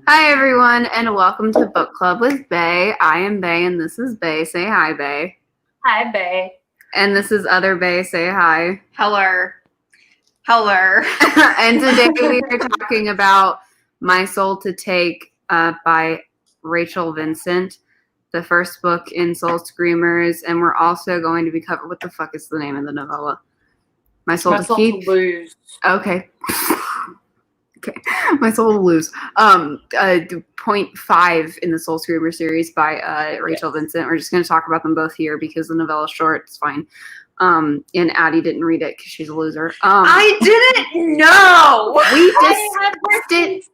Hi, everyone, and welcome to Book Club with Bay. I am Bay, and this is Bay. Say hi, Bay. Hi, Bay. And this is Other Bay. Say hi. Hello. Hello. And today we are talking about My Soul to Take by Rachel Vincent, the first book in Soul Screamers, and we're also going to be covering, what the fuck is the name of the novella? My Soul to Keep? To Lose. Okay. Okay, My Soul to Lose. 0.5 in the Soul Screamer series by Rachel Vincent. We're just going to talk about them both here because the novella's short. It's fine. And Addie didn't read it because she's a loser. I didn't know. We discussed it.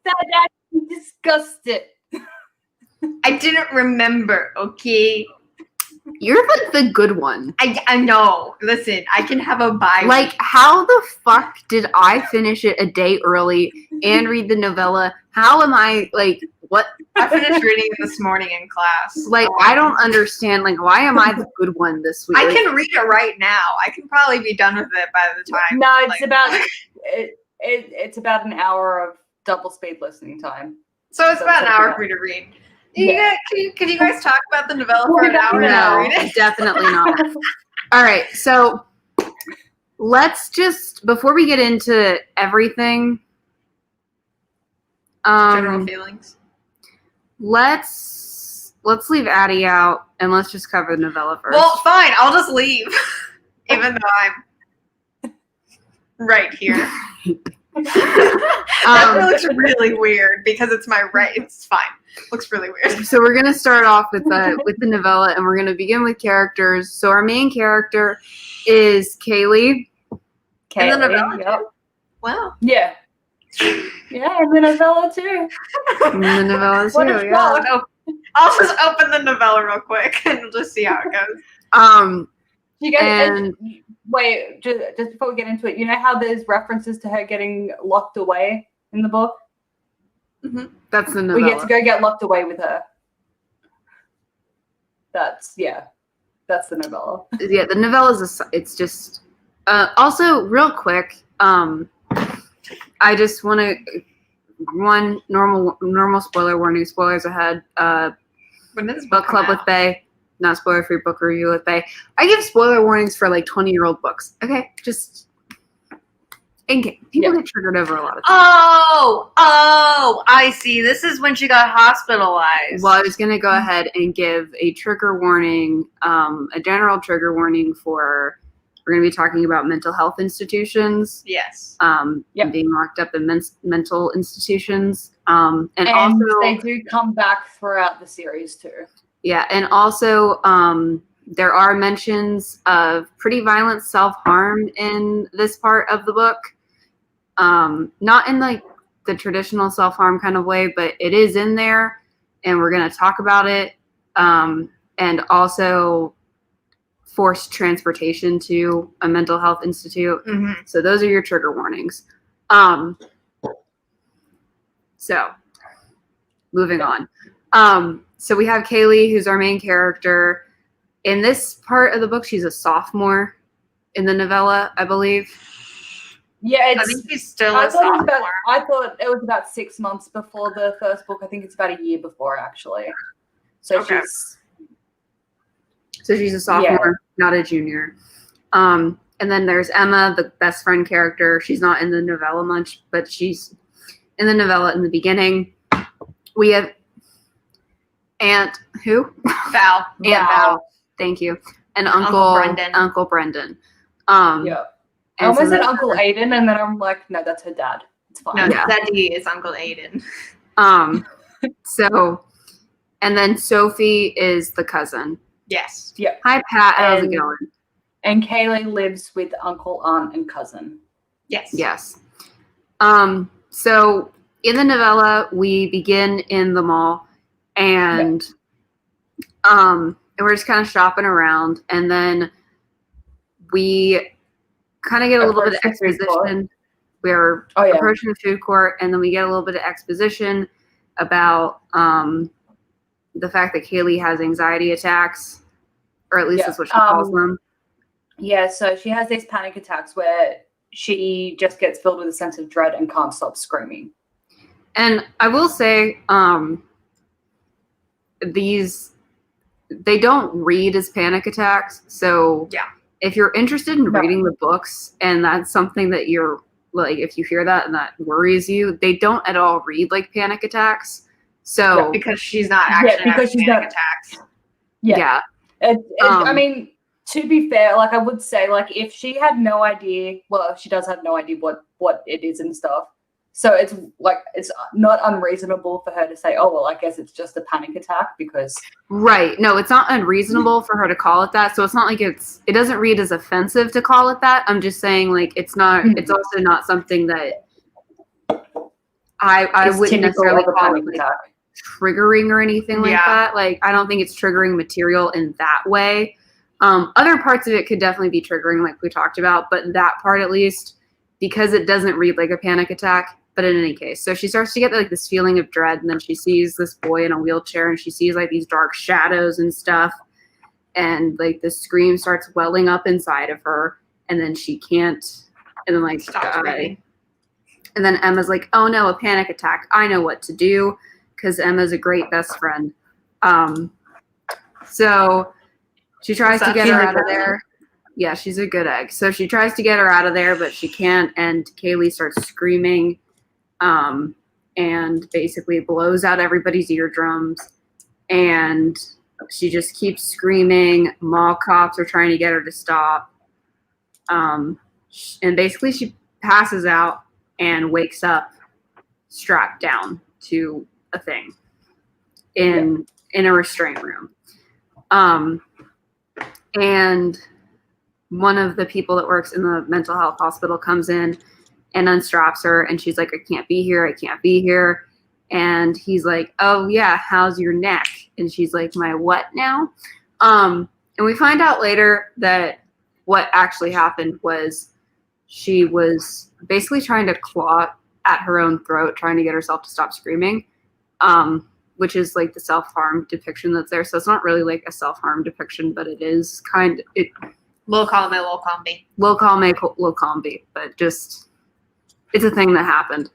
We discussed it. I didn't remember. Okay. You're like the good one. I know. Listen, I can have a bye. Like, how the fuck did I finish it a day early and read the novella? How am I, like, what? I finished reading it this morning in class. Like, I don't understand. Like, why am I the good one this week? I can read it right now. I can probably be done with it by the time. No, it's it's about an hour of double speed listening time. So it's about an hour for you to read. Can you guys talk about the novella for an hour? No, definitely not. All right, so let's just, before we get into everything, general feelings. Let's leave Addie out and let's just cover the novella first. Well, fine, I'll just leave, even though I'm right here. That looks really weird because it's my right. It's fine. Looks really weird. So we're gonna start off with the novella, and we're gonna begin with characters. So our main character is Kaylee. In the novella, yep. Wow. Yeah. Yeah, in the novella too. In the novella too, yeah. I'll just open the novella real quick and we'll just see how it goes. You guys, wait, just before we get into it, you know how there's references to her getting locked away in the book? Mm-hmm. That's the novella. We get to go get locked away with her. That's the novella. Yeah, the novella is it's just also real quick. I just want to one normal spoiler warning. Spoilers ahead. When does Book Club with Bay, not spoiler free book review with Bay. I give spoiler warnings for like 20-year-old books. Okay, just in case people get triggered over a lot of things. Oh, I see. This is when she got hospitalized. Well, I was going to go ahead and give a trigger warning, a general trigger warning for. We're going to be talking about mental health institutions. Yes. Being locked up in mental institutions. And also they do come back throughout the series too. Yeah, and also there are mentions of pretty violent self-harm in this part of the book. Not in like the traditional self-harm kind of way, but it is in there, and we're going to talk about it. And also forced transportation to a mental health institute. Mm-hmm. So those are your trigger warnings. So moving on. So we have Kaylee, who's our main character. In this part of the book, she's a sophomore in the novella, I believe. Yeah, I think she's still a sophomore. I thought it was about 6 months before the first book. I think it's about a year before, actually. So she's a sophomore, not a junior. And then there's Emma, the best friend character. She's not in the novella much, but she's in the novella in the beginning. We have Aunt who? Val. Aunt Val. Thank you. And Uncle Brendan. Uncle Brendan. I almost said Uncle Aiden, and then I'm like, no, that's her dad. It's fine. No, Daddy is Uncle Aiden. So, and then Sophie is the cousin. Yes. Yeah. Hi, Pat. How's it going? And Kaylee lives with uncle, aunt, and cousin. Yes. Yes. So in the novella, we begin in the mall, and we're just kind of shopping around, and then we kind of get a little bit of exposition. We're approaching the food court, and then we get a little bit of exposition about the fact that Kaylee has anxiety attacks, or at least that's what she calls them. Yeah, so she has these panic attacks where she just gets filled with a sense of dread and can't stop screaming. And I will say, they don't read as panic attacks. So Yeah. if you're interested in No. reading the books and that's something that you're like, if you hear that and that worries you, they don't at all read like panic attacks. So Because she's not actually because having she's panic not- attacks. yeah. I mean, to be fair, like I would say, like if she had no idea, well, she does have no idea what it is and stuff. So it's like it's not unreasonable for her to say, "Oh well, I guess it's just a panic attack," because Right. No, it's not unreasonable for her to call it that. So it's not like it doesn't read as offensive to call it that. I'm just saying like it's not it's also not something that I it's wouldn't typical necessarily of a call panic it like attack. triggering or anything like Yeah. that. Like I don't think it's triggering material in that way. Other parts of it could definitely be triggering like we talked about, but that part at least, because it doesn't read like a panic attack. But in any case, so she starts to get like this feeling of dread, and then she sees this boy in a wheelchair, and she sees like these dark shadows and stuff, and like the scream starts welling up inside of her, and then she can't, and then like Stop screaming. and then Emma's like, "Oh no, a panic attack! I know what to do," because Emma's a great best friend. So she tries to get her out of there. Yeah, she's a good egg. So she tries to get her out of there, but she can't, and Kaylee starts screaming. And basically blows out everybody's eardrums, and she just keeps screaming. Mall cops are trying to get her to stop, and basically she passes out and wakes up strapped down to a thing in a restraint room. And one of the people that works in the mental health hospital comes in and unstraps her, and she's like, I can't be here. And he's like, oh yeah, how's your neck? And she's like, my what now? And we find out later that what actually happened was she was basically trying to claw at her own throat, trying to get herself to stop screaming, which is like the self-harm depiction that's there. So it's not really like a self-harm depiction, but it is kind of, Lil column A, lil column B. Lil column A, lil column B, but just, it's a thing that happened.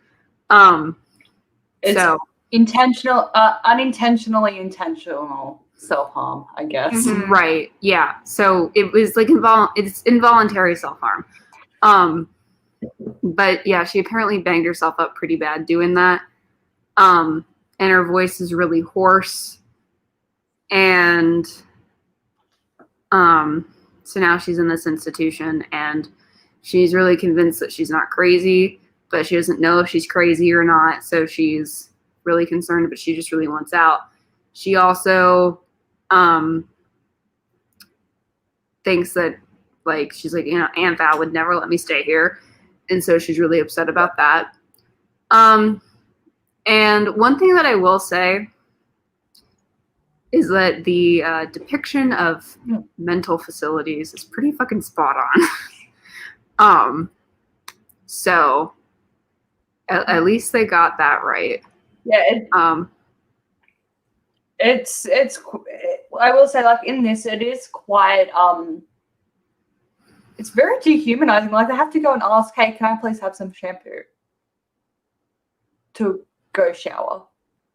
It's so intentional, unintentionally intentional self-harm, I guess. Mhm. right, yeah. So it was like it's involuntary self-harm. But yeah, she apparently banged herself up pretty bad doing that. And her voice is really hoarse. And so now she's in this institution, and she's really convinced that she's not crazy, but she doesn't know if she's crazy or not. So she's really concerned, but she just really wants out. She also thinks that, like, she's like, you know, Aunt Val would never let me stay here. And so she's really upset about that. And one thing that I will say is that the depiction of mental facilities is pretty fucking spot on. So at least they got that right. Yeah, it's I will say, like, in this, it is quite it's very dehumanizing. Like, they have to go and ask, hey, can I please have some shampoo to go shower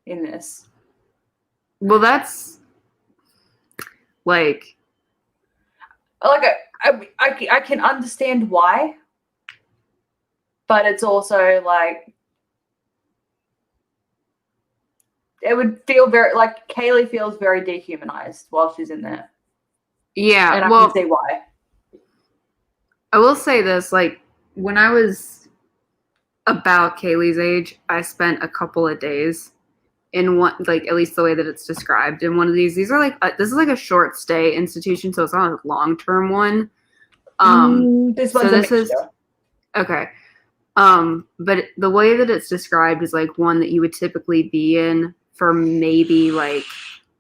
in this? Well, that's like I can understand why, but it's also like it would feel very like Kaylee feels very dehumanized while she's in there. yeah. And I Well, can see why. I will say this, like, when I was about Kaylee's age, I spent a couple of days in one, like, at least the way that it's described in one of these. These are like, this is like a short stay institution, so it's not a long-term one. This so one's this a is mixture. okay. But the way that it's described is like one that you would typically be in for maybe like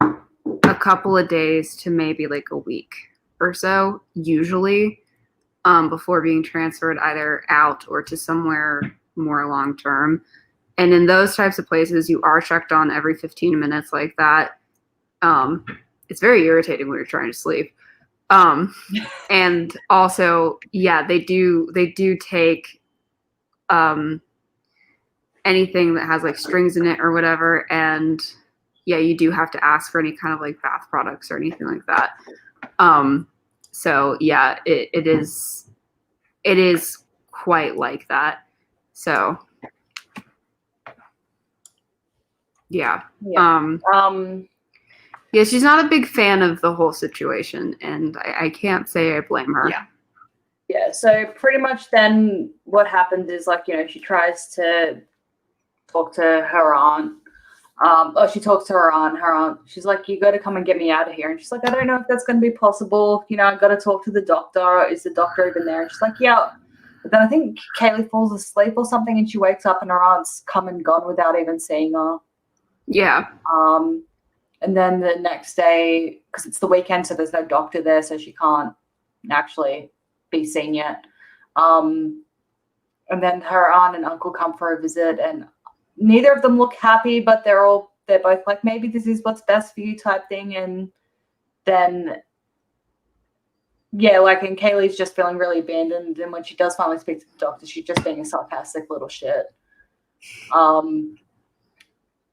a couple of days to maybe like a week or so, usually, before being transferred either out or to somewhere more long term. And in those types of places, you are checked on every 15 minutes like that. It's very irritating when you're trying to sleep. And also, yeah, they do take anything that has like strings in it or whatever. And yeah, you do have to ask for any kind of like bath products or anything like that. So yeah, it is quite like that. So yeah. Yeah, she's not a big fan of the whole situation, and I can't say I blame her. Yeah, so pretty much then what happens is, like, you know, she tries to talk to her aunt. She talks to her aunt. She's like, you got to come and get me out of here. And she's like, I don't know if that's going to be possible. You know, I got to talk to the doctor. Is the doctor even there? And she's like, yeah. But then I think Kaylee falls asleep or something, and she wakes up and her aunt's come and gone without even seeing her. Yeah. And then the next day, because it's the weekend, so there's no doctor there, so she can't actually be seen yet. And then her aunt and uncle come for a visit, and neither of them look happy, but they're both like, maybe this is what's best for you type thing. And then, yeah, like, and Kaylee's just feeling really abandoned. And when she does finally speak to the doctor, she's just being a sarcastic little shit.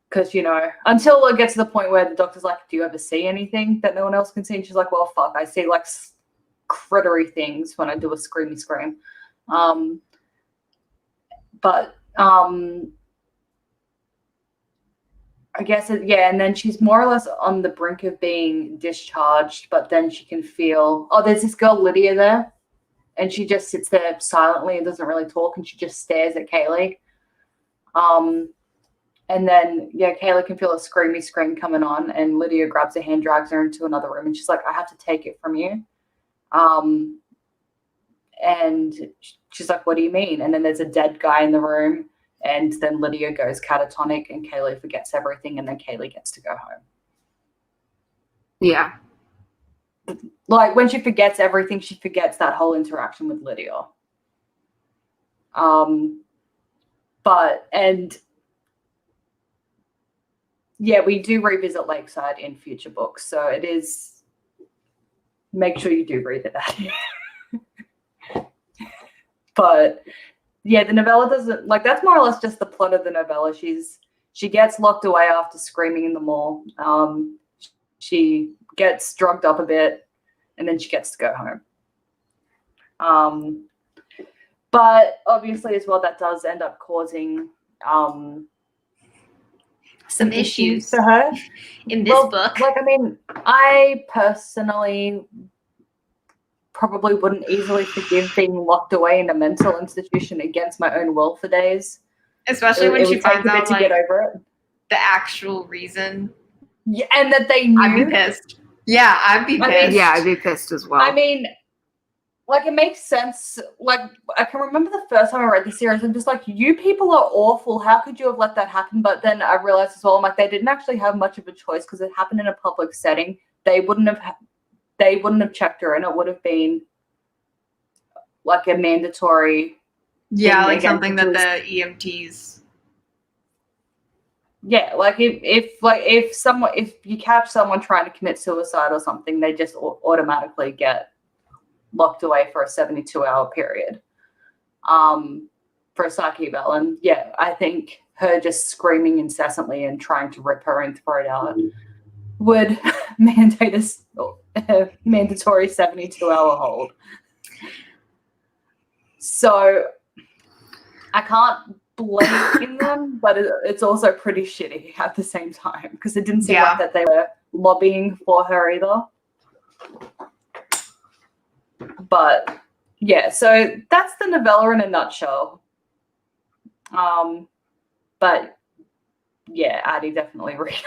Because, you know, until it gets to the point where the doctor's like, do you ever see anything that no one else can see? And she's like, well, fuck, I see like crittery things when I do a screamy scream. I guess, and then she's more or less on the brink of being discharged, but then she can feel, there's this girl, Lydia, there, and she just sits there silently and doesn't really talk, and she just stares at Kaylee. And then, Kaylee can feel a screamy scream coming on, and Lydia grabs her hand, drags her into another room, and she's like, I have to take it from you. And she's like, what do you mean? And then there's a dead guy in the room. And then Lydia goes catatonic, and Kaylee forgets everything, and then Kaylee gets to go home. Yeah. Like, when she forgets everything, she forgets that whole interaction with Lydia. We do revisit Lakeside in future books, so it is, make sure you do read it out. But yeah, the novella doesn't, like, that's more or less just the plot of the novella. She gets locked away after screaming in the mall. She gets drugged up a bit, and then she gets to go home. But obviously as well, that does end up causing some issues for her in this book. Like, I mean, I personally probably wouldn't easily forgive being locked away in a mental institution against my own will for days. Especially when she finds out, like, get over it. The actual reason. Yeah, and that they knew. I'd be pissed. Yeah, I'd be pissed. I'd be pissed as well. I mean, like, it makes sense. Like, I can remember the first time I read the series, I'm just like, you people are awful. How could you have let that happen? But then I realized as well, I'm like, they didn't actually have much of a choice because it happened in a public setting. They wouldn't have checked her, and it would have been like a mandatory. Yeah, like something that the EMTs. Yeah, like if you catch someone trying to commit suicide or something, they just automatically get locked away for a 72-hour period for a psych eval. And yeah, I think her just screaming incessantly and trying to rip her and throat out would mandate a mandatory 72-hour hold. So I can't blame them, but it's also pretty shitty at the same time, because it didn't seem like that they were lobbying for her either. But yeah, so that's the novella in a nutshell. But yeah, Addie, definitely read it.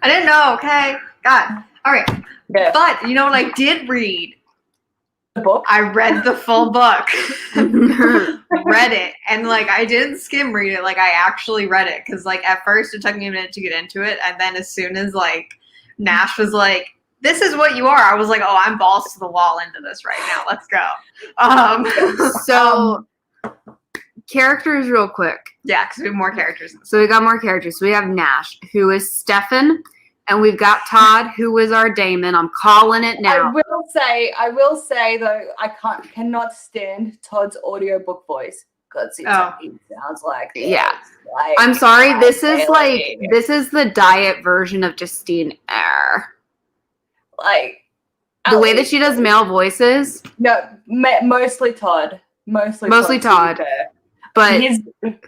I didn't know, okay? God. All right. Yeah. But you know what I did read? The book? I read the full book. Read it. And like, I didn't skim read it. Like, I actually read it. Because like, at first it took me a minute to get into it. And then as soon as like Nash was like, this is what you are, I was like, oh, I'm balls to the wall into this right now. Let's go. So characters real quick. Yeah, because we have more characters. So we got more characters. So we have Nash, who is Stefan, and we've got Todd, who is our Damon. I'm calling it now. I will say though, I cannot stand Todd's audiobook voice. He sounds like this. Yeah. Like, I'm sorry. This is Bailey. this is the diet version of Justine Eyre. Like The way that she does male voices. No, mostly Todd. Mostly Todd. to be fair.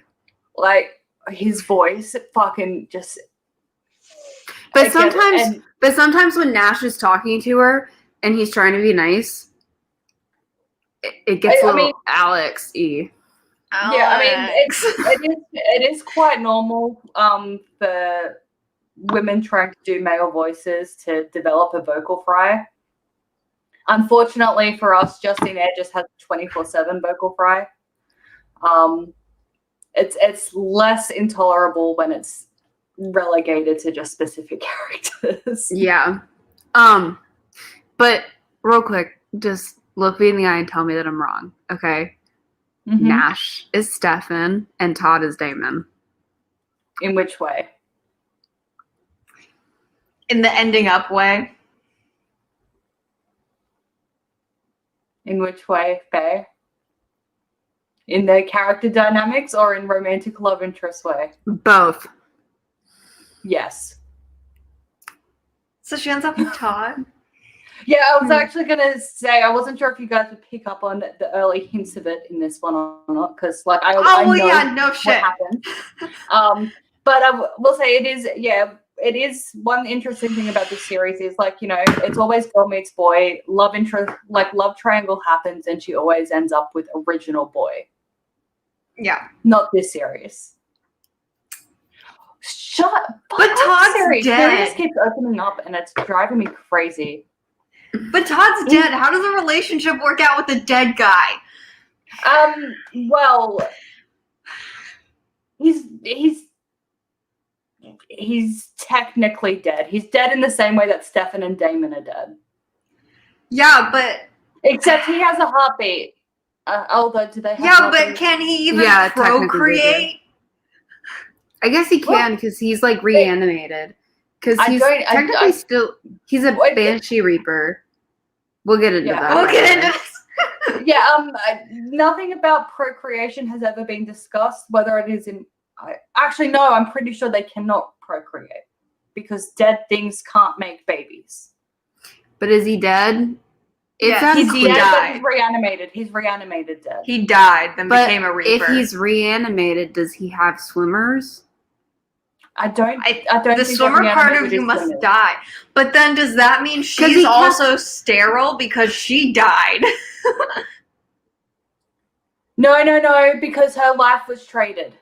But his voice fucking just. But sometimes when Nash is talking to her and he's trying to be nice, it gets a little Alex-y. Yeah, I mean it is quite normal for women trying to do male voices to develop a vocal fry. Unfortunately for us, Justine Eyre just has 24/7 vocal fry. It's less intolerable when it's relegated to just specific characters. Yeah. But real quick, just look me in the eye and tell me that I'm wrong, okay? Mm-hmm. Nash is Stefan and Todd is Damon. In which way? In the ending up way. In which way, Faye? In their character dynamics or in romantic love interest way? Both. Yes. So she ends up with Todd? Yeah, I was actually going to say, I wasn't sure if you guys would pick up on the early hints of it in this one or not, because I know no shit. What happened. But I will say it is one interesting thing about this series is it's always girl meets boy, love interest, love triangle happens and she always ends up with original boy. Yeah. Not this series. Shut up. But Todd's series. dead. Series keeps opening up and it's driving me crazy. But Todd's dead. How does a relationship work out with a dead guy? Well, he's technically dead. He's dead in the same way that Stefan and Damon are dead. Yeah, but except he has a heartbeat. Although, do they have heartbeat? But can he even procreate? I guess he can because he's reanimated. Because he's technically he's a Banshee Reaper. We'll get into that. We'll get into this. Yeah, nothing about procreation has ever been discussed, whether it is in... Actually, no, I'm pretty sure they cannot procreate because dead things can't make babies. But is he dead? Yeah, he's dead. He's reanimated. He's reanimated dead. He died, then became a Reaper. If he's reanimated, does he have swimmers? I don't. The swimmer part of you must die. But then does that mean she's also sterile because she died? No, because her life was traded.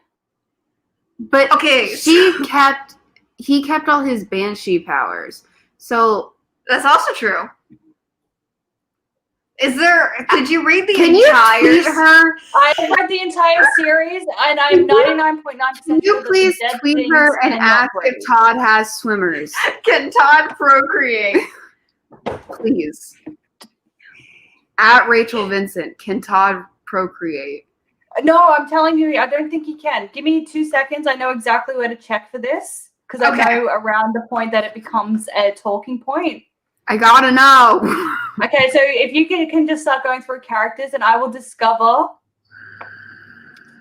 But he kept all his Banshee powers. So that's also true. Did you read the entire? Can you tweet her? I read the entire series, and I'm 99.9%. Can you please tweet her and ask if Todd has swimmers? Can Todd procreate? Please. At Rachel Vincent, can Todd procreate? No, I'm telling you, I don't think he can. Give me 2 seconds. I know exactly where to check for this because I know around the point that it becomes a talking point. I gotta know. Okay, so if you can just start going through characters and I will discover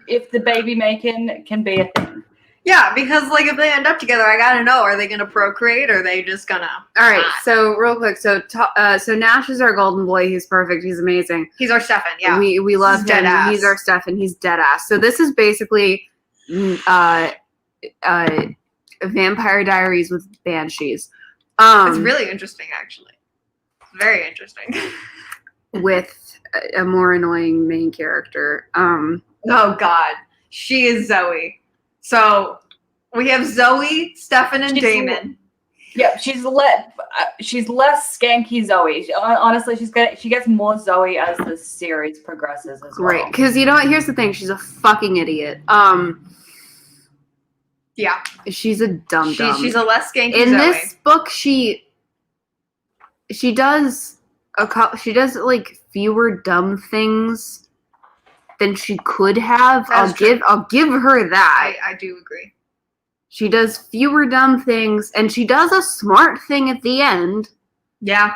if the baby making can be a thing. Yeah, because if they end up together, I gotta know, are they gonna procreate or are they just gonna... All right, so real quick, so Nash is our golden boy. He's perfect. He's amazing. He's our Stefan, yeah. We love him. Dead-ass. He's our Stefan. He's dead ass. So this is basically Vampire Diaries with Banshees. It's really interesting, actually. Very interesting. With a more annoying main character. Oh, God. She is Zoe. So we have Zoe, Stefan, and Damon. Yeah, she's less skanky Zoe. Honestly, she gets more Zoe as the series progresses as well. Right, because you know what? Here's the thing. She's a fucking idiot. Yeah. She's a dumb. She's a less skanky In Zoe. this book, she does fewer dumb things than she could have. I'll give her that. I do agree. She does fewer dumb things, and she does a smart thing at the end. Yeah.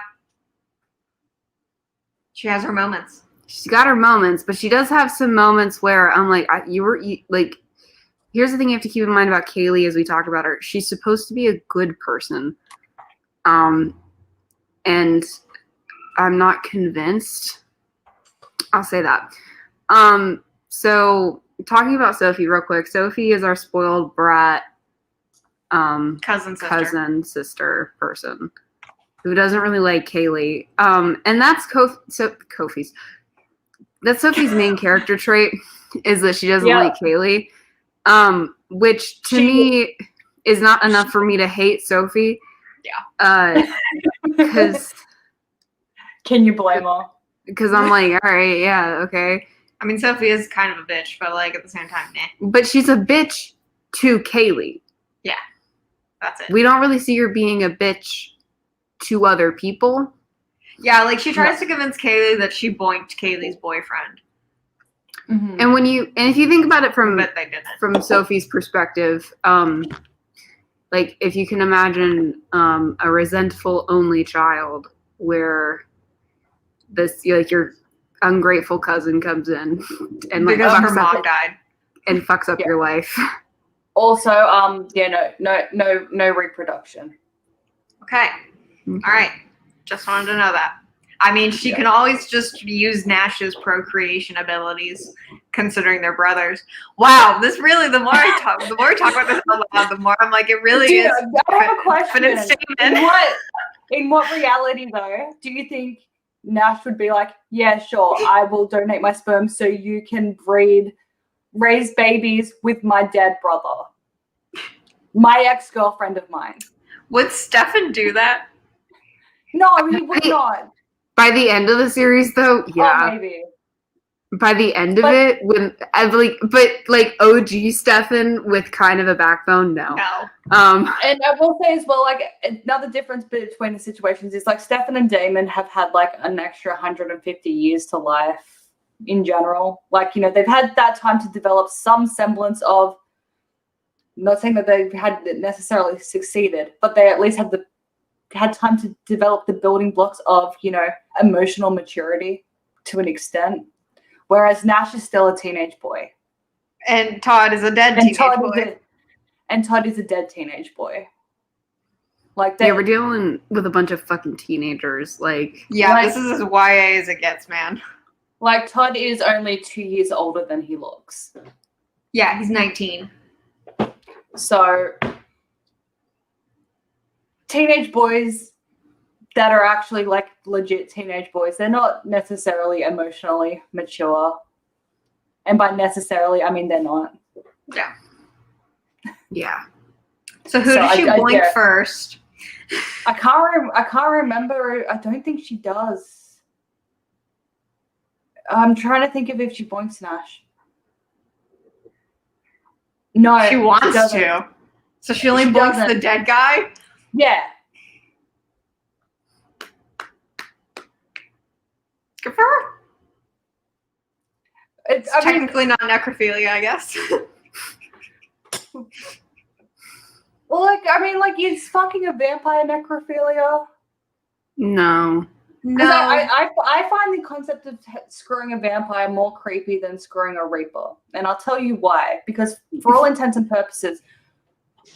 She has her moments. she's got her moments, but she does have some moments where I'm like, like, here's the thing you have to keep in mind about Kaylee as we talk about her. She's supposed to be a good person. And I'm not convinced. I'll say that. So talking about Sophie real quick. Sophie is our spoiled brat cousin sister person who doesn't really like Kaylee. And that's Kofi's. That's Sophie's main character trait is that she doesn't like Kaylee. Which to me is not enough for me to hate Sophie. Yeah. Because can you blame her? Because I'm like, all right, yeah, okay. I mean, Sophie is kind of a bitch, but like at the same time, nah. But she's a bitch to Kaylee. Yeah, that's it. We don't really see her being a bitch to other people. Yeah, like she tries to convince Kaylee that she boinked Kaylee's boyfriend. Mm-hmm. And if you think about it from Sophie's perspective, like if you can imagine a resentful only child where this your ungrateful cousin comes in and like because her mom died and fucks up your life. Also, no reproduction. Okay. All right. Just wanted to know that. I mean, she can always just use Nash's procreation abilities, considering they're brothers. Wow, this really, the more we talk about this out loud, the more I'm like, it really is. I have a question. In what reality, though, do you think Nash would be like, yeah, sure, I will donate my sperm so you can raise babies with my dead brother, my ex-girlfriend of mine? Would Stefan do that? No, he would not. By the end of the series, though, yeah. Oh, maybe. By the end of it, when but OG Stefan with kind of a backbone, no. And I will say as well, like another difference between the situations is like Stefan and Damon have had like an extra 150 years to life in general. Like, you know, they've had that time to develop some semblance of, not saying that they had necessarily succeeded, but they at least had time to develop the building blocks of, you know, emotional maturity to an extent. Whereas Nash is still a teenage boy. And Todd is a dead teenage boy. And Todd is a dead teenage boy. Like we're dealing with a bunch of fucking teenagers. Like, this is as YA as it gets, man. Like, Todd is only 2 years older than he looks. Yeah, he's 19. So, teenage boys that are actually like legit teenage boys, they're not necessarily emotionally mature. And by necessarily, I mean they're not. Yeah. Yeah. So who did she blink first? I can't remember. I don't think she does. I'm trying to think of if she boinks Nash. No, she wants to. So she only blinks the dead guy? Yeah. Good for her. It's technically not necrophilia, I guess. Well, like, is fucking a vampire necrophilia? No. I find the concept of screwing a vampire more creepy than screwing a reaper. And I'll tell you why. Because for all intents and purposes,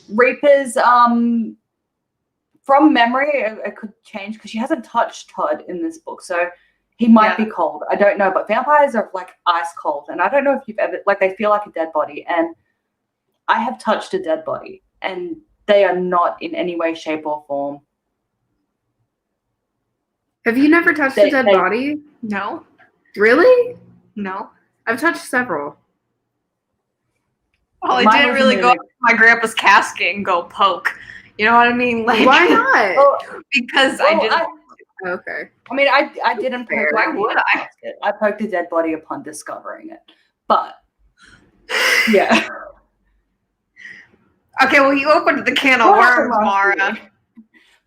reapers, from memory, it could change because she hasn't touched Todd in this book. So he might be cold. I don't know. But vampires are like ice cold. And I don't know if you've ever, like, they feel like a dead body. And I have touched a dead body. And they are not in any way, shape, or form. Have you never touched a dead body? No. Really? No. I've touched several. Well, I didn't really go up to my grandpa's casket and go poke. You know what I mean? Like, why not? Because I didn't. Okay. I mean, I didn't poke. Why would I? I poked a dead body upon discovering it. But, yeah. Okay, well, you opened the can of worms, Mara.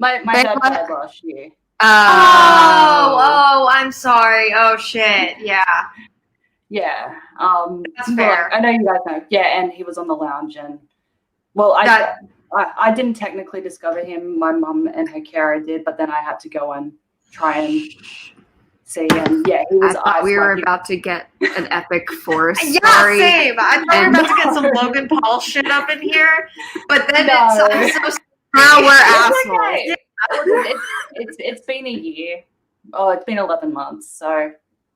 My dad died last year. Oh, I'm sorry. Oh, shit. Yeah. Yeah. That's fair. I know you guys know. Yeah, and he was on the lounge. And, well, I didn't technically discover him. My mum and her carer did, but then I had to go and try and see, and yeah, he was. I thought we were about to get an epic forest Yeah, story. same. I thought we were about to get some Logan Paul shit up in here, but then it's so. Now we're assholes. Okay. Yeah. It's been a year. Oh, it's been 11 months, so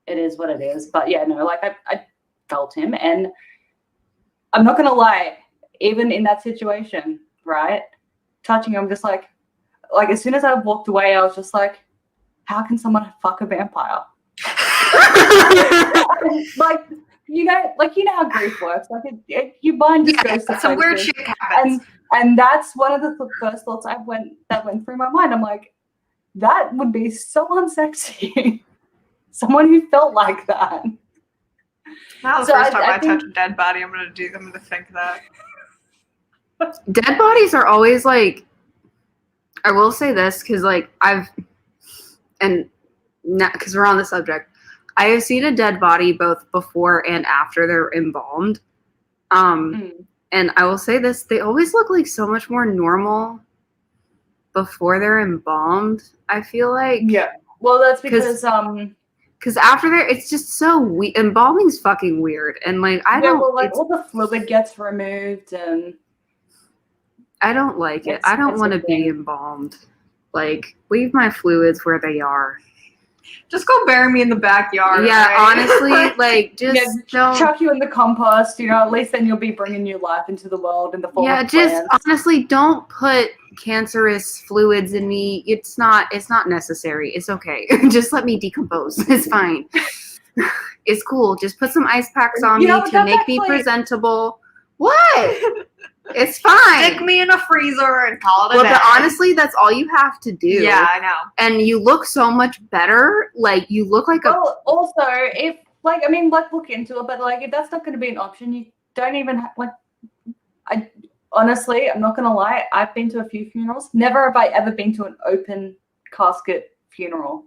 it is what it is. But yeah, no, like I felt him, and I'm not gonna lie, even in that situation, right, touching him, just like as soon as I walked away, I was just like, how can someone fuck a vampire? like you know how grief works. Like your mind just goes to some weird shit happens. And that's one of the first thoughts that went through my mind. I'm like, that would be so unsexy. Someone who felt like that. Now the first time I touch a dead body, I'm gonna think that. Dead bodies are always like, I will say this because like because we're on the subject, I have seen a dead body both before and after they're embalmed. And I will say this, they always look like so much more normal before they're embalmed, I feel like. Yeah. Well, that's because after there, it's just so weird. Embalming's fucking weird. And like, all the fluid gets removed and I don't like it. I don't want to be embalmed. Like, leave my fluids where they are. Just go bury me in the backyard. Yeah, right? honestly, like, just don't. Chuck you in the compost, at least then you'll be bringing new life into the world in the form of plants. Honestly, don't put cancerous fluids in me. It's not necessary. It's okay. Just let me decompose. It's fine. It's cool. Just put some ice packs on me to make me presentable. What? It's fine. Stick me in a freezer and call it a day. But honestly, that's all you have to do. Yeah, I know. And you look so much better. Like, you look like also, if, look into it, but, if that's not going to be an option, you don't even, honestly, I'm not going to lie, I've been to a few funerals. Never have I ever been to an open casket funeral.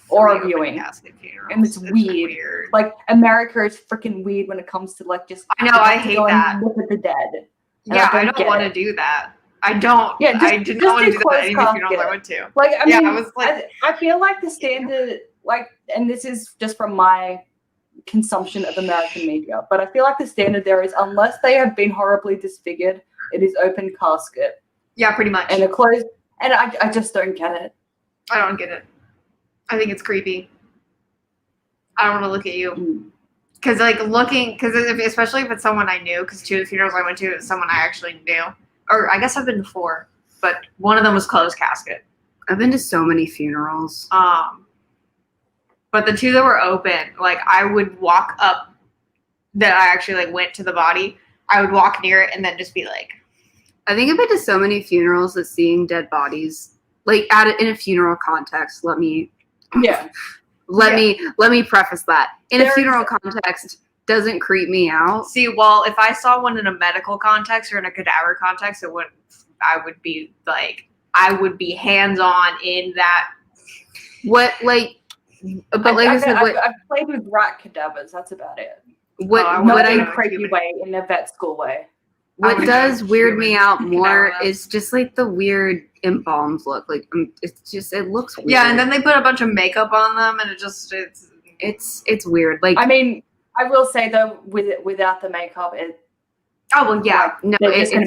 Or a viewing. And it's weird. Like, America is freaking weird when it comes to, just... I know, I hate that. Look at the dead. Yeah, I don't want to do that. I don't. Yeah, I did not want to do that at any funerals I went to. I feel like the standard, and this is just from my consumption of American media, but I feel like the standard there is, unless they have been horribly disfigured, it is open casket. Yeah, pretty much. And a closed, and I just don't get it. I don't get it. I think it's creepy. I don't want to look at you. Because, especially if it's someone I knew, because two of the funerals I went to, it was someone I actually knew. Or I guess I've been to 4, but one of them was closed casket. I've been to so many funerals. But the 2 that were open, I would walk up, that I actually, went to the body. I would walk near it and then just be like. I think I've been to so many funerals that seeing dead bodies, in a funeral context, let me preface that. In a funeral context, doesn't creep me out. See, well, if I saw one in a medical context or in a cadaver context, I would be hands-on in that. I've played with rat cadavers, that's about it. Not in a creepy way, in a vet school way. What does weird me out more is just the weird embalmed look. It looks weird. Yeah, and then they put a bunch of makeup on them, and it's weird. I will say though, without the makeup, it's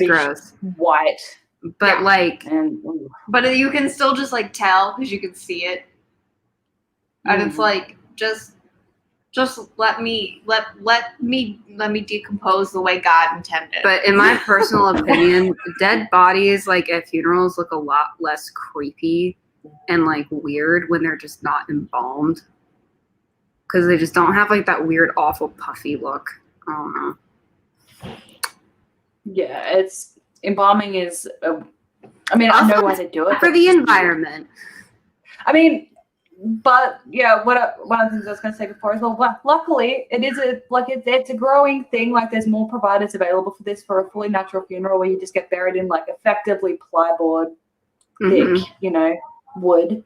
gross. White, but but you can still just tell because you can see it, and it's just let me decompose the way God intended. But in my personal opinion, dead bodies at funerals look a lot less creepy and weird when they're just not embalmed, because they just don't have that weird, awful, puffy look. I don't know. Yeah, embalming is. I know when to do it for the environment. But yeah, one of the things I was going to say before as well. Luckily, it is it's a growing thing. There's more providers available for this, for a fully natural funeral where you just get buried in effectively plyboard, thick, wood.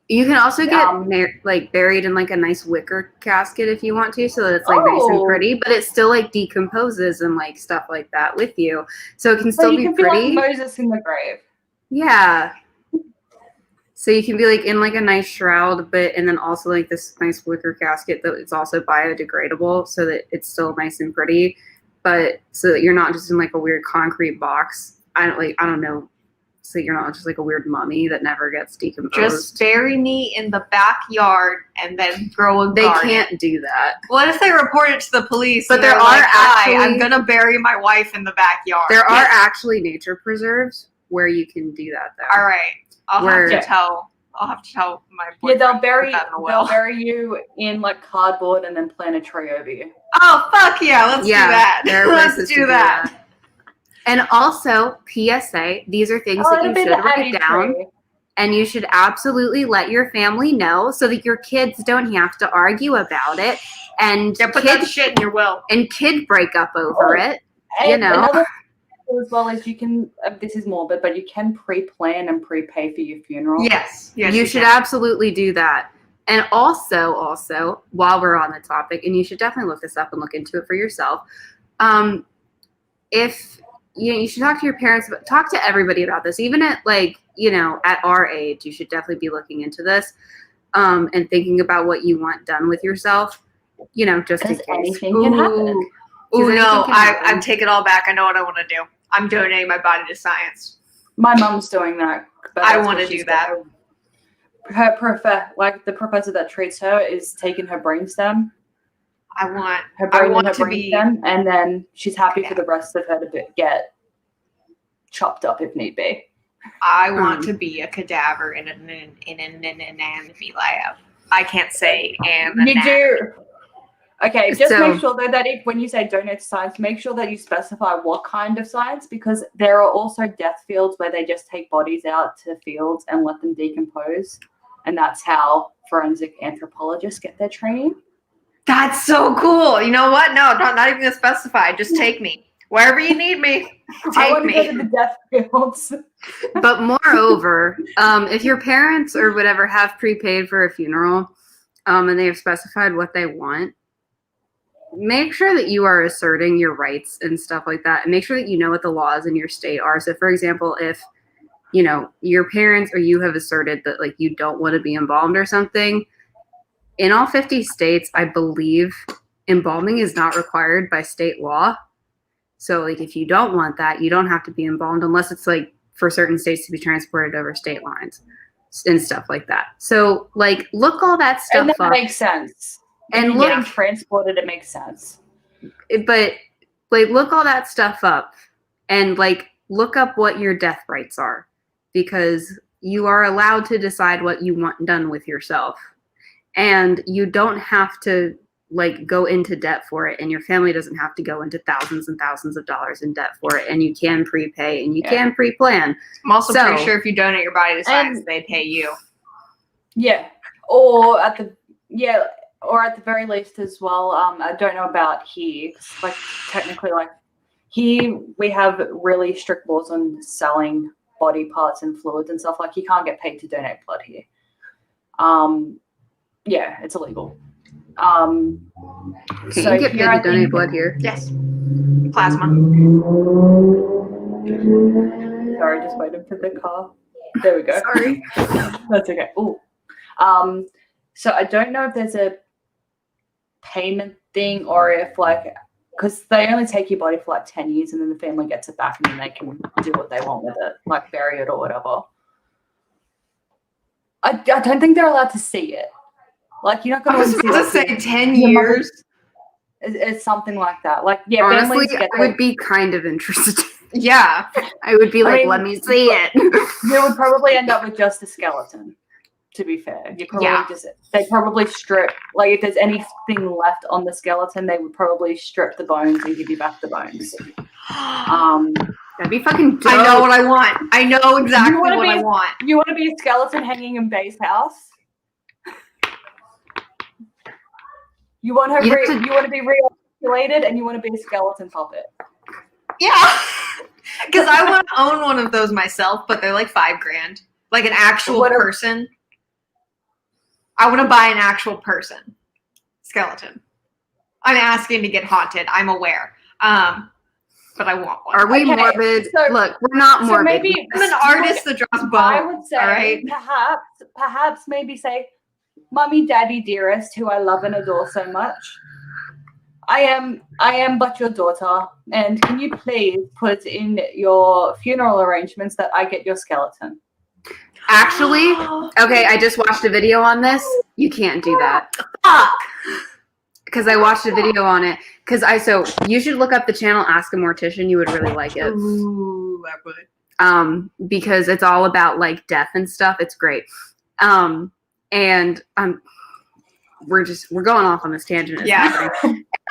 You can also get buried in a nice wicker casket if you want to, so that it's nice and pretty, but it still decomposes and stuff like that with you, so it can still be pretty. Feel like Moses in the grave. Yeah. So you can be like in like a nice shroud, and then also like this nice wicker casket that it's also biodegradable, so that it's still nice and pretty, but so that you're not just in like a weird concrete box. I don't know, so you're not just like a weird mummy that never gets decomposed. Just bury me in the backyard and then grow a They garden. can't do that. What if they report it to the police? But and there they're are like, actually- "Hi, I'm gonna bury my wife in the backyard." There are actually nature preserves where you can do that though. All right, I'll have to tell my boyfriend. Yeah, they'll to bury put that in the will. you in like cardboard and then plant a tree over you. Oh fuck yeah, let's do that. There are Let's places do to do that. And also, PSA, these are things that you should write down. And you should absolutely let your family know so that your kids don't have to argue about it. And put that shit in your will. And kid break up over it. And you know. Another thing as well is you can, this is morbid, but you can pre-plan and prepay for your funeral. Yes you should absolutely do that. And also, while we're on the topic, and you should definitely look this up and look into it for yourself, if you should talk to your parents, but talk to everybody about this. Even at at our age, you should definitely be looking into this and thinking about what you want done with yourself. Just in case. Anything can happen. Ooh, no, I take it all back. I know what I want to do. I'm donating my body to science. My mom's doing that. But I want to do that. Her the professor that treats her is taking her brainstem. I want to be, and then she's happy for the rest of her to get chopped up if need be. I want to be a cadaver in an anatomy lab. I can't say You do. Okay, just make sure though that when you say donate to science, make sure that you specify what kind of science, because there are also death fields where they just take bodies out to fields and let them decompose, and that's how forensic anthropologists get their training. That's so cool. You know what? No, not even gonna specify. Just take me wherever you need me. I want to go to the death fields. But moreover, if your parents or whatever have prepaid for a funeral, and they have specified what they want, make sure that you are asserting your rights and stuff like that, and make sure that you know what the laws in your state are. So, for example, if your parents or you have asserted that you don't want to be embalmed or something. In all 50 states, I believe embalming is not required by state law. So, if you don't want that, you don't have to be embalmed unless it's, for certain states to be transported over state lines and stuff like that. So, look all that stuff up. And that up. makes sense. And getting transported, it makes sense. But, look all that stuff up and, look up what your death rights are, because you are allowed to decide what you want done with yourself. And you don't have to go into debt for it, and your family doesn't have to go into thousands and thousands of dollars in debt for it, and you can prepay and you can pre-plan. I'm also pretty sure if you donate your body to science, they pay you. Yeah. Or at the very least as well, I don't know about here, technically here we have really strict laws on selling body parts and fluids and stuff. You can't get paid to donate blood here. Yeah, it's illegal. You get paid to donate blood here. Yes. Plasma. Sorry, just waited for the car. There we go. Sorry. That's okay. Ooh. So I don't know if there's a payment thing or if because they only take your body for 10 years and then the family gets it back and then they can do what they want with it, bury it or whatever. I don't think they're allowed to see it. You're not going to say 10 years. It's something like that. Honestly, I would be kind of interested. Yeah. I would be let me see it. You would probably end up with just a skeleton, to be fair. They probably strip, if there's anything left on the skeleton, they would probably strip the bones and give you back the bones. That'd be fucking dope. I know what I want. I know exactly what I want. You want to be a skeleton hanging in Bay's house? You want you want to be rearticulated, and you want to be a skeleton puppet. Yeah, because I want to own one of those myself, but they're $5,000, an actual person. I want to buy an actual person skeleton. I'm asking to get haunted. I'm aware. but I want one. Are we Okay, morbid? so- Look, we're not So morbid. maybe I'm an artist that draws bones. I would say all right? perhaps maybe say, Mummy, Daddy, dearest, who I love and adore so much. I am but your daughter, and can you please put in your funeral arrangements that I get your skeleton? Actually, okay, I just watched a video on this. You can't do that. Fuck. Because I watched a video on it. So you should look up the channel Ask a Mortician. You would really like it. Ooh, I would. Because it's all about like death and stuff. It's great. We're going off on this tangent. Yeah.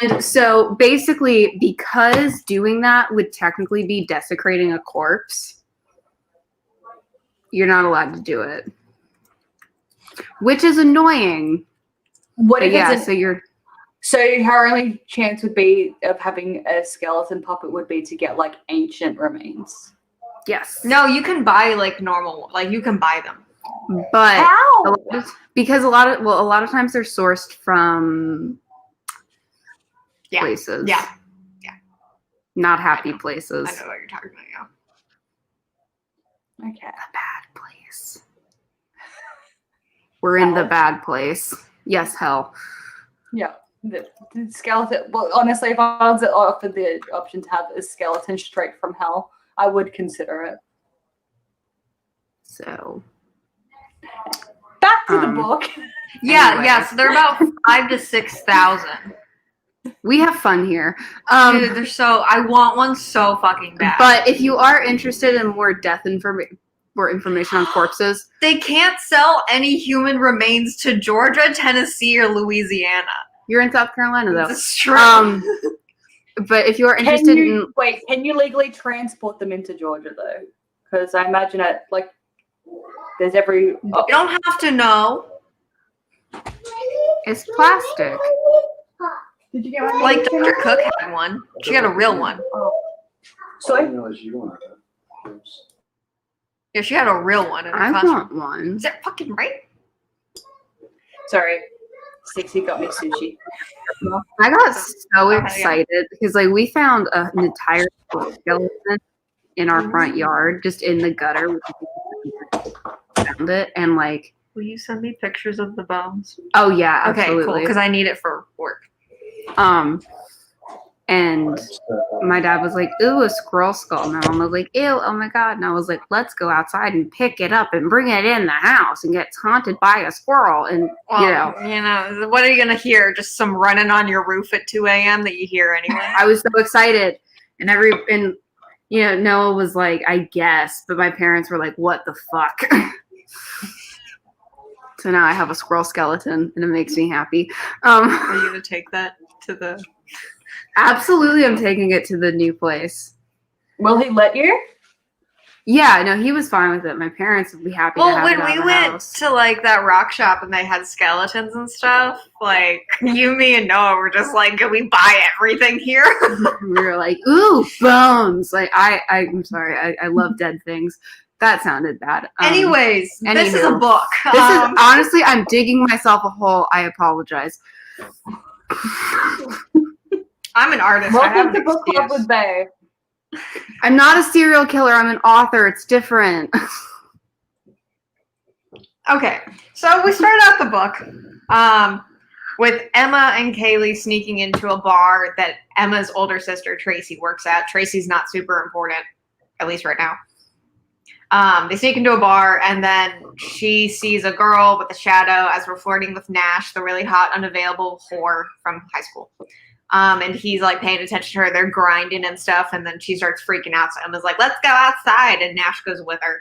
And so basically, because doing that would technically be desecrating a corpse, you're not allowed to do it. Which is annoying. What if yeah, it's so her only chance would be of having a skeleton puppet would be to get like ancient remains. Yes. No, you can buy like normal, like you can buy them. But How? Because a lot of times they're sourced from places. Yeah. Not happy places. I know what you're talking about, yeah. Okay. The bad place. We're in the bad place. Yes, hell. Yeah. The skeleton. Well, honestly, if I was offered the option to have a skeleton straight from hell, I would consider it. So back to the book. Yeah, Anyway. yeah. So they're about 5,000 to 6,000. we have fun here. Dude, they're so. I want one so fucking bad. But if you are interested in more more information on corpses, they can't sell any human remains to Georgia, Tennessee, or Louisiana. you're in South Carolina though. That's true. But if you are interested in can you legally transport them into Georgia though? Because I imagine it like there's every. You don't have to know. it's plastic. Did you get one? Like Dr. Cook had one. She had a real one. So Yeah, she had a real one in her I costume. want one. Is that fucking right? sorry, Stacey got me sushi. I got so excited because like we found an entire skeleton in our front yard, just in the gutter. We found it and like. Will you send me pictures of the bones? Oh yeah, Okay, absolutely. cool. Because I need it for work. And my dad was like, "Ooh, a squirrel skull." My mom was like, "Ew, oh my god!" And I was like, "Let's go outside and pick it up and bring it in the house and get haunted by a squirrel." And Well, what are you gonna hear? Just some running on your roof at 2 a.m. that you hear anyway. I was so excited, and Noah was like, "I guess," but my parents were like, "What the fuck?" So now I have a squirrel skeleton, and it makes me happy. Are you gonna take that to the? Absolutely, I'm taking it to the new place. Will he let you? Yeah, no, he was fine with it. My parents would be happy to Well, have when it out we of the went house. to like that rock shop and they had skeletons and stuff, like you, me, and Noah were just like, "Can we buy everything here?" We were like, "Ooh, bones!" Like I'm sorry, I love dead things. That sounded bad. Anyways, this is a anywho. book. This is honestly, I'm digging myself a hole. I apologize. I'm an artist. I have Welcome an to Book Club excuse. with Bae. I'm not a serial killer. I'm an author. It's different. Okay, so we started out the book with Emma and Kaylee sneaking into a bar that Emma's older sister Tracy works at. Tracy's not super important, at least right now. They sneak into a bar, and then she sees a girl with a shadow as we're flirting with Nash, the really hot, unavailable whore from high school. And he's like paying attention to her. They're grinding and stuff, and then she starts freaking out. So Emma's like, "Let's go outside," and Nash goes with her.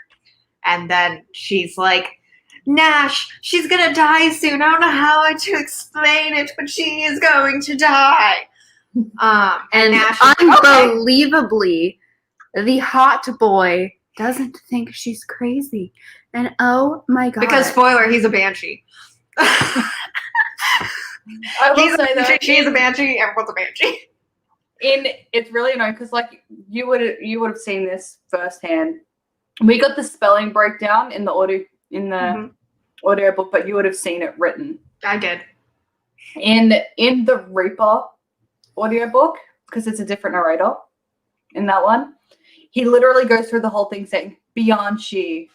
And then she's like, "Nash, she's gonna die soon. I don't know how to explain it, but she is going to die." And Nash is like, "Okay." unbelievably, the hot boy doesn't think she's crazy. And oh my god. Because spoiler, he's a banshee. I will He's a say banshee, that she's a banshee, everyone's a banshee. it's really annoying because like you would have seen this firsthand. We got the spelling breakdown in the audio book, but you would have seen it written. I did. In the Reaper audiobook, because it's a different narrator, in that one. He literally goes through the whole thing saying, Bianchi.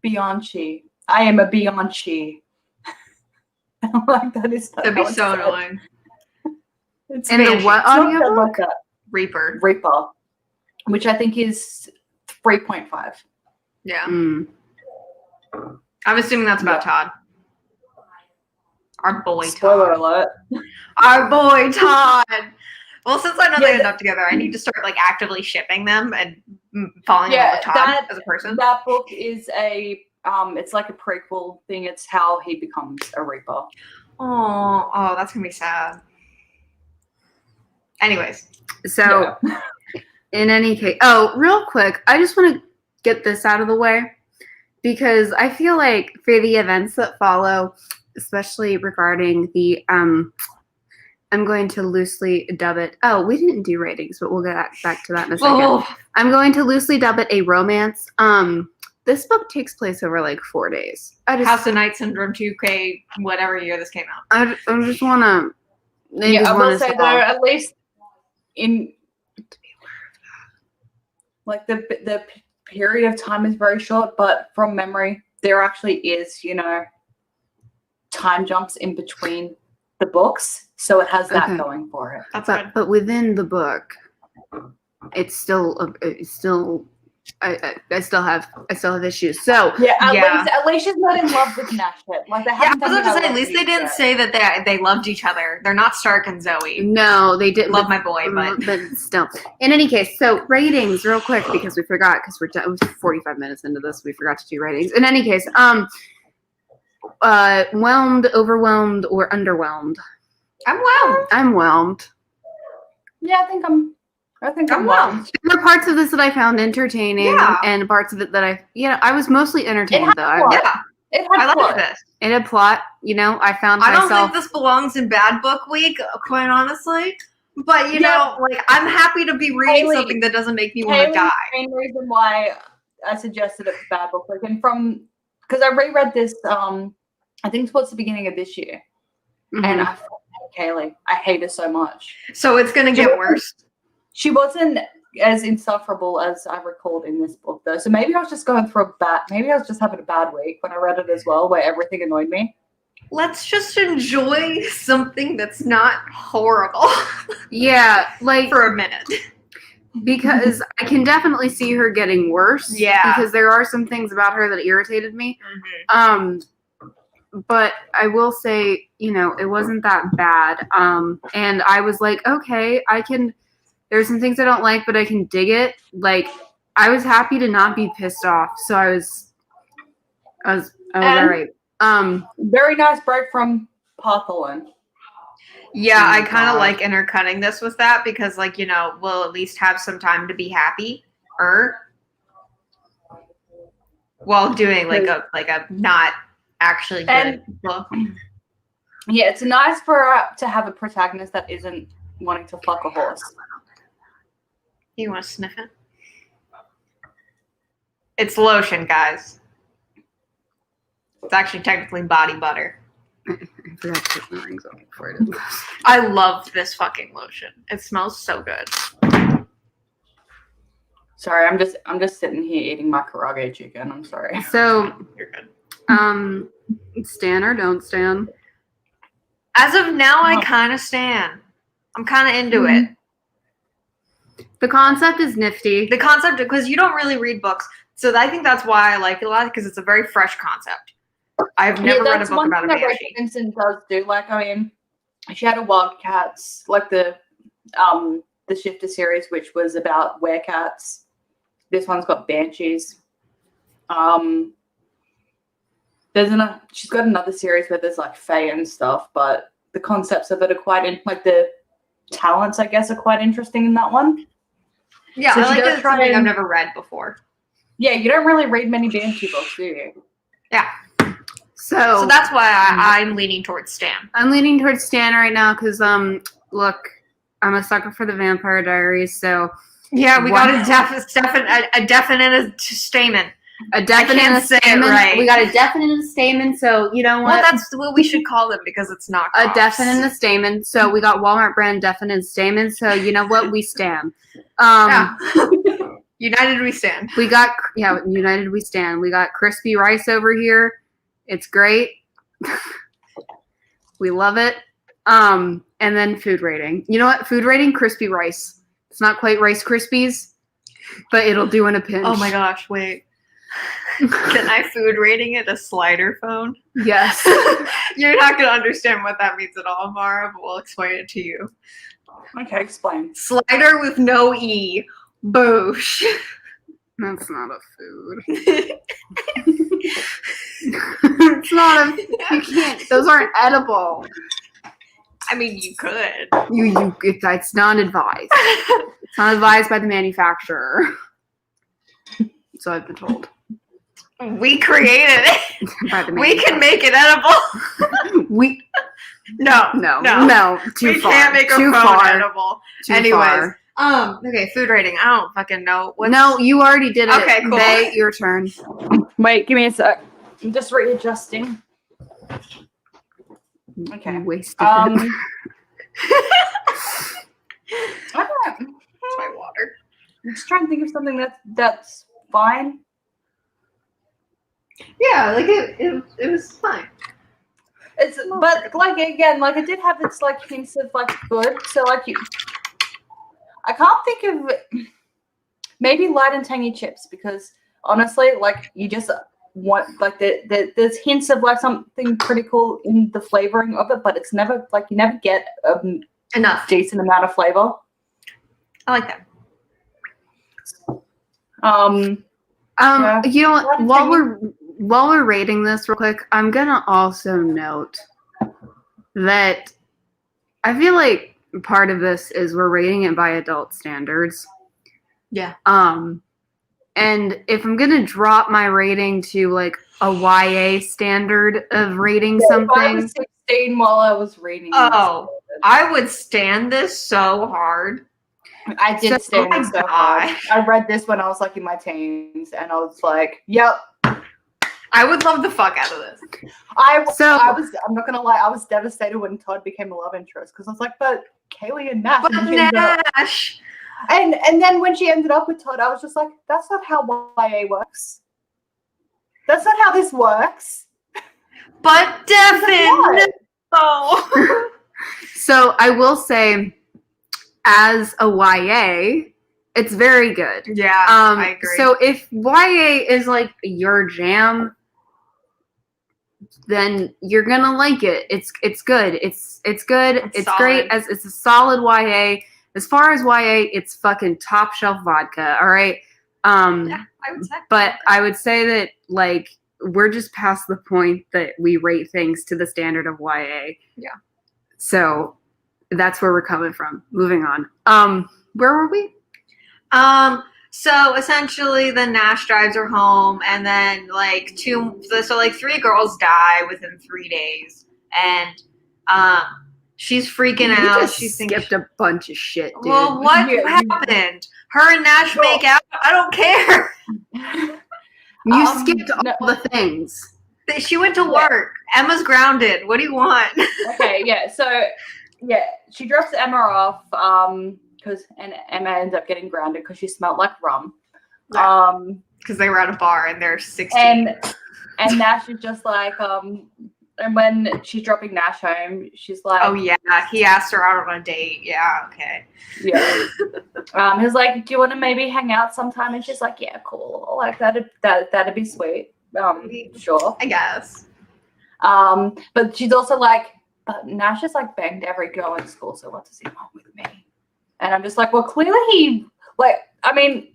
I am a Bianchi. I'm like, that is That'd be so annoying. It's And the what audiobook? Like that. Reaper, which I think is 3.5. Yeah. I'm assuming that's about Todd. Our boy Spoiler Todd. alert. Our boy Todd. Well, since I know they end up together, I need to start like actively shipping them and falling in love with Todd as a person. That book is it's like a prequel thing. It's how he becomes a Reaper. Oh, that's gonna be sad. Anyways, so in any case, real quick, I just want to get this out of the way because I feel like for the events that follow, especially regarding the I'm going to loosely dub it. Oh, we didn't do ratings, but we'll get back to that in a second. I'm going to loosely dub it a romance. This book takes place over like 4 days. House of Night Syndrome 2K, whatever year this came out. I just want to. I will say though, at least in like the period of time is very short, but from memory, there actually is, time jumps in between the books, so it has that going for it. But within the book, it's still I still have issues. So at least she's not in love with Nash yet. Like they haven't at least they didn't say that they loved each other. They're not Stark and Zoe. No, they didn't. Love my boy, but still. In any case, so ratings real quick because we forgot because we're 45 minutes into this. We forgot to do ratings. In any case, whelmed, overwhelmed, or underwhelmed? I'm whelmed. Yeah, I think I'm whelmed. There were parts of this that I found entertaining, and parts of it that I was mostly entertained though. I like this. It had plot. I found myself. I don't think this belongs in Bad Book Week, quite honestly. But I'm happy to be reading something that doesn't make me want to die. The main reason why I suggested it for Bad Book Week, and because I reread this, I think towards the beginning of this year, and I hate Kaylee. I hate her so much. So it's gonna get worse. She wasn't as insufferable as I recalled in this book, though. So maybe I was just going through maybe I was just having a bad week when I read it as well, where everything annoyed me. Let's just enjoy something that's not horrible. Yeah, like for a minute. Because I can definitely see her getting worse. Yeah. Because there are some things about her that irritated me. Mm-hmm. But I will say, it wasn't that bad. And I was like, okay, there's some things I don't like, but I can dig it. Like, I was happy to not be pissed off. So I was all right. Very nice break from Hawthorne. Yeah, I kind of like intercutting this with that because, we'll at least have some time to be happy, while doing like a not actually good book. Yeah, it's nice to have a protagonist that isn't wanting to fuck a horse. You want to sniff it? It's lotion, guys. It's actually technically body butter. I forgot to put my rings on before I did. I love this fucking lotion. It smells so good. Sorry, I'm just sitting here eating my karage chicken. I'm sorry. So you're good. Stan or don't stan? As of now, I kind of stan. I'm kind of into it. The concept is nifty. The concept, because you don't really read books, so I think that's why I like it a lot, because it's a very fresh concept. I've never read a book about a banshee. Rachel Vincent does do. She had a Wildcats, like the Shifter series, which was about werecats. This one's got banshees. She's got another series where there's like fae and stuff, but the concepts of it are quite the talents, I guess, are quite interesting in that one. Yeah, so I like that it's something I've never read before. Yeah, you don't really read many banshee books, do you? Yeah. So that's why I'm leaning towards Stan. I'm leaning towards Stan right now because, look, I'm a sucker for the Vampire Diaries, so... Yeah, we got a definite stamen. A definite stamen. Right. We got a definite stamen, so you know what? Well, that's what we should call them because it's not a definite stamen. So we got Walmart brand definite stamen, so you know what? We stan. Yeah. United we stand. We got United we stand. We got crispy rice over here. It's great. We love it. And then food rating. You know what? Food rating, crispy rice. It's not quite Rice Krispies, but it'll do in a pinch. Oh my gosh, wait. Can I food rating it a slider phone? Yes. You're not going to understand what that means at all, Mara, but we'll explain it to you. Okay, explain. Slider with no E. Boosh. That's not a food. It's not a. You can't. Those aren't edible. I mean, you could. It's not advised. It's not advised by the manufacturer. So I've been told. We created it. By the We can make it edible. No. Too we far. Can't make a too phone far. edible. Too Anyways, far. okay, food rating. I don't fucking know. No, you already did it. Okay, cool. Bay, your turn. Wait, give me a sec. I'm just readjusting. Okay. Wasted. I don't know. It's my water. I'm just trying to think of something that's fine. Yeah, like it was fine. It's but like again, like it did have its like hints of like good. So like I can't think of maybe light and tangy chips because honestly, like you just want like there's hints of like something pretty cool in the flavoring of it, but it's never like you never get Enough. decent amount of flavor. I like that. Yeah. You know what? While we're rating this real quick, I'm gonna also note that I feel like part of this is we're rating it by adult standards. Yeah. And if I'm gonna drop my rating to like a YA standard of rating something, If I was 16 while I was reading. Oh, I would stand this so hard. I did stand it so hard. gosh. I read this when I was like in my teens, and I was like, "Yep." I would love the fuck out of this. I'm not gonna lie. I was devastated when Todd became a love interest because I was like, "But Kaylee and Nash." But and she ended up- Nash. And then when she ended up with Todd, I was just like, "That's not how YA works. That's not how this works." But definitely. Oh. so I will say, as a YA, it's very good. Yeah, I agree. So if YA is like your jam, then you're gonna like it. It's good. It's good. It's great. solid. As it's a solid YA. As far as YA, it's fucking top shelf vodka. All right. Yeah, I would say. But I would say that like we're just past the point that we rate things to the standard of YA. Yeah. So that's where we're coming from. Moving on. Where were we? So essentially the Nash drives her home and then like 3 girls die within 3 days. And she's freaking You out. just She skipped a bunch of shit, dude. Well, what Yeah, happened? Her and Nash make out? I don't care. You skipped no. all the things. She went to work. Emma's grounded. What do you want? Okay, yeah. So, yeah, she drops Emma off and Emma ends up getting grounded because she smelled like rum. Yeah. Because they were at a bar and they're 16. And Nash is just like and when she's dropping Nash home, she's like, oh yeah, he asked her out on a date. Yeah, okay. yeah. He's like, do you want to maybe hang out sometime? And she's like, yeah, cool. Like that'd be sweet. Sure. I guess. But she's also like, but Nash has like banged every girl in school, so what does he want with me? And I'm just like, well, clearly he like. I mean,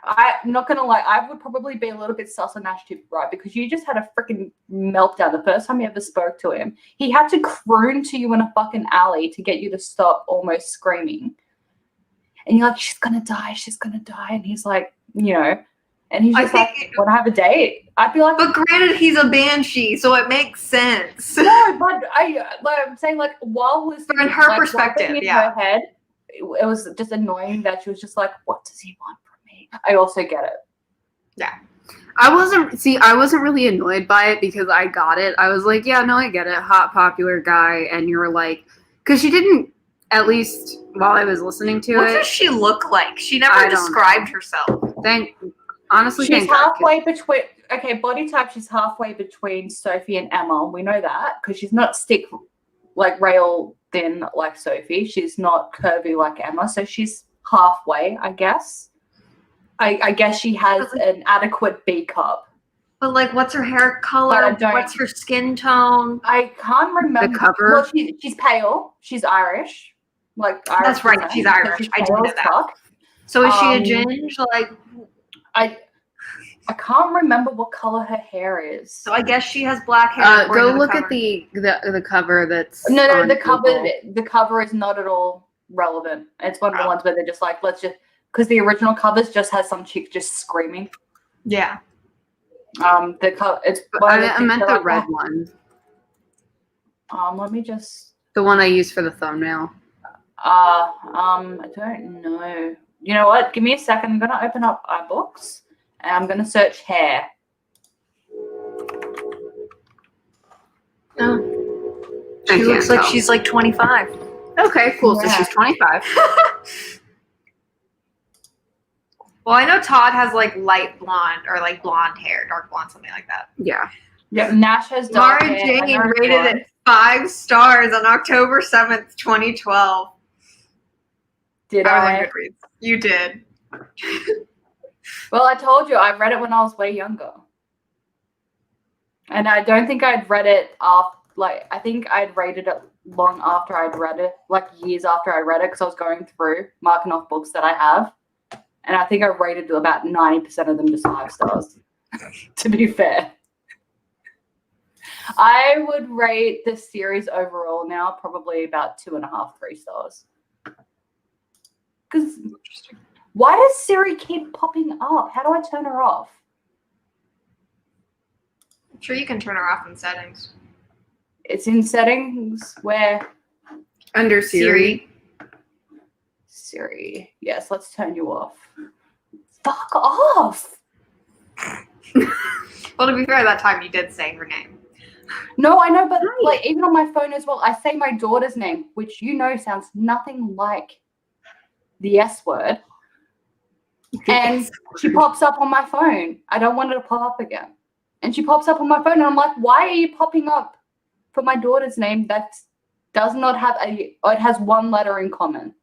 I'm not gonna lie. I would probably be a little bit sus on Nash too, right? Because you just had a freaking meltdown the first time you ever spoke to him. He had to croon to you in a fucking alley to get you to stop almost screaming. And you're like, she's gonna die, and he's like, you know, and he's just like, want to have a date? I'd be like, but granted, he's a banshee, so it makes sense. no, but I'm saying like while listening, From her like, perspective, in yeah. her head, it was just annoying that she was just like, what does he want from me? I also get it. Yeah. I wasn't really annoyed by it because I got it. I was like, yeah, no, I get it. Hot, popular guy. And you were like, because she didn't at least while I was listening to What it. does she look like? She I never don't described herself. Honestly, She's thank God, 'cause- halfway between. Okay, body type. She's halfway between Sophie and Emma. We know that because she's not stick like rail thin like Sophie. She's not curvy like Emma. So she's halfway, I guess. I guess she has an adequate B cup. But like, what's her hair But I color? don't- What's her skin tone? I can't remember. cover? Well, she's pale. She's Irish. Like Irish. That's right, descent, she's but Irish. she's I did pale know as that. fuck. So is she a ginge? Like, I can't remember what color her hair is. so I guess she has black hair. according go to the look cover. at the cover that's No, on the cover. Google. The cover is not at all relevant. It's one of the ones where they're just like, let's just because the original covers just has some chick just screaming. Yeah. The cover. It's. I meant the red one. Let me just. The one I used for the thumbnail. I don't know. You know what? Give me a second. I'm gonna open up iBooks and I'm gonna search hair. Oh. I She can't looks like tell. she's like 25. Okay, cool. Yeah. So she's 25. Well, I know Todd has like light blonde or like blonde hair, dark blonde, something like that. Yeah. Yeah, Nash has dark Mara hair. Jane and her rated blonde. it 5 stars on October 7th, 2012. Did I was on I? Goodreads. You did. Well, I told you I read it when I was way younger, and I don't think I'd read it off. Like I think I'd rated it long after I'd read it, like years after I read it, because I was going through marking off books that I have, and I think I rated about 90% of them just 5 stars. To be fair, I would rate this series overall now probably about 2.5, 3 stars. Because why does Siri keep popping up? How do I turn her off? I'm sure you can turn her off in settings. It's in settings where Under Siri. Siri. Yes, let's turn you off. Fuck off. Well, to be fair, that time you did say her name. No, I know, but Right. like even on my phone as well, I say my daughter's name, which you know sounds nothing like the S word. And she pops up on my phone. I don't want her to pop up again. And she pops up on my phone, and I'm like, why are you popping up for my daughter's name that does not have it has one letter in common?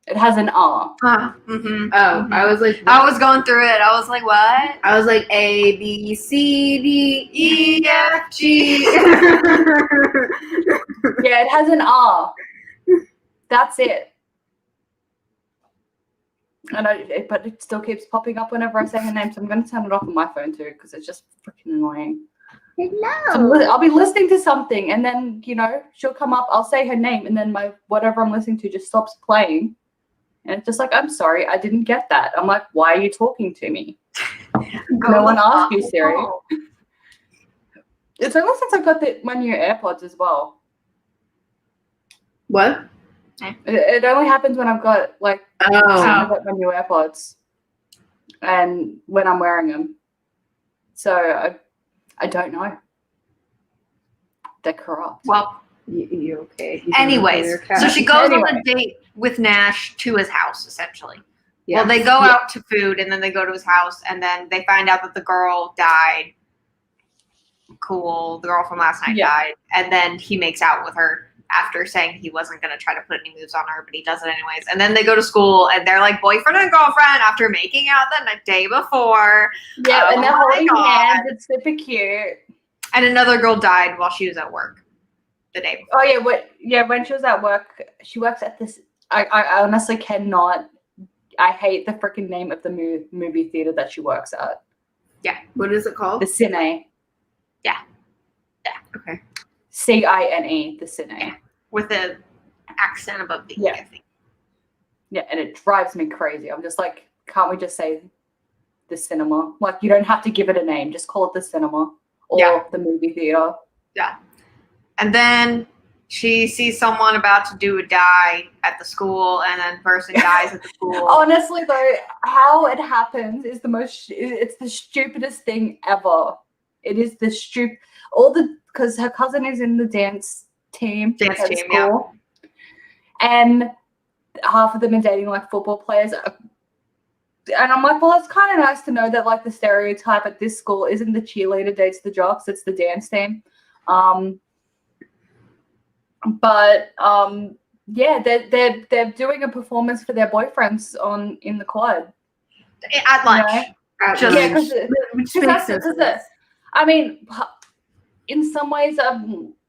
It has an R. Mm-hmm. Oh, I was like, I was going through it. I was like, what? I was like A B C D E F G. Yeah, it has an R. That's it. And but it still keeps popping up whenever I say her name, so I'm going to turn it off on my phone too because it's just freaking annoying. Hello. I'll be listening to something, and then she'll come up. I'll say her name, and then my whatever I'm listening to just stops playing, and it's just like, I'm sorry, I didn't get that. I'm like, why are you talking to me? No one asked you, Siri. It's only since I got my new AirPods as well. What? It only happens when I've got I've Oh. got my new AirPods, and when I'm wearing them. So I don't know. They're corrupt. Well, You okay? anyways, so she goes on a date with Nash to his house, essentially. Yeah. Well, they go out to food, and then they go to his house, and then they find out that the girl died. Cool. The girl from last night died. And then he makes out with her after saying he wasn't going to try to put any moves on her, but he does it anyways. And then they go to school, and they're like boyfriend and girlfriend after making out the day before. Yeah, and they're Oh my holding God. hands. It's super cute. And another girl died while she was at work the day before. Oh yeah, when she was at work, she works at this. I honestly cannot. I hate the freaking name of the movie theater that she works at. Yeah. What is it called? The Cine. Yeah. Okay. CINE. The Cine. Yeah. With an accent above the E, Yeah. I think. Yeah, and it drives me crazy. I'm just like, can't we just say the cinema? Like, you don't have to give it a name. Just call it the cinema or the movie theater. Yeah. And then she sees someone about to do a die at the school, and then the person dies at the school. Honestly, though, how it happens is it's the stupidest thing ever. It is the because her cousin is in the dance team at school. and half of them are dating like football players. And I'm like, well, it's kind of nice to know that like the stereotype at this school isn't the cheerleader dates the jocks, it's the dance team. Yeah, they're doing a performance for their boyfriends in the quad At lunch. You know? At Yeah, lunch. because I mean, in some ways,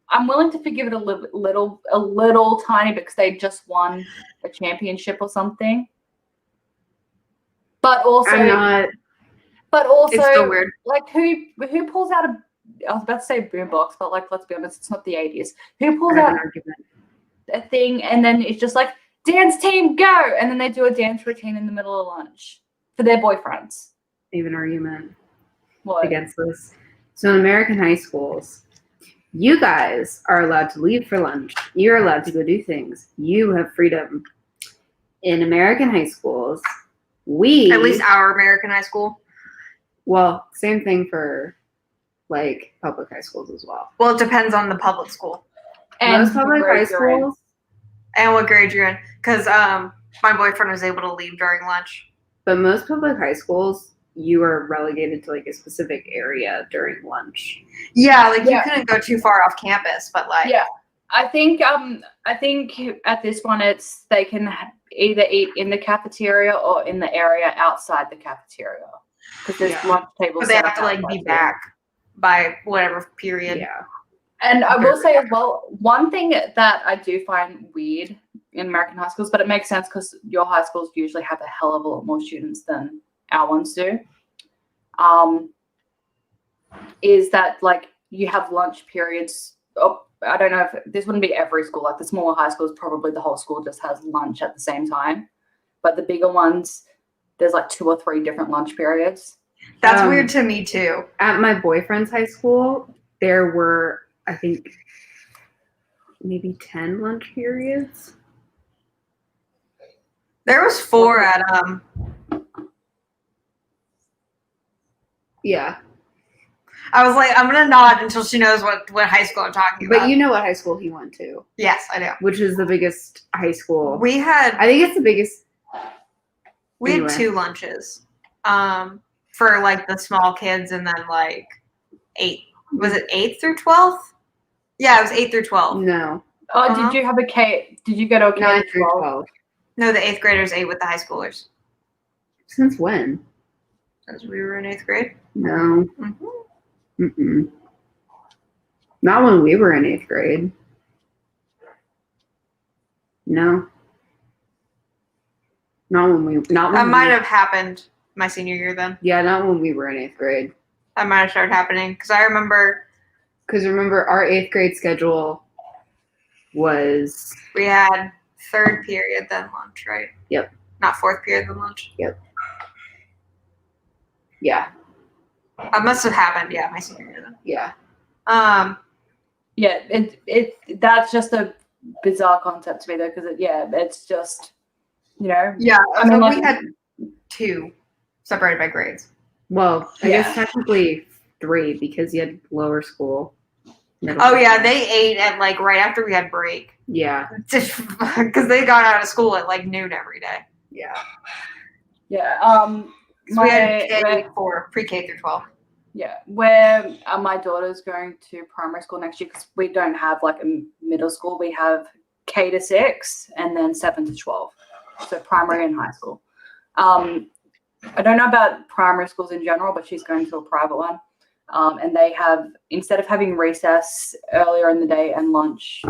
I'm willing to forgive it a little tiny bit because they just won a championship or something. But also, It's still weird. like who pulls out I was about to say boombox, but like let's be honest, it's not the 80s. Who pulls out a thing and then it's just like dance team go, and then they do a dance routine in the middle of lunch for their boyfriends. Even argument What? against this. So in American high schools, you guys are allowed to leave for lunch. You're allowed to go do things. You have freedom. In American high schools, At least our American high school. Well, same thing for like public high schools as well. Well, it depends on the public school. And most public high schools, and what grade you're in. Because my boyfriend was able to leave during lunch. but most public high schools, you are relegated to like a specific area during lunch. Yeah, like you couldn't go too far off campus, but like I think at this one they can either eat in the cafeteria or in the area outside the cafeteria because there's lunch tables. But they have to like be back by whatever period. Yeah. And I will say as well, one thing that I do find weird in American high schools, but it makes sense because your high schools usually have a hell of a lot more students than our ones do, is that like you have lunch periods. Oh, I don't know if this wouldn't be every school. Like the smaller high schools, probably the whole school just has lunch at the same time. But the bigger ones, there's like 2 or 3 different lunch periods. That's weird to me too. At my boyfriend's high school, there were, I think, maybe 10 lunch periods. There was 4 at Yeah. I was like, I'm gonna nod until she knows what high school I'm talking about. But you know what high school he went to. Yes, I do. Which is the biggest high school. I think it's the biggest. We had 2 lunches. For like the small kids and then like 8. Was it 8th through 12th? Yeah, it was 8th through 12. No. Oh, did you have a K? Did you go to a K 9 through 12? 12. No, the 8th graders ate with the high schoolers. Since when? Since we were in 8th grade. No. Mm-hmm. Mm-mm. Not when we were in 8th grade. No. That might have happened my senior year then. Yeah, not when we were in 8th grade. That might have started happening because I remember. Because remember, our 8th grade schedule was. We had 3rd period then lunch, right? Yep. Not 4th period then lunch. Yep. Yeah. That must have happened. Yeah, my senior year then. Yeah. Yeah, that's just a bizarre concept to me though, because it's just, you know. Yeah, I mean, we had 2 separated by grades. Well, I guess technically 3 because you had lower school. Oh yeah, they ate at like right after we had break. Yeah. Because they got out of school at like noon every day. Yeah. Yeah. So we had pre-K through 12. Yeah, where my daughter's going to primary school next year because we don't have like a middle school. We have K to 6 and then 7 to 12. So primary and high school. I don't know about primary schools in general, but she's going to a private one. And they have, instead of having recess earlier in the day and lunch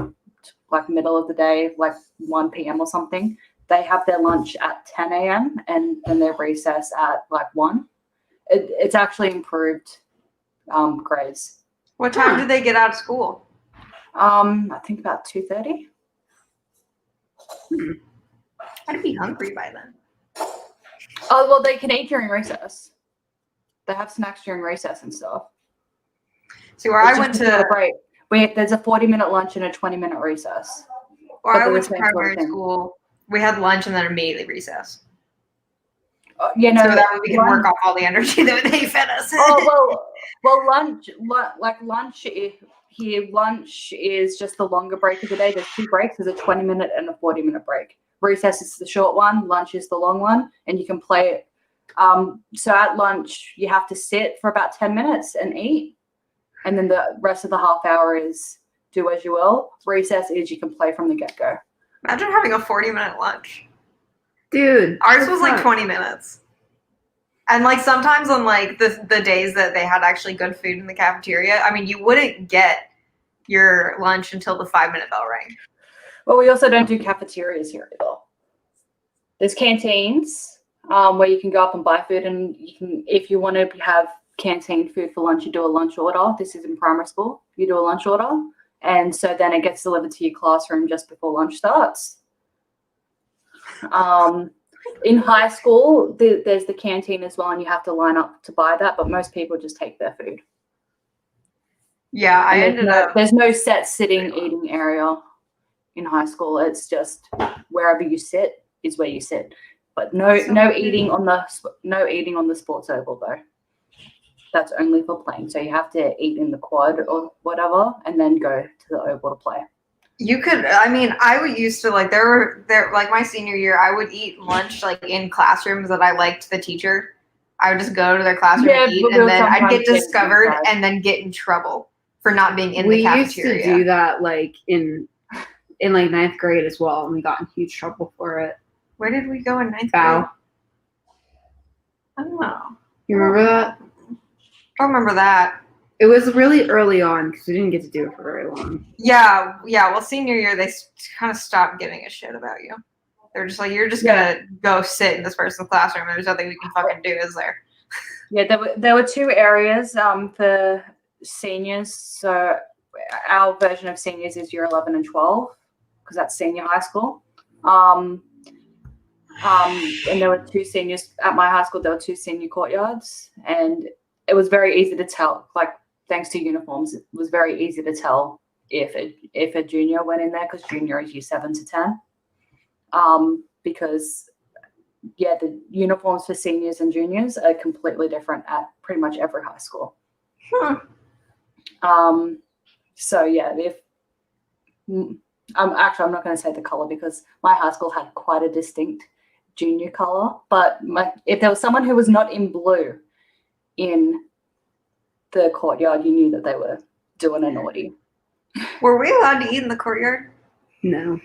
like middle of the day, like 1 p.m. or something, they have their lunch at 10 a.m. and then their recess at like 1. It's actually improved grades. What time did they get out of school? I think about 2:30. I'd be hungry by then. Oh, well, they can eat during recess. They have snacks during recess and stuff. See, where I went to a break. There's a 40-minute lunch and a 20-minute recess. Where I went to primary school, we had lunch and then immediately recess. So that way we can work off all the energy that they fed us. Well, lunch here, lunch is just the longer break of the day. There's 2 breaks. There's a 20-minute and a 40-minute break. Recess is the short one. Lunch is the long one, and you can play it. So at lunch, you have to sit for about 10 minutes and eat, and then the rest of the half hour is do as you will. Recess is you can play from the get-go. Imagine having a 40-minute lunch. Dude. Ours was like 20 minutes. And like sometimes on like the days that they had actually good food in the cafeteria, I mean, you wouldn't get your lunch until the 5-minute bell rang. Well, we also don't do cafeterias here either. There's canteens where you can go up and buy food, and you can, if you want to have canteen food for lunch, you do a lunch order. This is in primary school. You do a lunch order, and so then it gets delivered to your classroom just before lunch starts. In high school, there's the canteen as well, and you have to line up to buy that, but most people just take their food. Yeah, there's no set sitting eating area in high school. It's just wherever you sit is where you sit, but no eating on the sports oval though. That's only for playing. So you have to eat in the quad or whatever, and then go to the oval to play. You could, I mean, I would used to like like my senior year, I would eat lunch like in classrooms that I liked the teacher. I would just go to their classroom and eat, and then I'd get discovered and then get in trouble for not being in the cafeteria. We used to do that like in like 9th grade as well, and we got in huge trouble for it. Where did we go in 9th grade? Bow. I don't know. You remember that? I don't remember that. It was really early on because we didn't get to do it for very long. Yeah. Well, senior year, they kind of stopped giving a shit about you. They're just like, you're just going to go sit in this person's classroom. There's nothing we can fucking do, is there? Yeah, there were 2 areas for seniors. So our version of seniors is year 11 and 12 because that's senior high school. And there were 2 seniors at my high school. There were 2 senior courtyards, and it was very easy to tell. Like, thanks to uniforms, it was very easy to tell if a junior went in there, because junior is year 7 to 10. Because the uniforms for seniors and juniors are completely different at pretty much every high school. So if I'm not going to say the color because my high school had quite a distinct junior color, but if there was someone who was not in blue in the courtyard, you knew that they were doing a naughty. Were we allowed to eat in the courtyard? No.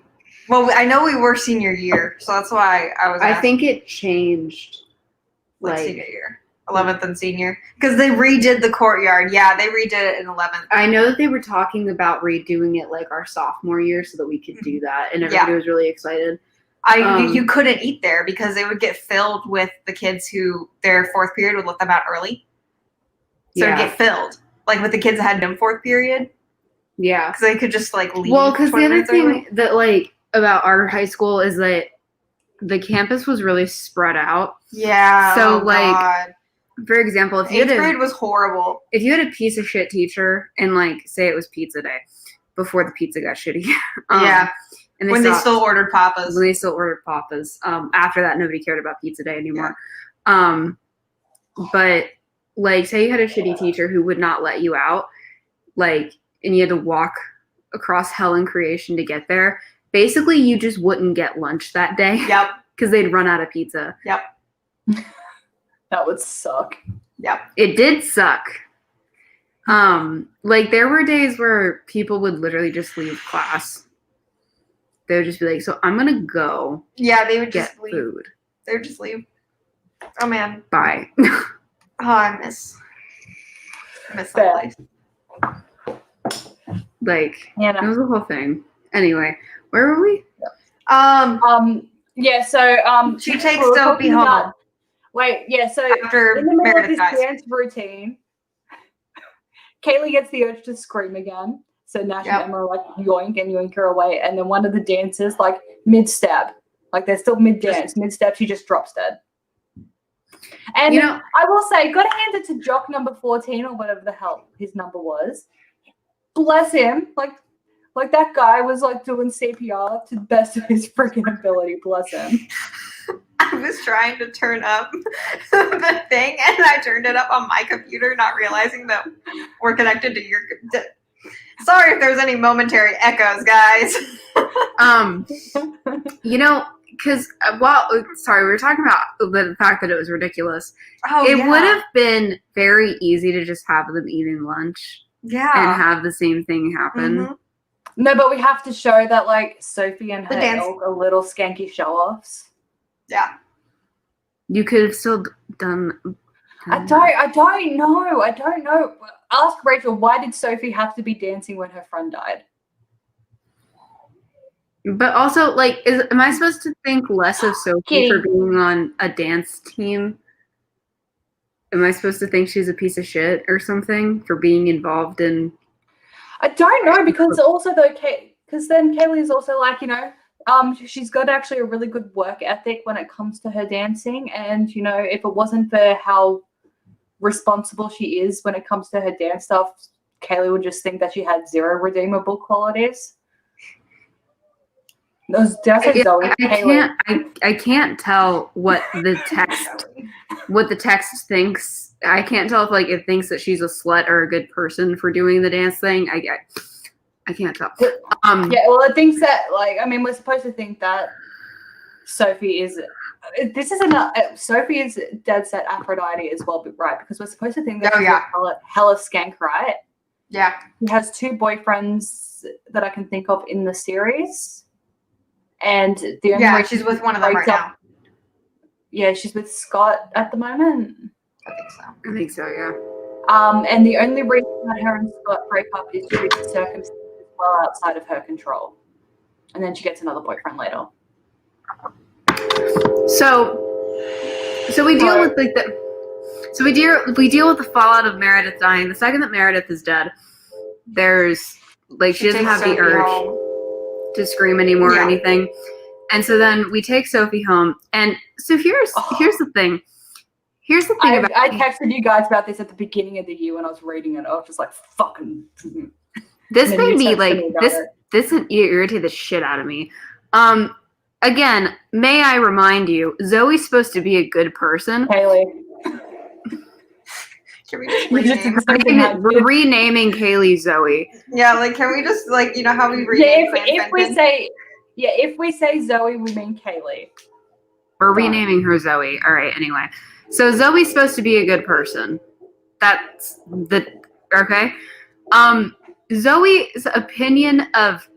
Well, I know we were senior year, so that's why I was asking. I think it changed like senior year, 11th and senior, because they redid the courtyard. Yeah, they redid it in 11th. I know that they were talking about redoing it like our sophomore year so that we could do that, and everybody was really excited. You couldn't eat there because it would get filled with the kids who their 4th period would let them out early. So it'd get filled, like with the kids that had no 4th period. Yeah, because they could just like leave. Well, because the other thing that like about our high school is that the campus was really spread out. Yeah. So for example, if you 8th grade was horrible. If you had a piece of shit teacher and like say it was pizza day before the pizza got shitty. And they still ordered Papas. When they still ordered Papas. After that, nobody cared about pizza day anymore. Yeah. But like, say you had a shitty teacher who would not let you out, like, and you had to walk across hell and creation to get there. Basically, you just wouldn't get lunch that day. Yep. Because they'd run out of pizza. Yep. That would suck. Yep. It did suck. Like, there were days where people would literally just leave class. They would just be like, so I'm going to go. Yeah, they would get just leave. Food. They would just leave. Oh, man. Bye. I miss that place. Like, it was a whole thing. Anyway, where were we? Yeah, so she takes Dopey home. So after in the middle Meredith of this dies. dance routine, Kaylee gets the urge to scream again. So Nash and Emma are like yoink and yoink her away, and then one of the dancers like mid-step, like they're still mid-dance, mid-step, she just drops dead. And I will say, gotta hand it to Jock number 14 or whatever the hell his number was. Bless him, like that guy was like doing CPR to the best of his freaking ability. Bless him. I was trying to turn up the thing, and I turned it up on my computer, not realizing that we're connected to your. Sorry if there's any momentary echoes, guys. You know, because sorry, we were talking about the fact that it was ridiculous. Oh, It would have been very easy to just have them eating lunch and have the same thing happen. Mhm. No, but we have to show that like Sophie and The her dance. ilk are little skanky show-offs. Yeah. You could have still done. I don't know. Ask Rachel, why did Sophie have to be dancing when her friend died? But also, like, am I supposed to think less of Sophie for Kitty. being on a dance team? Am I supposed to think she's a piece of shit or something for being involved in? I don't know, because also though, because then Kaylee is also like, you know, she's got actually a really good work ethic when it comes to her dancing, and you know, if it wasn't for how responsible she is when it comes to her dance stuff, Kaylee would just think that she had zero redeemable qualities. Those I can't tell what the text thinks. I can't tell if like it thinks that she's a slut or a good person for doing the dance thing. I can't tell. Yeah, well, it thinks that like, I mean, we're supposed to think that Sophie is. Sophie is dead set Aphrodite as well, right? Because we're supposed to think that she's hella skank, right? Yeah. He has 2 boyfriends that I can think of in the series. And the only way she's with one of them right now. Yeah, she's with Scott at the moment. I think so, yeah. And the only reason that her and Scott break up is due to circumstances well outside of her control. And then she gets another boyfriend later. So we deal with like we deal with the fallout of Meredith dying. The second that Meredith is dead, there's like she doesn't have the urge to scream anymore or anything. And so then we take Sophie home. And so here's the thing. Here's the thing I texted you guys about this at the beginning of the year when I was reading it. I was just like, fucking. This made me like this irritated the shit out of me. Again, may I remind you, Zoe's supposed to be a good person. Kaylee. Can we just we're renaming Kaylee Zoe. Yeah, like can we just like, you know how we rename if we say Zoe, we mean Kaylee. We're renaming her Zoe. All right, anyway. So Zoe's supposed to be a good person. That's okay. Zoe's opinion of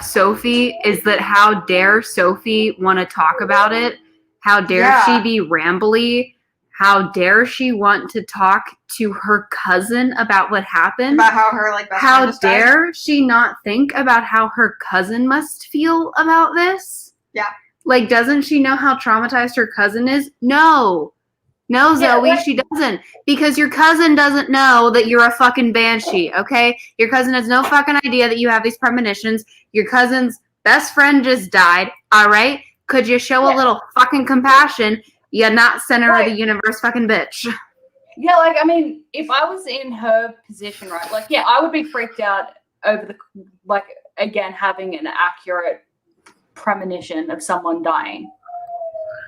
Sophie is that how dare Sophie want to talk about it? How dare she be rambly? How dare she want to talk to her cousin about what happened? About how her like best how dare she not think about how her cousin must feel about this? Yeah. Like, doesn't she know how traumatized her cousin is? No, Zoe, she doesn't. Because your cousin doesn't know that you're a fucking banshee, okay? Your cousin has no fucking idea that you have these premonitions. Your cousin's best friend just died, all right? Could you show a little fucking compassion? You not center of the universe fucking bitch. Yeah, like, I mean, if I was in her position, right, like, yeah, I would be freaked out over again, having an accurate premonition of someone dying,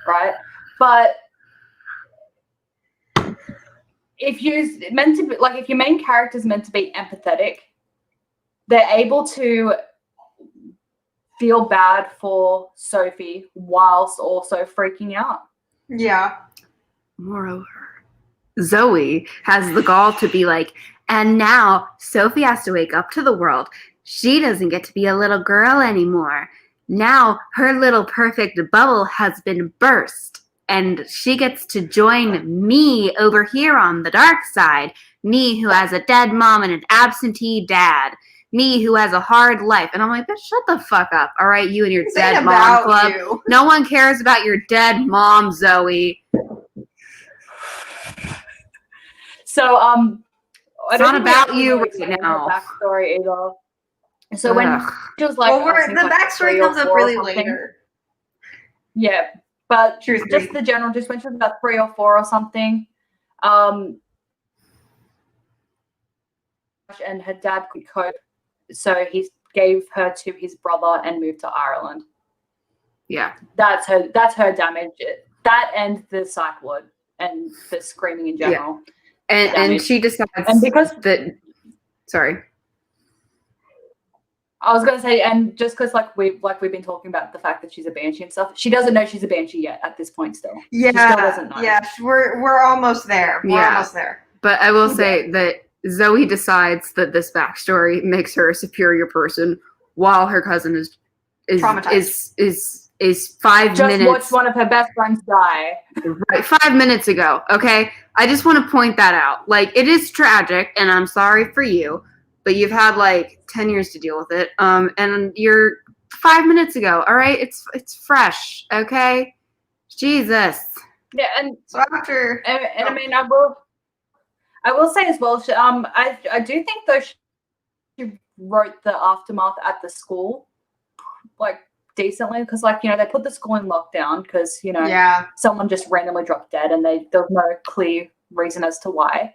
right? But if you're meant to be, like, if your main character's meant to be empathetic, they're able to feel bad for Sophie whilst also freaking out. Yeah. Moreover, Zoe has the gall to be like, and now Sophie has to wake up to the world. She doesn't get to be a little girl anymore. Now her little perfect bubble has been burst, and she gets to join me over here on the dark side. Me who has a dead mom and an absentee dad. Me who has a hard life. And I'm like, bitch, shut the fuck up. All right, you and your dead mom club. You. No one cares about your dead mom, Zoe. So, it's not about you right now. Backstory either. So when she was like, the backstory comes up really later. Yeah, but just the general, just when she was about 3 or 4 or something, and her dad could cope, so he gave her to his brother and moved to Ireland. Yeah, that's her damage. That and the psych ward and the screaming in general. Yeah. And she decides and because that. Sorry. I was gonna say, and just because we've been talking about the fact that she's a banshee and stuff, she doesn't know she's a banshee yet at this point. Still, Yeah, she still doesn't know. Yeah, we're almost there. We're almost there. But I will say that Zoe decides that this backstory makes her a superior person, while her cousin is traumatized. Is 5 just minutes. Watched one of her best friends die. Right, 5 minutes ago. Okay, I just want to point that out. Like, it is tragic, and I'm sorry for you, but you've had like 10 years to deal with it. And you're 5 minutes ago. All right, it's fresh. Okay, Jesus. Yeah, and so after, I mean, I will say as well. I do think though she wrote the aftermath at the school, like, decently, because they put the school in lockdown because someone just randomly dropped dead and there was no clear reason as to why.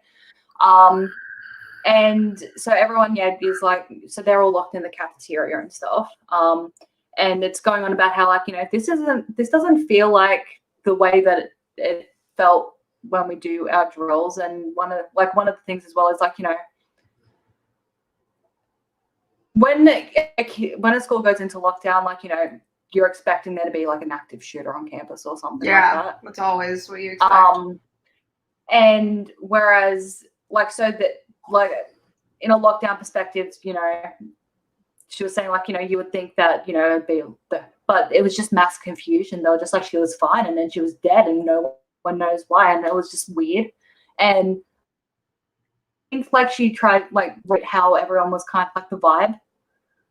And so everyone is so they're all locked in the cafeteria and stuff. And it's going on about how this doesn't feel like the way that it felt when we do our drills. And one of the things as well is when a school goes into lockdown, you're expecting there to be an active shooter on campus or something like that. Yeah, that's always what you expect. And whereas so that in a lockdown perspective, she was saying you would think that it'd be but it was just mass confusion. They were just she was fine and then she was dead and no one knows why, and it was just weird. And I think she tried wrote how everyone was kind of the vibe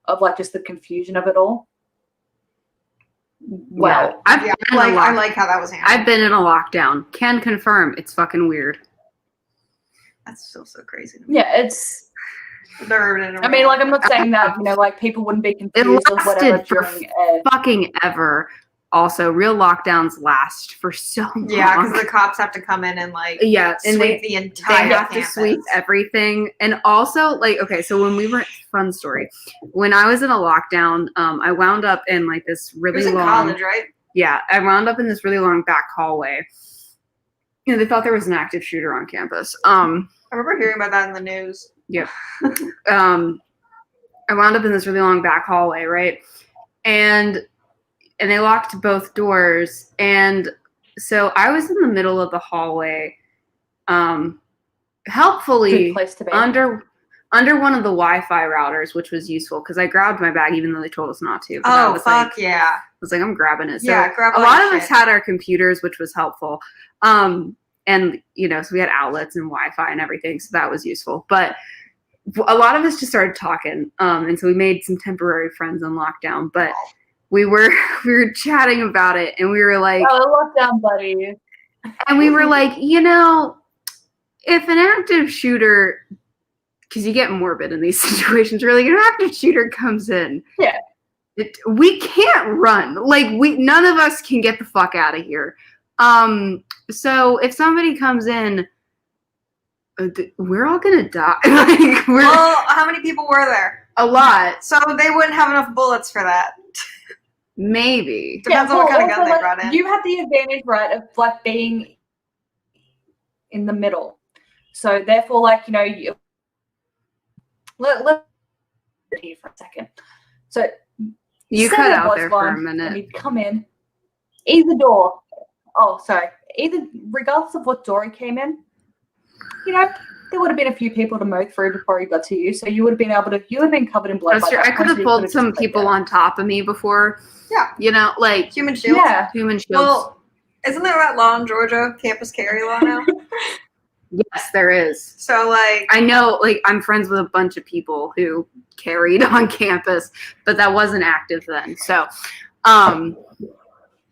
of just the confusion of it all. Well, yeah, I like how that was handled. I've been in a lockdown. Can confirm it's fucking weird. That's still so crazy to me. Yeah, it's. I mean, I'm not saying that people wouldn't be confused or whatever during fucking ever. Also, real lockdowns last for so long. Yeah, because the cops have to come in and sweep the entire they have to sweep everything. And also, okay, so when we were fun story, when I was in a lockdown, I wound up in this really long college, right? Yeah, I wound up in this really long back hallway. They thought there was an active shooter on campus. I remember hearing about that in the news. Yeah. I wound up in this really long back hallway, right? And they locked both doors. And so I was in the middle of the hallway, helpfully good place to be. under one of the Wi-Fi routers, which was useful because I grabbed my bag even though they told us not to. Oh, fuck yeah. I was I'm grabbing it. So yeah, grab a lot of us had our computers, which was helpful. And, so we had outlets and Wi-Fi and everything. So that was useful. But a lot of us just started talking. And so we made some temporary friends on lockdown. But we were chatting about it, and we were lockdown buddies. And we were if an active shooter, because you get morbid in these situations, really, an active shooter comes in. Yeah. We can't run. None of us can get the fuck out of here. So if somebody comes in, we're all gonna die. Well, how many people were there? A lot. So they wouldn't have enough bullets for that. Maybe. Depends on what kind of gun they brought in. You have the advantage, right, of being in the middle. So therefore, let's here for a second. So you cut out there for a minute. And he'd come in. Either door. Oh, sorry. Regardless of what door he came in, there would have been a few people to mow through before he got to you. So you would have been covered in blood. That's true. I could have pulled some people on top of me before. Yeah. Human shields. Yeah. Human shields. Well, isn't there that law in Georgia, campus carry law now? Yes, there is. So I know, I'm friends with a bunch of people who carried on campus, but that wasn't active then. So,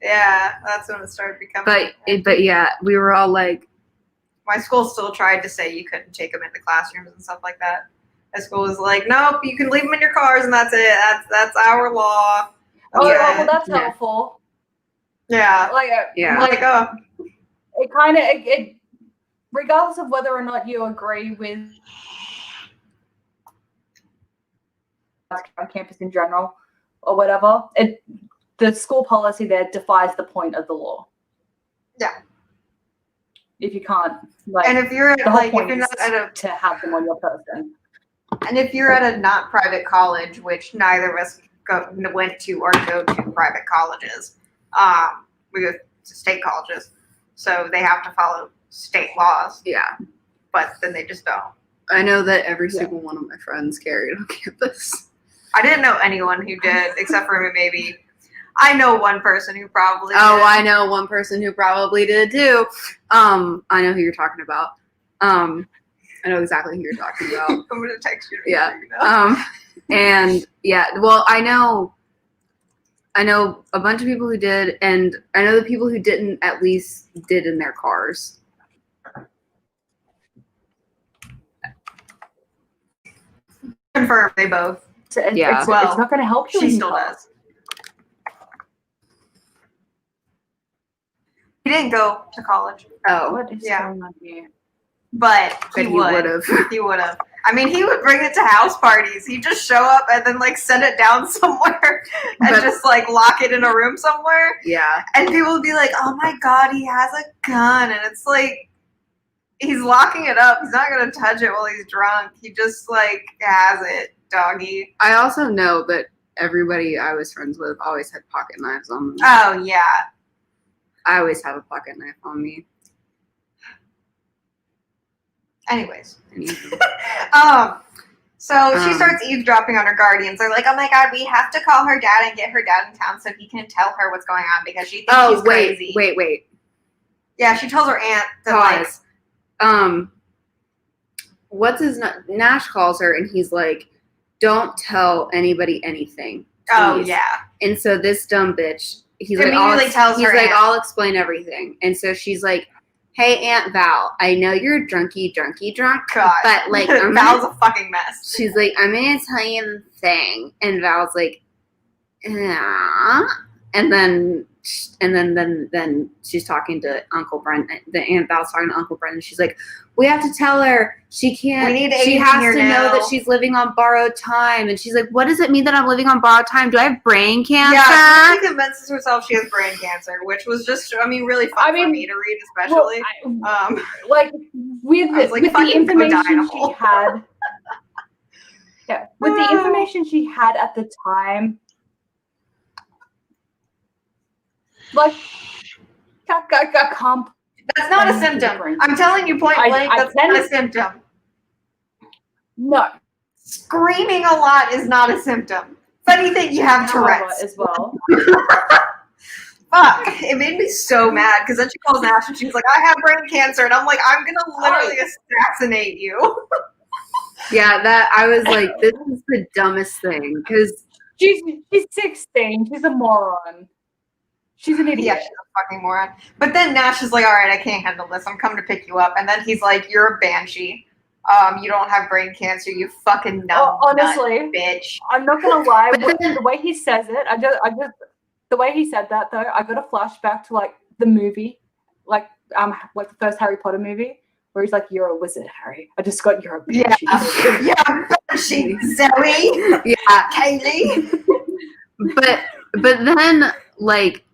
yeah, that's when it started becoming. But yeah, we were all my school still tried to say you couldn't take them into classrooms and stuff like that. My school was nope, you can leave them in your cars and that's it. That's our law. Well, that's helpful. Yeah. It kind of regardless of whether or not you agree with on campus in general or whatever, the school policy there defies the point of the law. Yeah. If you can't, and if you're the whole point if you're not to have them on your person. And if you're at a not private college, which neither of us went to or go to private colleges, we go to state colleges, so they have to follow state laws. Yeah. But then they just don't. I know that every single one of my friends carried on campus. I didn't know anyone who did, except for maybe. I know one person who probably did. I know one person who probably did too. I know who you're talking about. I know exactly who you're talking about. I'm gonna text you. Yeah. And yeah, well, I know a bunch of people who did, and I know the people who didn't at least did in their cars. Confirm they both. Yeah. It's not going to help you. She still does. He didn't go to college. Oh, What is going on here? But he would have. He would have. I mean, he would bring it to house parties. He'd just show up and then like set it down somewhere and just like lock it in a room somewhere. Yeah. And people would be like, "Oh my god, he has a gun!" And it's like he's locking it up. He's not gonna touch it while he's drunk. He just like has it, doggy. I also know that everybody I was friends with always had pocket knives on them. Oh yeah. I always have a pocket knife on me. Anyways. Anywho. So she starts eavesdropping on her guardians. They're like, "Oh my god, we have to call her dad and get her dad in town so he can tell her what's going on because she thinks he's crazy." Wait. Yeah, she tells her aunt that Pause. What's his Nash calls her and he's like, "Don't tell anybody anything." Oh please." yeah. And so this dumb bitch, he's Immediately like, tells her aunt. "I'll explain everything." And so she's like, "Hey, Aunt Val, I know you're drunk, God. but like, Val's a fucking mess." She's like, "I'm gonna tell you the thing," and Val's like, "Yeah," and then she's talking to Uncle Brent. The Aunt Val's talking to Uncle Brent, and she's like, "We have to tell her she can't. She has to know that she's living on borrowed time." And she's like, "What does it mean that I'm living on borrowed time? Do I have brain cancer?" Yeah, she convinces herself she has brain cancer, which was just, really fun for me to read, especially. Like with the information she had. Yeah, with the information she had at the time. Like, that's not a symptom. I'm telling you point blank, that's not a symptom. No. Screaming a lot is not a symptom. Funny thing, you have Tourette's as well. Fuck. It made me so mad because then she calls Nash and she's like, "I have brain cancer." And I'm like, "I'm going to literally assassinate you." Yeah, that I was like, this is the dumbest thing because she's 16. She's a moron. She's an idiot. Yeah, she's a fucking moron. But then Nash is like, "All right, I can't handle this. I'm coming to pick you up." And then he's like, "You're a banshee. You don't have brain cancer. You fucking honestly, bitch." I'm not gonna lie. The way he says it, the way he said that though, I got a flashback to like the movie, like the first Harry Potter movie, where he's like, "You're a wizard, Harry." I just got "You're a banshee." Yeah, banshee, Zoe. Yeah, Kaylee. But then like.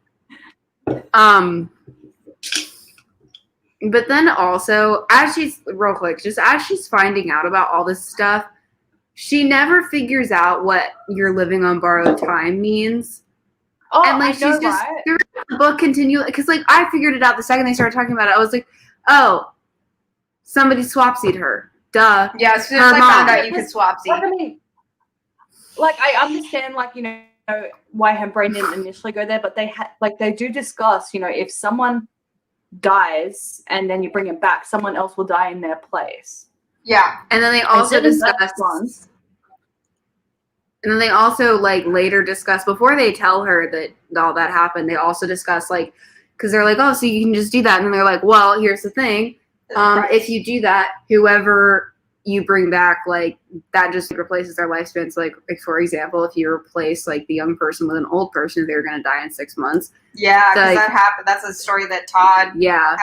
But then also, as she's finding out about all this stuff, she never figures out what "you're living on borrowed time" means. Oh, and like she's just through the book continually, because like I figured it out the second they started talking about it. I was like, "Oh, somebody swapsied her." Duh. Yeah, as soon as I found out you could swapsie. I mean, like I understand, like, you know, why her brain didn't initially go there, but they do discuss, you know, if someone dies and then you bring him back, someone else will die in their place. Yeah. And then they also discuss and then they also like later discuss, before they tell her that all that happened, they also discuss like, because they're like, "Oh, so you can just do that," and then they're like, "Well, here's the thing, if you do that, whoever you bring back, like, that just replaces their lifespan." So, like for example, if you replace, like, the young person with an old person, they're going to die in 6 months. Yeah, because that happened. That's a story that Todd had. Yeah.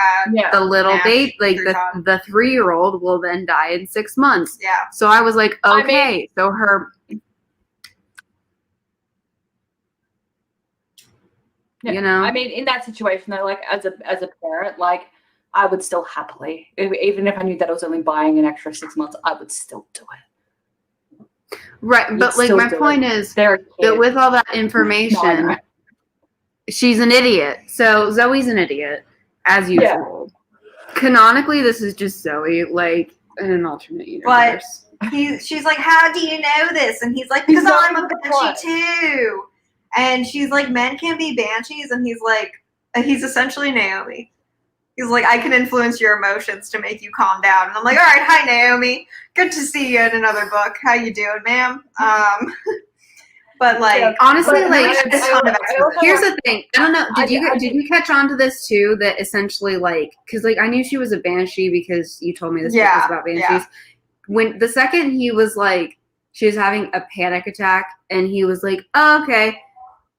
The little baby, like, the 3-year-old will then die in 6 months. Yeah. So I was like, okay, so her... Yeah. You know? I mean, in that situation, though, like, as a parent, like, I would still happily, even if I knew that I was only buying an extra 6 months, I would still do it. Right, but like still my do point it. is They're a that kid. with all that No, I information, know. she's an idiot. So Zoe's an idiot, as usual. Canonically, this is just Zoe, like in an alternate universe. She's like, how do you know this? And he's like, He's because not I'm a even the banshee plot. too. And she's like, men can be banshees. And he's like, he's essentially Naomi. He's like, I can influence your emotions to make you calm down. And I'm like, all right, hi Naomi. Good to see you in another book. How you doing, ma'am? But like, Yeah, honestly, but like, there's a ton of exposition. here's the thing. I don't know. Did I you catch on to this too? That essentially, like, because like I knew she was a banshee because you told me this book was about banshees. Yeah. When the second he was like, she was having a panic attack, and he was like, oh, okay.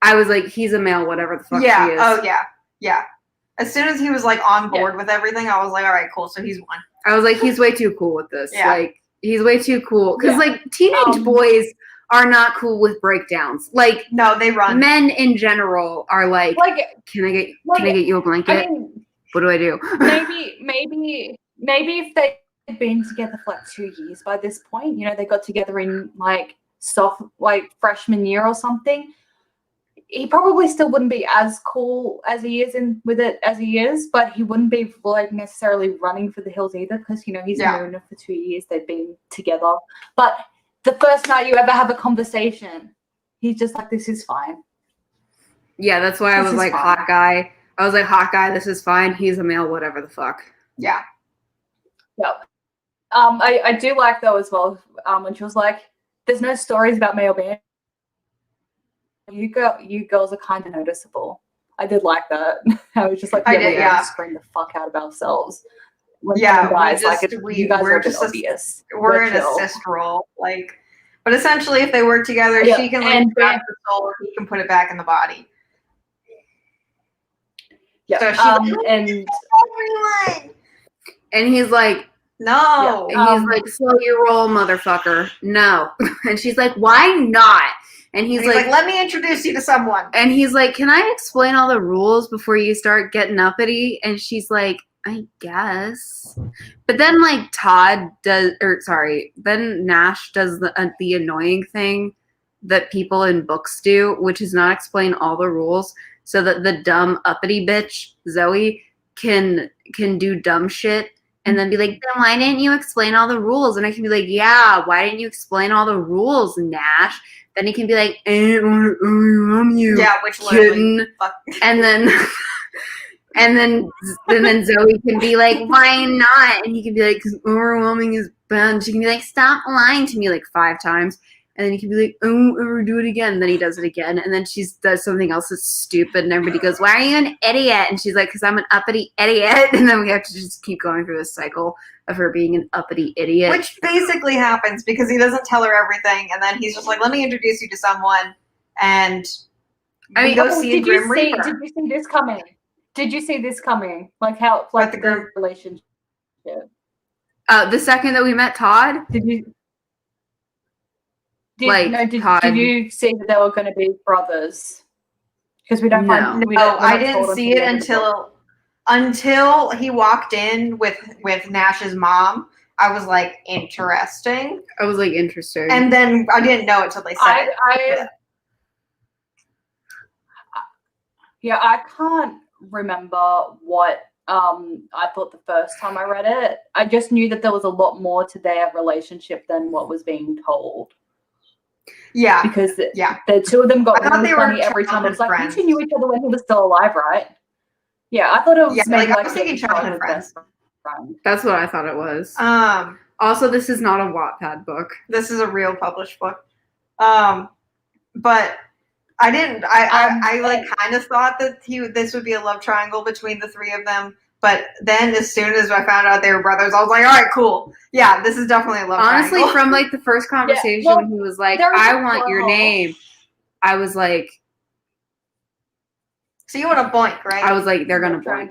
I was like, he's a male, whatever the fuck she is. Oh yeah. As soon as he was like on board with everything, I was like, all right, cool. So he's one. I was like, he's way too cool with this. Yeah. Like, he's way too cool. Because, Yeah. like, teenage boys are not cool with breakdowns. Like, no, they run. Men in general are like, can I get you a blanket? I mean, what do I do? maybe if they'd been together for like 2 years by this point, you know, they got together in like freshman year or something. He probably still wouldn't be as cool as he is as he is, but he wouldn't be like necessarily running for the hills either, because you know he's known her for 2 years. They've been together, but the first night you ever have a conversation, he's just like, "This is fine." Yeah, that's why I was like, fine. hot guy. I was like, hot guy. This is fine. He's a male. Whatever the fuck. Yeah. Yep. I do like though as well. When she was like, "There's no stories about male band." You girls are kind of noticeable. I did like that. I was just like, we scream the fuck out of ourselves. When guys, you guys are just obvious. We're in a assist role, like. But essentially, if they work together, she can like grab the soul, and he can put it back in the body. Yeah. So she's like, and everyone. And he's like, no. Yeah. And he's like, slow your roll, motherfucker. No. And she's like, why not? And he's like, let me introduce you to someone. And he's like, can I explain all the rules before you start getting uppity? And she's like, I guess. But then like then Nash does the annoying thing that people in books do, which is not explain all the rules so that the dumb uppity bitch, Zoe, can do dumb shit and then be like, then why didn't you explain all the rules? And I can be like, yeah, why didn't you explain all the rules, Nash? Then he can be like, you. Yeah, which literally. And then and then Zoe can be like, why not? And he can be like, because overwhelming is bad. And she can be like, stop lying to me like 5 times. And then he can be like, oh, ever do it again. And then he does it again. And then she does something else that's stupid. And everybody goes, why are you an idiot? And she's like, because I'm an uppity idiot. And then we have to just keep going through this cycle of her being an uppity idiot. Which basically happens because he doesn't tell her everything. And then he's just like, let me introduce you to someone. And we go see a Grim Reaper. Did you see this coming? Did you see this coming? Like how, like the Grim relationship? The second that we met Todd? Did you see that they were going to be brothers? Because we don't find. No, I didn't see it until he walked in with Nash's mom. I was like, interesting. I was like, interesting. And then I didn't know it till they said it. I can't remember what I thought the first time I read it. I just knew that there was a lot more to their relationship than what was being told. Yeah. Because the two of them got really funny every time. It was like, friends. you knew each other when he was still alive, right? Yeah, I thought it was maybe I was thinking childhood friends. That's what I thought it was. Also, this is not a Wattpad book. This is a real published book. But I didn't. I like kind of thought that this would be a love triangle between the three of them. But then, as soon as I found out they were brothers, I was like, all right, cool. Yeah, this is definitely a love triangle. Honestly, from like the first conversation when he was like, I want your name, I was like, so you want to boink, right? I was like, they're gonna boink.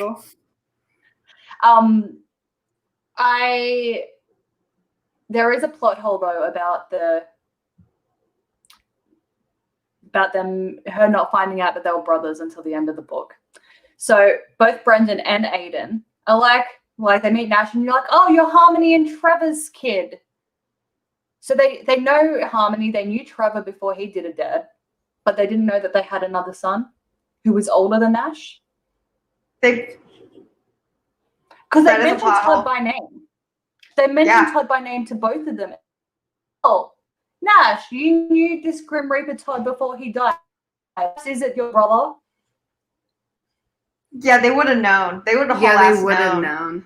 There is a plot hole though about her not finding out that they were brothers until the end of the book. So both Brendan and Aiden are like they meet Nash and you're like, oh, you're Harmony and Trevor's kid. So they know Harmony. They knew Trevor before he did a dead, but they didn't know that they had another son who was older than Nash. They Because they That is a mentioned plot Todd hole. by name. They mentioned Todd by name to both of them. Oh, Nash, you knew this Grim Reaper Todd before he died. Is it your brother? Yeah, they would have known. They would have They would have known.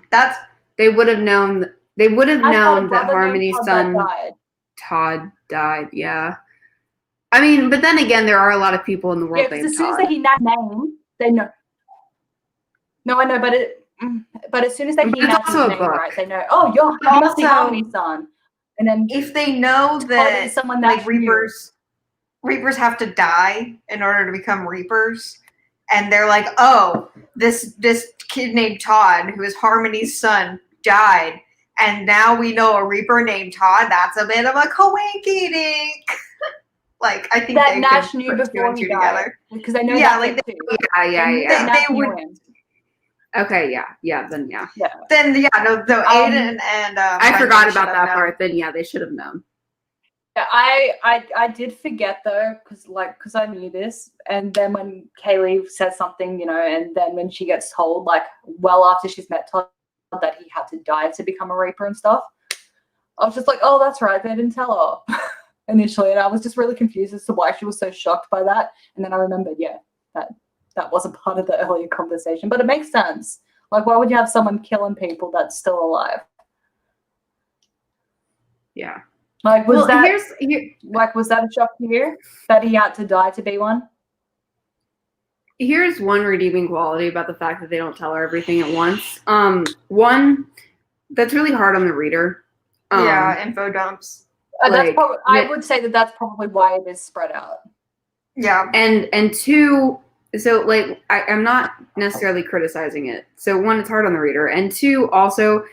They would have known. They would have known that Harmony's son Todd died. Yeah. I mean, but then again, there are a lot of people in the world named Todd. As soon as they hear Nash's name, they know. No, I know, but as soon as they hear Nash's name, right, they know. Oh, you must be Harmony's son. And then if they know that someone like Reapers have to die in order to become Reapers, and they're like, oh, this kid named Todd, who is Harmony's son, died, and now we know a Reaper named Todd. That's a bit of a coinky-dink. Like, I think that Nash knew before he died, because they know yeah. They would. Okay, then no, Aiden and I forgot about that part. Then they should have known. Yeah, I did forget though, because I knew this, and then when Kaylee says something, and then when she gets told, like, well after she's met Todd, that he had to die to become a Reaper and stuff, I was just like, oh, that's right, they didn't tell her initially, and I was just really confused as to why she was so shocked by that, and then I remembered, that wasn't part of the earlier conversation, but it makes sense. Like, why would you have someone killing people that's still alive? Yeah. Like, was that a shock to you that he had to die to be one? Here's one redeeming quality about the fact that they don't tell her everything at once. One, that's really hard on the reader. Info dumps. I would say that's probably why it is spread out. Yeah. And two, so like I'm not necessarily criticizing it. So one, it's hard on the reader, and two, also,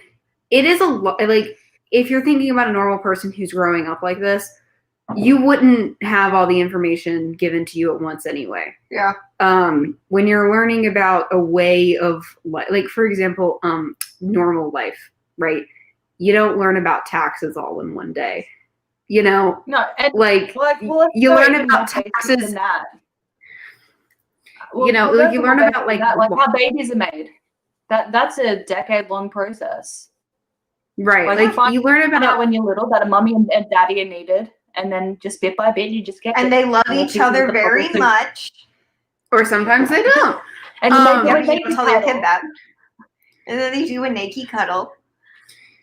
it is a lot. Like, if you're thinking about a normal person who's growing up like this, you wouldn't have all the information given to you at once anyway. Yeah. When you're learning about a way of like, for example, normal life, right? You don't learn about taxes all in one day. No, and you learn about taxes. You learn about like how babies are made. That's a decade-long process. Right. Like you learn about when you're little that a mommy and daddy are needed, and then just bit by bit you just get. And they love each other very much. Or sometimes they don't. And you don't tell your kid that. And then they do a naked cuddle.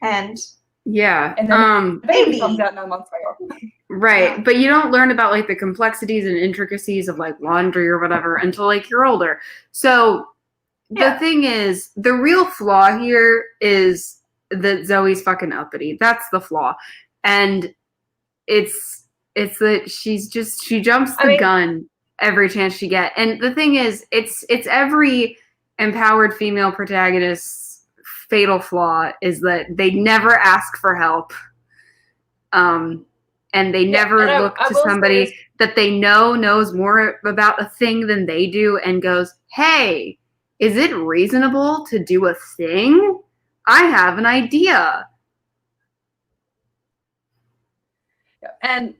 And then baby comes out 9 months later. Right. Yeah. But you don't learn about like the complexities and intricacies of like laundry or whatever until like you're older. So the thing is, the real flaw here is that Zoe's fucking uppity. That's the flaw. And it's that she jumps the gun every chance she gets. And the thing is, it's every empowered female protagonist's fatal flaw is that they never ask for help. And they never look to somebody that they know knows more about a thing than they do and goes, hey, is it reasonable to do a thing? I have an idea. And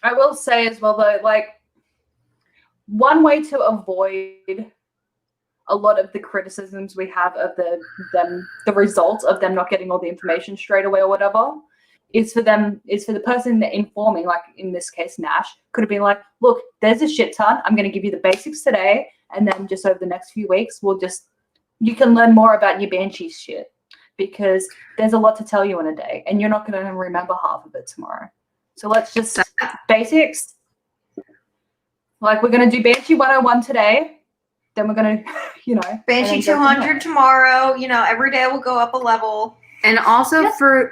I will say as well, though, like, one way to avoid a lot of the criticisms we have of the results of them not getting all the information straight away or whatever is for the person that informing, like in this case Nash, could have been like, look, there's a shit ton. I'm going to give you the basics today, and then just over the next few weeks you can learn more about your Banshee shit, because there's a lot to tell you in a day, and you're not going to remember half of it tomorrow. So let's just basics. Like, we're going to do Banshee 101 today. Then we're going to, Banshee 200 tomorrow. Every day we'll go up a level. And also just say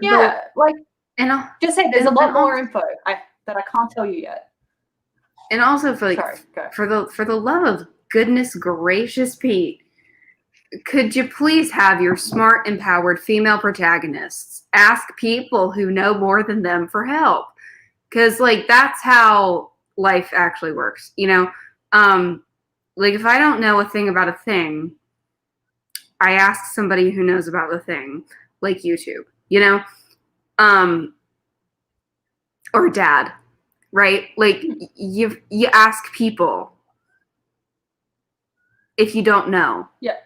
there's a lot more info that I can't tell you yet. And also for the love of goodness gracious, Pete, could you please have your smart, empowered female protagonists ask people who know more than them for help? Because that's how life actually works. If I don't know a thing about a thing, I ask somebody who knows about the thing, like YouTube, or dad, right? Like you ask people if you don't know. Yeah.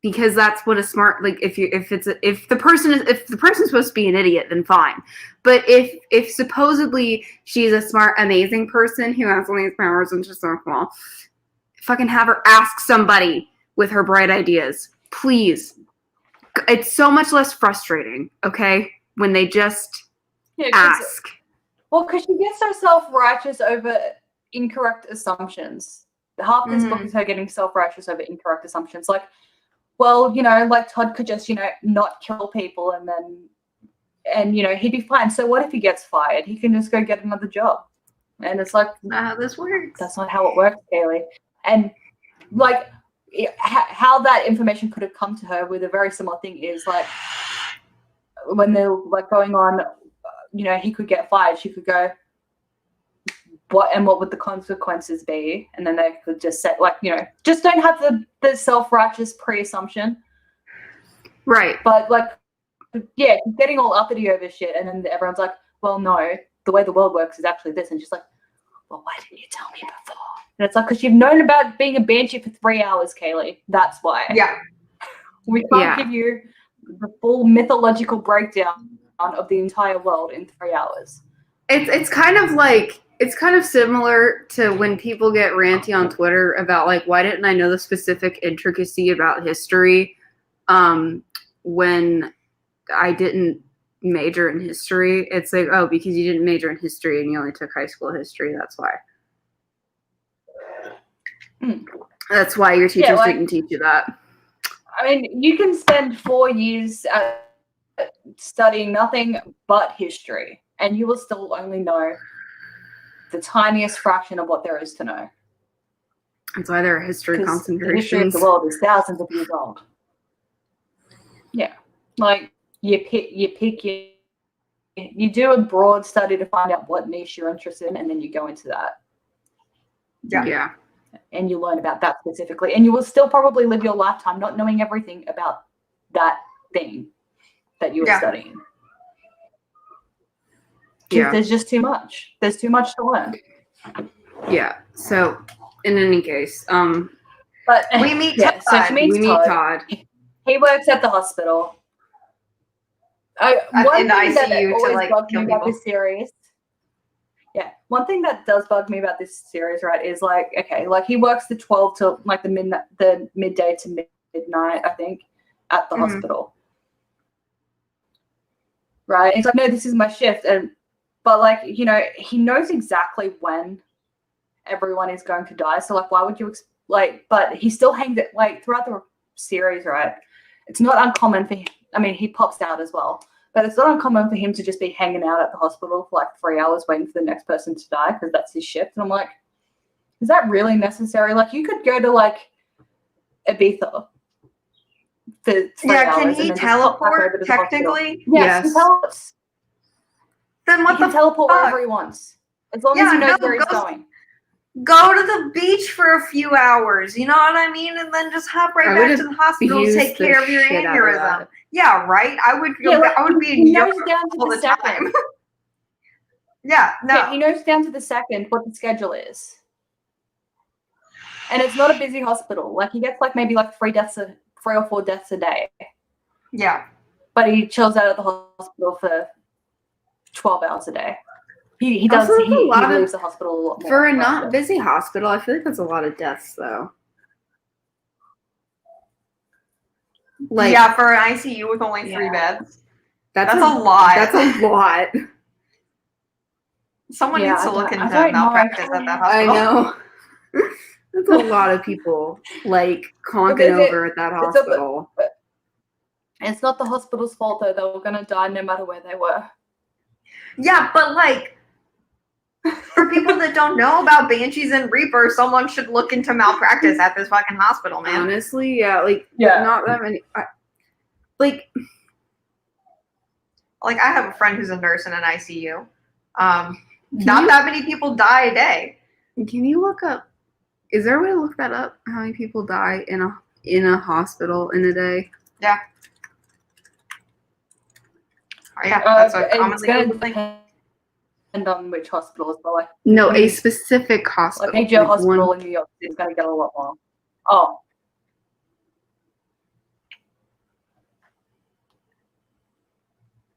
Because that's what a smart, like if the person's supposed to be an idiot, then fine. But if supposedly she's a smart, amazing person who has all these powers and just so small, fucking have her ask somebody with her bright ideas, please. It's so much less frustrating, okay, when they just ask. Well, because she gets so self-righteous over incorrect assumptions. Half this book is her getting self-righteous over incorrect assumptions. Like, well, you know, like Todd could just, you know, not kill people and you know, he'd be fine. So what if he gets fired? He can just go get another job. And it's like, not how this works. That's not how it works, Kaylee. And like how that information could have come to her with a very similar thing is like when they're like going on, you know, he could get fired. She could go, what would the consequences be? And then they could just say, like, you know, just don't have the self-righteous pre-assumption. Right. But like, yeah, getting all uppity over shit, and then everyone's like, well, no, the way the world works is actually this. And she's like, well, why didn't you tell me before? And it's like, because you've known about being a banshee for 3 hours, Kaylee. That's why. Yeah. We can't give you the full mythological breakdown of the entire world in 3 hours. It's kind of like, it's kind of similar to when people get ranty on Twitter about like, why didn't I know the specific intricacy about history when I didn't major in history? It's like, oh, because you didn't major in history and you only took high school history, that's why. That's why your teachers didn't teach you that. I mean, you can spend 4 years studying nothing but history, and you will still only know the tiniest fraction of what there is to know. That's why there are history concentrations. The history of the world is thousands of years old. Yeah, like you do a broad study to find out what niche you're interested in, and then you go into that. Yeah. And you learn about that specifically, and you will still probably live your lifetime not knowing everything about that thing that you were studying. Yeah. There's just too much. There's too much to learn. Yeah. So, in any case, but we meet Todd. So she meets Todd. He works at the hospital. One thing that always bugged me about this series. Yeah, one thing that does bug me about this series, right, is like, okay, like he works the 12 till like the midday to midnight, I think, at the hospital. Right? It's like, no, this is my shift, but like, you know, he knows exactly when everyone is going to die. So like, why would you but he still hangs it like throughout the series, right? It's not uncommon for him. I mean, he pops out as well. But it's not uncommon for him to just be hanging out at the hospital for like 3 hours waiting for the next person to die because that's his shift. And I'm like, is that really necessary? Like, you could go to like Ibiza for 3 hours. Can he teleport technically? Yes. He teleports. Then what he can teleport wherever he wants, as long as he knows where he's going. Go to the beach for a few hours, you know what I mean? And then just hop right back to the hospital to take care of your aneurysm. Yeah, right? I would be in yoga all the time. He knows down to the second what the schedule is. And it's not a busy hospital. Like, he gets like maybe like 3 or 4 deaths a day. Yeah. But he chills out at the hospital for 12 hours a day. He leaves the hospital a lot more. For a not busy hospital, I feel like that's a lot of deaths, though. Like, for an ICU with only 3 beds. That's a lot. That's a lot. Someone needs to look into malpractice at that hospital. I know. That's a lot of people, like, conking over at that hospital. It's not the hospital's fault, though. They were going to die no matter where they were. Yeah, but, like, for people that don't know about Banshees and Reapers, someone should look into malpractice at this fucking hospital, man. Honestly, not that many. Like, I have a friend who's a nurse in an ICU. Not that many people die a day. Can you look up? Is there a way to look that up? How many people die in a hospital in a day? Yeah. Yeah, that's a commonly thing. on which hospitals, but like No, a specific hospital. like major hospital one. in New York is going to get a lot more. Oh,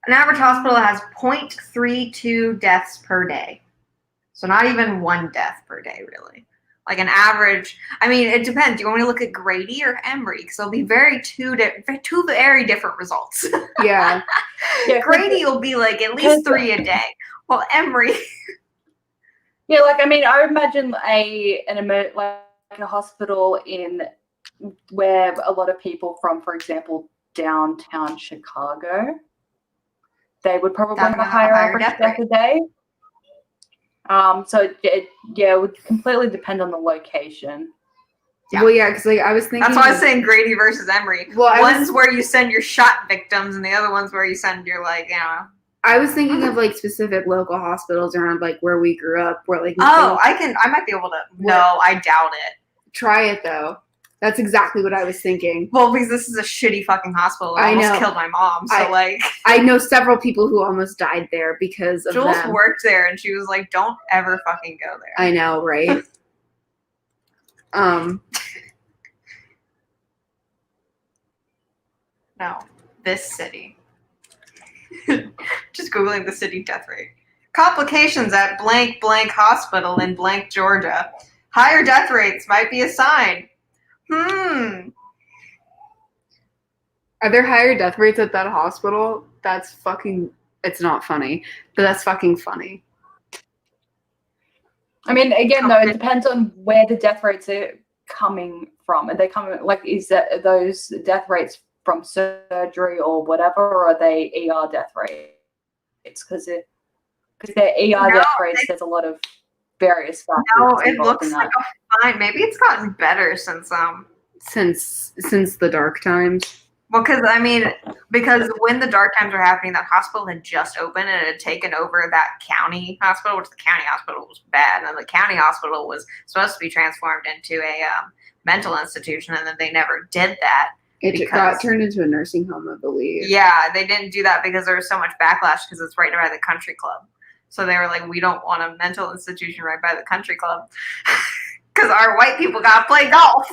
An average hospital has 0.32 deaths per day. So not even one death per day, really. Like an average, I mean, it depends. Do you want me to look at Grady or Emory? Because they'll be two very different results. Yeah. Yeah, Grady will be like at least 3 a day. Well, Emory. Yeah, like I mean, I would imagine like a hospital in where a lot of people from, for example, downtown Chicago, they would probably have a higher average death a day. So it would completely depend on the location. Yeah. Well, yeah, because like I was thinking. That's why I was saying Grady versus Emory. Well, one's where you send your shot victims, and the other one's where you send your I was thinking of like specific local hospitals around like where we grew up, where like. I might be able to. No, I doubt it. Try it though. That's exactly what I was thinking. Well, because this is a shitty fucking hospital. It almost killed my mom. So I know several people who almost died there because of Jules them. worked there, and she was like, "Don't ever fucking go there." I know, right? No, this city. Just Googling the city death rate. Complications at blank blank hospital in blank Georgia. Higher death rates might be a sign. Are there higher death rates at that hospital? That's fucking. It's not funny, but that's fucking funny. I mean, again, though, it depends on where the death rates are coming from. Are they coming is that those death rates from surgery or whatever, or are they ER death rates? Because they're ER death rates, there's a lot of various factors. No, it looks like a fine. Maybe it's gotten better since the dark times. Well, because when the dark times were happening, that hospital had just opened and it had taken over that county hospital, which the county hospital was bad, and then the county hospital was supposed to be transformed into a mental institution, and then they never did that. It got turned into a nursing home, I believe. Yeah, they didn't do that because there was so much backlash because it's right by the country club. So they were like, we don't want a mental institution right by the country club because our white people got to play golf.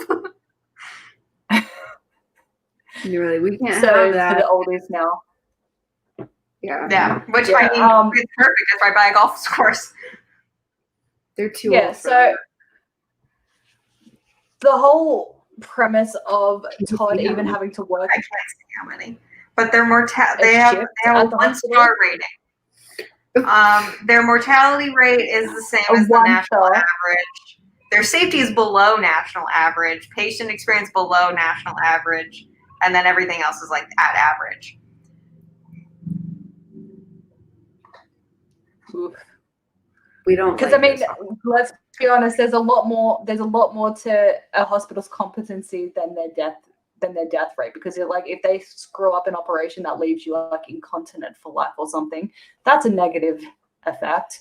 You're like, we can't have that. For the oldies now. Yeah. Which I mean, it's perfect. It's right by a golf course. They're too old. So the whole premise of Todd even having to work. I can't see how many, but their they have a 1-star rating. Their mortality rate is the same as the national average. Their safety is below national average. Patient experience below national average. And then everything else is like at average. We don't. Because I mean, let's be honest. There's a lot more to a hospital's competency than their death rate. Because if they screw up an operation that leaves you like incontinent for life or something, that's a negative effect.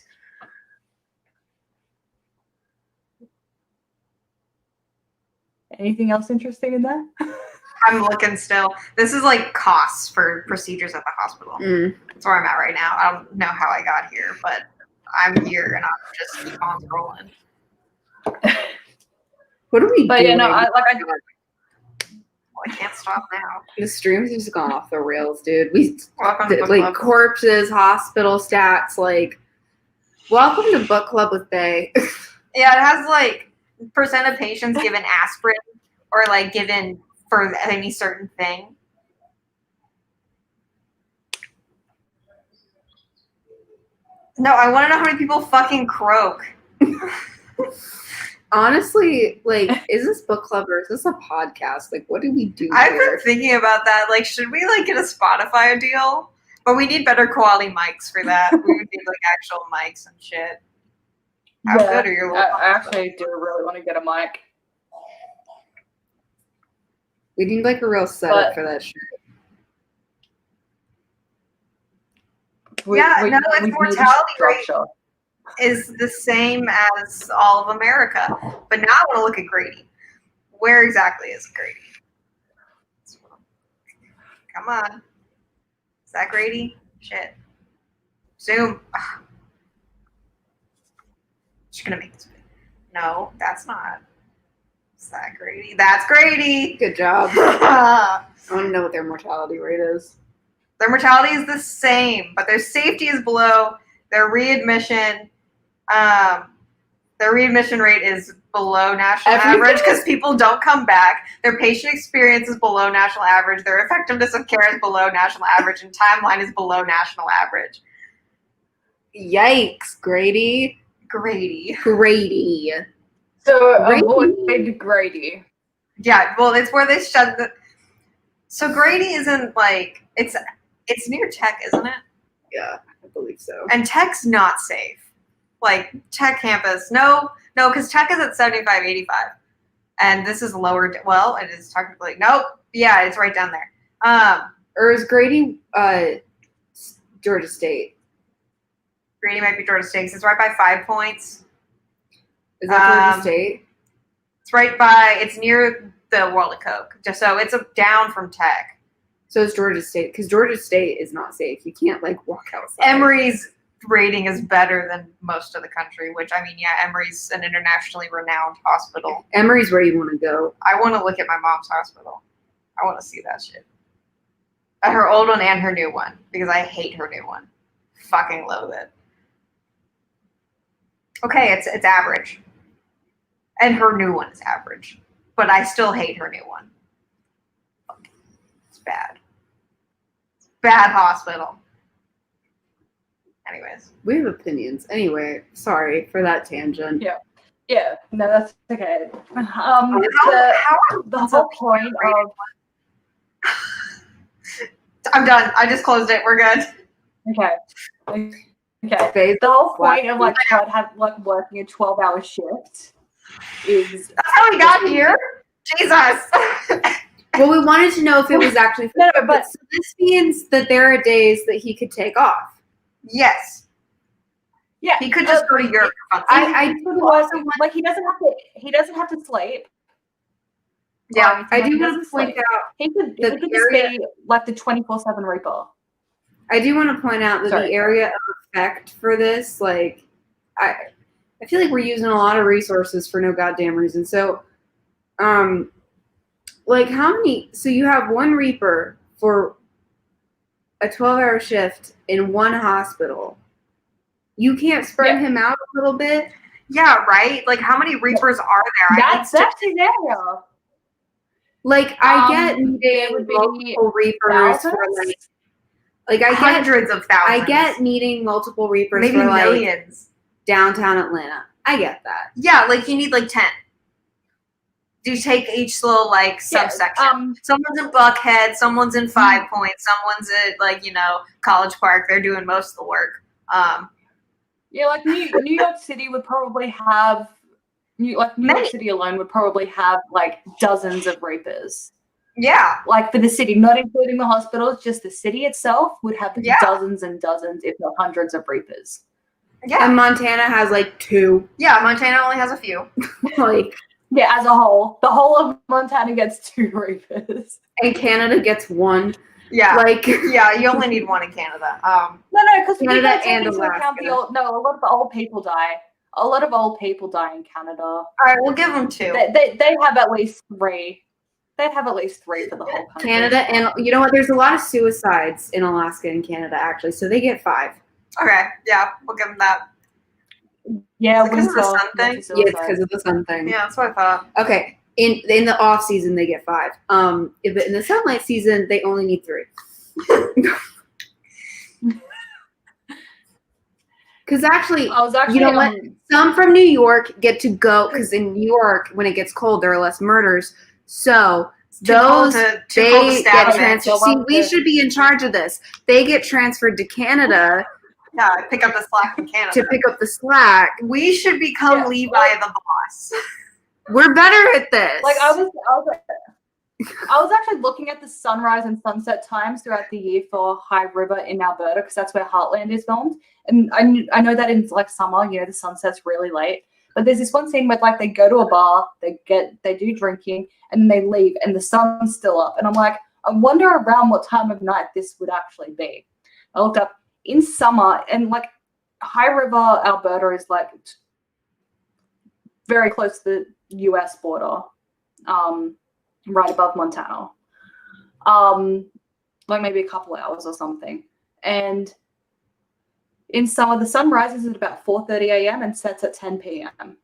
Anything else interesting in that? I'm looking still. This is like costs for procedures at the hospital. That's where I'm at right now. I don't know how I got here, but I'm here and I'm just keep on scrolling. What are we doing? Well, I can't stop now. The stream's just gone off the rails, dude. Like corpses, hospital stats, like welcome to book club with Bay. Yeah, it has like percent of patients given aspirin or like given for any certain thing. No, I want to know how many people fucking croak. Honestly, like, is this book club or is this a podcast? Like, what do we do I've here? been thinking about that. Like, should we like get a Spotify deal? But we need better quality mics for that. We would need like actual mics and shit. How good are your? I actually do really want to get a mic. We need like a real setup for that shit. Its mortality rate is the same as all of America. But now I want to look at Grady. Where exactly is Grady? Come on. Is that Grady? Shit. Zoom. She's gonna make this big. No, that's not. Is that Grady? That's Grady. Good job. Their I want to know what their mortality rate is. mortality is the same, but their safety is below. Their readmission rate is below national average because people don't come back. Their patient experience is below national average. Their effectiveness of care is below national average, and timeline is below national average. Yikes, Grady. Grady. So avoid Grady. Yeah, well, it's where they shut the. So Grady isn't like it's near Tech, isn't it? Yeah, I believe so. And Tech's not safe. Like Tech campus, no, because Tech is at 75, 85, and this is lower. Well, it is technically nope. Yeah, it's right down there. Or is Grady Georgia State? Grady might be Georgia State. 'Cause it's right by 5 points. Is that Georgia State? It's right by. It's near the World of Coke. Just so it's down from Tech. So it's Georgia State because Georgia State is not safe. You can't like walk outside. Emory's rating is better than most of the country, which I mean, yeah, Emory's an internationally renowned hospital. Emory's where you want to go. I want to look at my mom's hospital. I want to see that shit. Her old one and her new one because I hate her new one. Fucking loathe it. Okay, it's average. And her new one is average. But I still hate her new one. It's bad. It's a bad hospital. Anyways. We have opinions. Anyway, sorry for that tangent. Yeah, no, that's okay. The That's whole a point of I'm done. I just closed it. We're good. okay. The whole point of like working a 12-hour shift is That's how we got here. Jesus. Well, we wanted to know if it was actually. No, but so this means that there are days that he could take off. Yes. yeah, He could just go to Europe. I do also want. like he doesn't have to sleep. Yeah, I do want to point out. He could the just be like the 24/7 Reaper. I do want to point out that the area of effect for this, like, I feel like we're using a lot of resources for no goddamn reason. So, like, how many? So you have one Reaper for a 12-hour shift in one hospital. You can't spread him out a little bit. Yeah, right. Like, how many Reapers are there? That's his area. Like, I get needing multiple Reapers for like I get hundreds of thousands. I get needing multiple Reapers maybe for like millions. Downtown Atlanta. I get that. Yeah, like you need like 10. Do you take each little like subsection? Someone's in Buckhead, someone's in 5 Points, someone's at like College Park. They're doing most of the work. Yeah, like New York City would probably have New York City alone would probably have like dozens of Reapers. Yeah. Like for the city, not including the hospitals, just the city itself would have dozens and dozens, if not hundreds of Reapers. Yeah. And Montana has like 2. Yeah, Montana only has a few. Like yeah, as a whole. The whole of Montana gets 2 Reapers. And Canada gets 1. Yeah. Like yeah, you only need 1 in Canada. No, because Canada and Alaska. A lot of the old people die. A lot of old people die in Canada. All right, we'll give them 2. They have at least 3. They'd have at least 3 for the whole country. Canada, and you know what? There's a lot of suicides in Alaska and Canada, actually, so they get 5. Okay, yeah, we'll give them that. Yeah, because of the sun thing. Yeah, it's because of the sun thing. Yeah, that's what I thought. Okay, in the off season they get 5. If in the sunlight season they only need 3. Because actually, you know what? Some from New York get to go because in New York, when it gets cold, there are less murders. So those they get transferred. See, we should be in charge of this. They get transferred to Canada. Yeah, pick up the slack in Canada. To pick up the slack. We should become Levi the boss. We're better at this. Like I was actually looking at the sunrise and sunset times throughout the year for High River in Alberta because that's where Heartland is filmed. And I know that in like summer, the sunset's really late. But there's this one scene where like they go to a bar, they do drinking, and then they leave, and the sun's still up. And I'm like, I wonder around what time of night this would actually be. I looked up in summer, and like High River, Alberta is like very close to the US border, right above Montana. Like maybe a couple hours or something. And in summer, the sun rises at about 4:30 a.m. and sets at 10 p.m.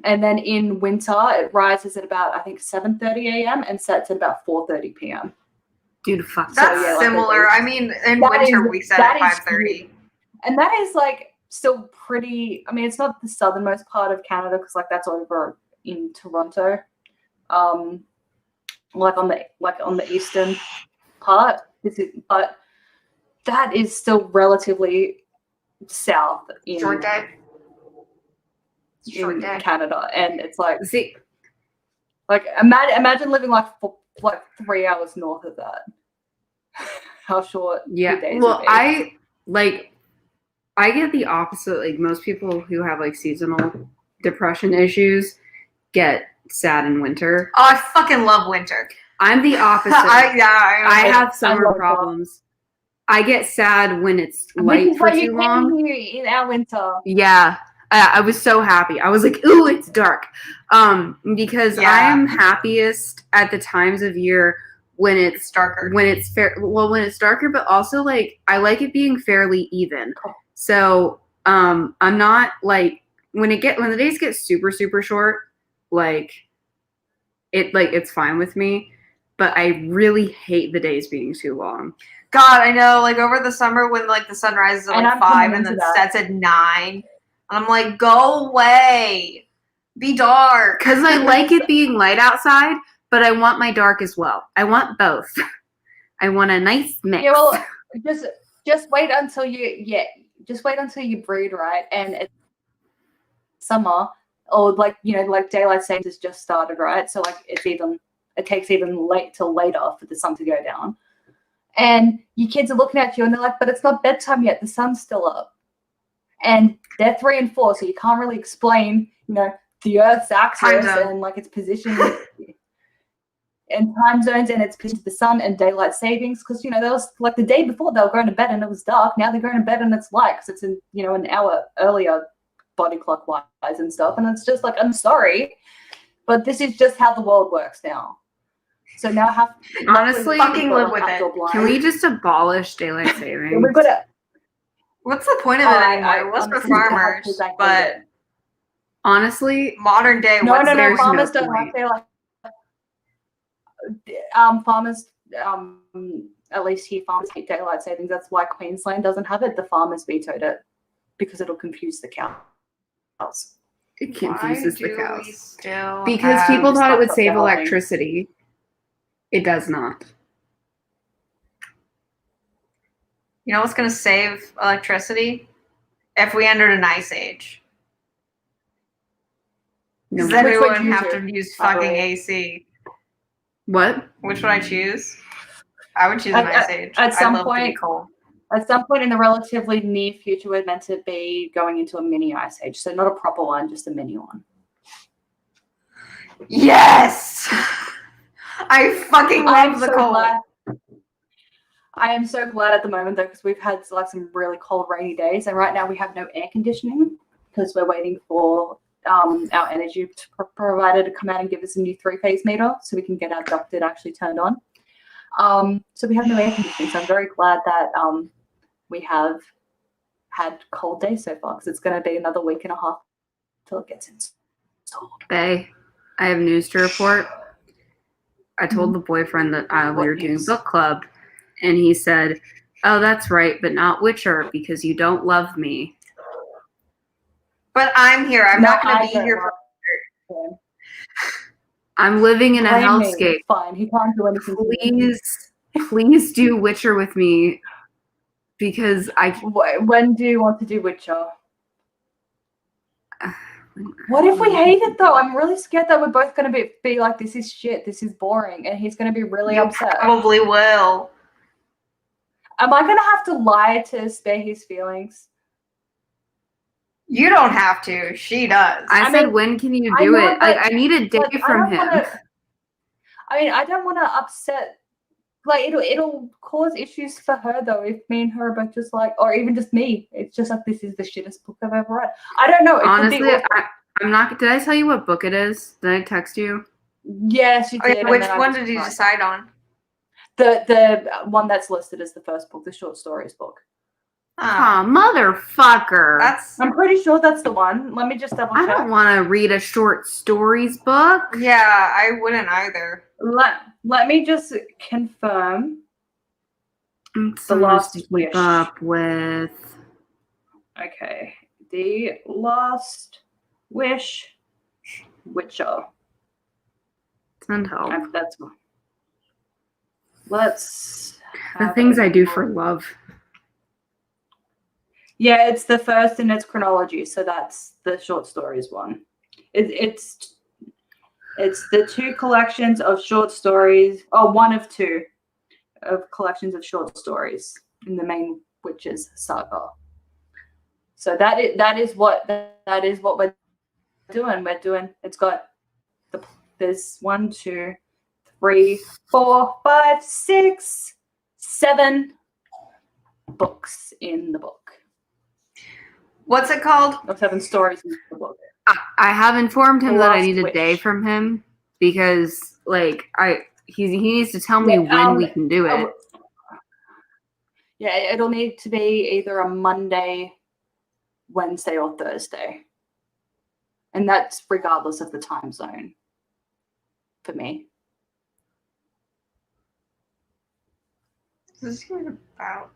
And then in winter, it rises at about, I think, 7:30 a.m. and sets at about 4:30 p.m. Dude, fuck. That's yeah, like similar. I mean, in that winter is- we set that at is 5:30. And that is like still pretty. I mean, it's not the southernmost part of Canada because like that's over in Toronto, like on the eastern part. But that is still relatively south in Short day. Short day. Canada, and it's like See, imagine living like 3 hours north of that. How short your days well, would be. I get the opposite. Like most people who have like seasonal depression issues get sad in winter. Oh, I fucking love winter. I'm the opposite. I have summer problems. I get sad when it's light for too long. Here in our winter. Yeah. I was so happy. I was like, ooh, it's dark. Because I am happiest at the times of year when it's darker. When it's when it's darker, but also like I like it being fairly even. So I'm not like when the days get super, super short, it's fine with me. But I really hate the days being too long. God, I know. Like over the summer when like the sun rises at like 5 and then sets at 9. I'm like, go away. Be dark. Because I like it being light outside, but I want my dark as well. I want both. I want a nice mix. Yeah, well, just wait until you breed, right? And it's summer, or like daylight savings has just started, right? So like it takes even till later for the sun to go down. And your kids are looking at you and they're like, but it's not bedtime yet. The sun's still up. And they're 3 and 4, so you can't really explain, the Earth's axis and like its position and time zones and its position to the sun and daylight savings. Because there was like the day before they were going to bed and it was dark. Now they're going to bed and it's light because it's an hour earlier body clock wise and stuff. And it's just like, I'm sorry, but this is just how the world works now. So now honestly fucking live with it. Can we just abolish daylight savings? We've got to. What's the point of it anymore? It was for farmers, but honestly, modern day. No, farmers don't like daylight. Farmers, at least here, farmers hate daylight savings. That's why Queensland doesn't have it. The farmers vetoed it because it'll confuse the cows. It confuses the cows because people thought it would save electricity. It does not. You know what's going to save electricity? If we entered an ice age. Because then we wouldn't have to use fucking AC. What? Which would I choose? I would choose an ice age. At some point in the relatively near future, we're meant to be going into a mini ice age. So not a proper one, just a mini one. Yes! I fucking love the cold. I am so glad at the moment though, because we've had like some really cold, rainy days, and right now we have no air conditioning because we're waiting for our energy provider to come out and give us a new 3-phase meter so we can get our ducted actually turned on. So we have no air conditioning, so I'm very glad that we have had cold days so far because it's going to be another week and a half till it gets installed. Bae, I have news to report. I told the boyfriend that we were doing book club. And he said, oh, that's right, but not Witcher because you don't love me. But I'm here. I'm not going to be here for. I'm living in a hellscape. Fine, he can't do anything. Please do Witcher with me because When do you want to do Witcher? What if we hate it though? I'm really scared that we're both going to be like, this is shit, this is boring, and he's going to be really upset. Probably will. Am I going to have to lie to spare his feelings? You don't have to. She does. I said, when can you do it? I need a day from him. I don't want to upset. Like, it'll cause issues for her, though, if me and her are both just like, or even just me. It's just like, this is the shittest book I've ever read. I don't know. Honestly, I'm not. Did I tell you what book it is? Did I text you? Yes, you did. Which one did you decide on? The one that's listed as the first book, the short stories book. Oh, motherfucker! I'm pretty sure that's the one. Let me just double check. I don't want to read a short stories book. Yeah, I wouldn't either. Let me just confirm. The Last Wish. Up with. Okay, The Last Wish, Witcher. Send help. That's one. Let's. The things I do for love. Yeah, it's the first in its chronology, so that's the short stories one. It's the two collections of short stories, or one of two of collections of short stories in the main Witches saga. So that is what we're doing. It's got there's 1, 2, 3, 4, 5, 6, 7 books in the book. What's it called? Or 7 stories in the book. I have informed him that I need a Wish. day from him because, like, he needs to tell me when we can do it. Yeah, it'll need to be either a Monday, Wednesday, or Thursday, and that's regardless of the time zone. For me. Is this even about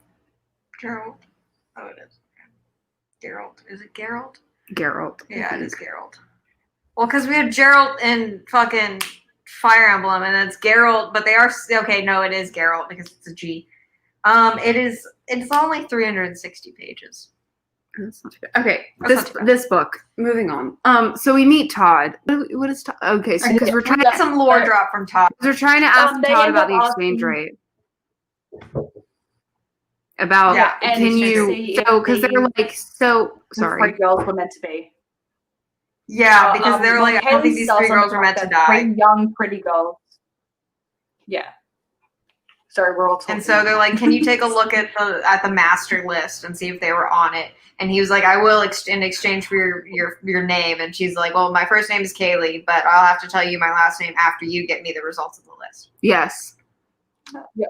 Gerald? Oh, it is. Geralt. Is it Geralt? Geralt. Yeah, it is Geralt. Well, because we have Geralt in fucking Fire Emblem, and it's Geralt, but they are okay. No, it is Geralt because it's a G. It's only 360 pages. That's not too bad. Okay, this book. Moving on. So we meet Todd. What is Todd? Okay, so because we're trying to get some lore drop from Todd. We're trying to ask Todd about the exchange rate. About can you? So because they're like so sorry. 3 girls were meant to be. Yeah, because they're like I don't think these 3 girls were meant to die. 3 young, pretty girls. Yeah. Sorry, we're all talking. And so they're like, "Can you take a look at the master list and see if they were on it?" And he was like, "I will in exchange for your name." And she's like, "Well, my first name is Kaylee, but I'll have to tell you my last name after you get me the results of the list." Yes. Yeah.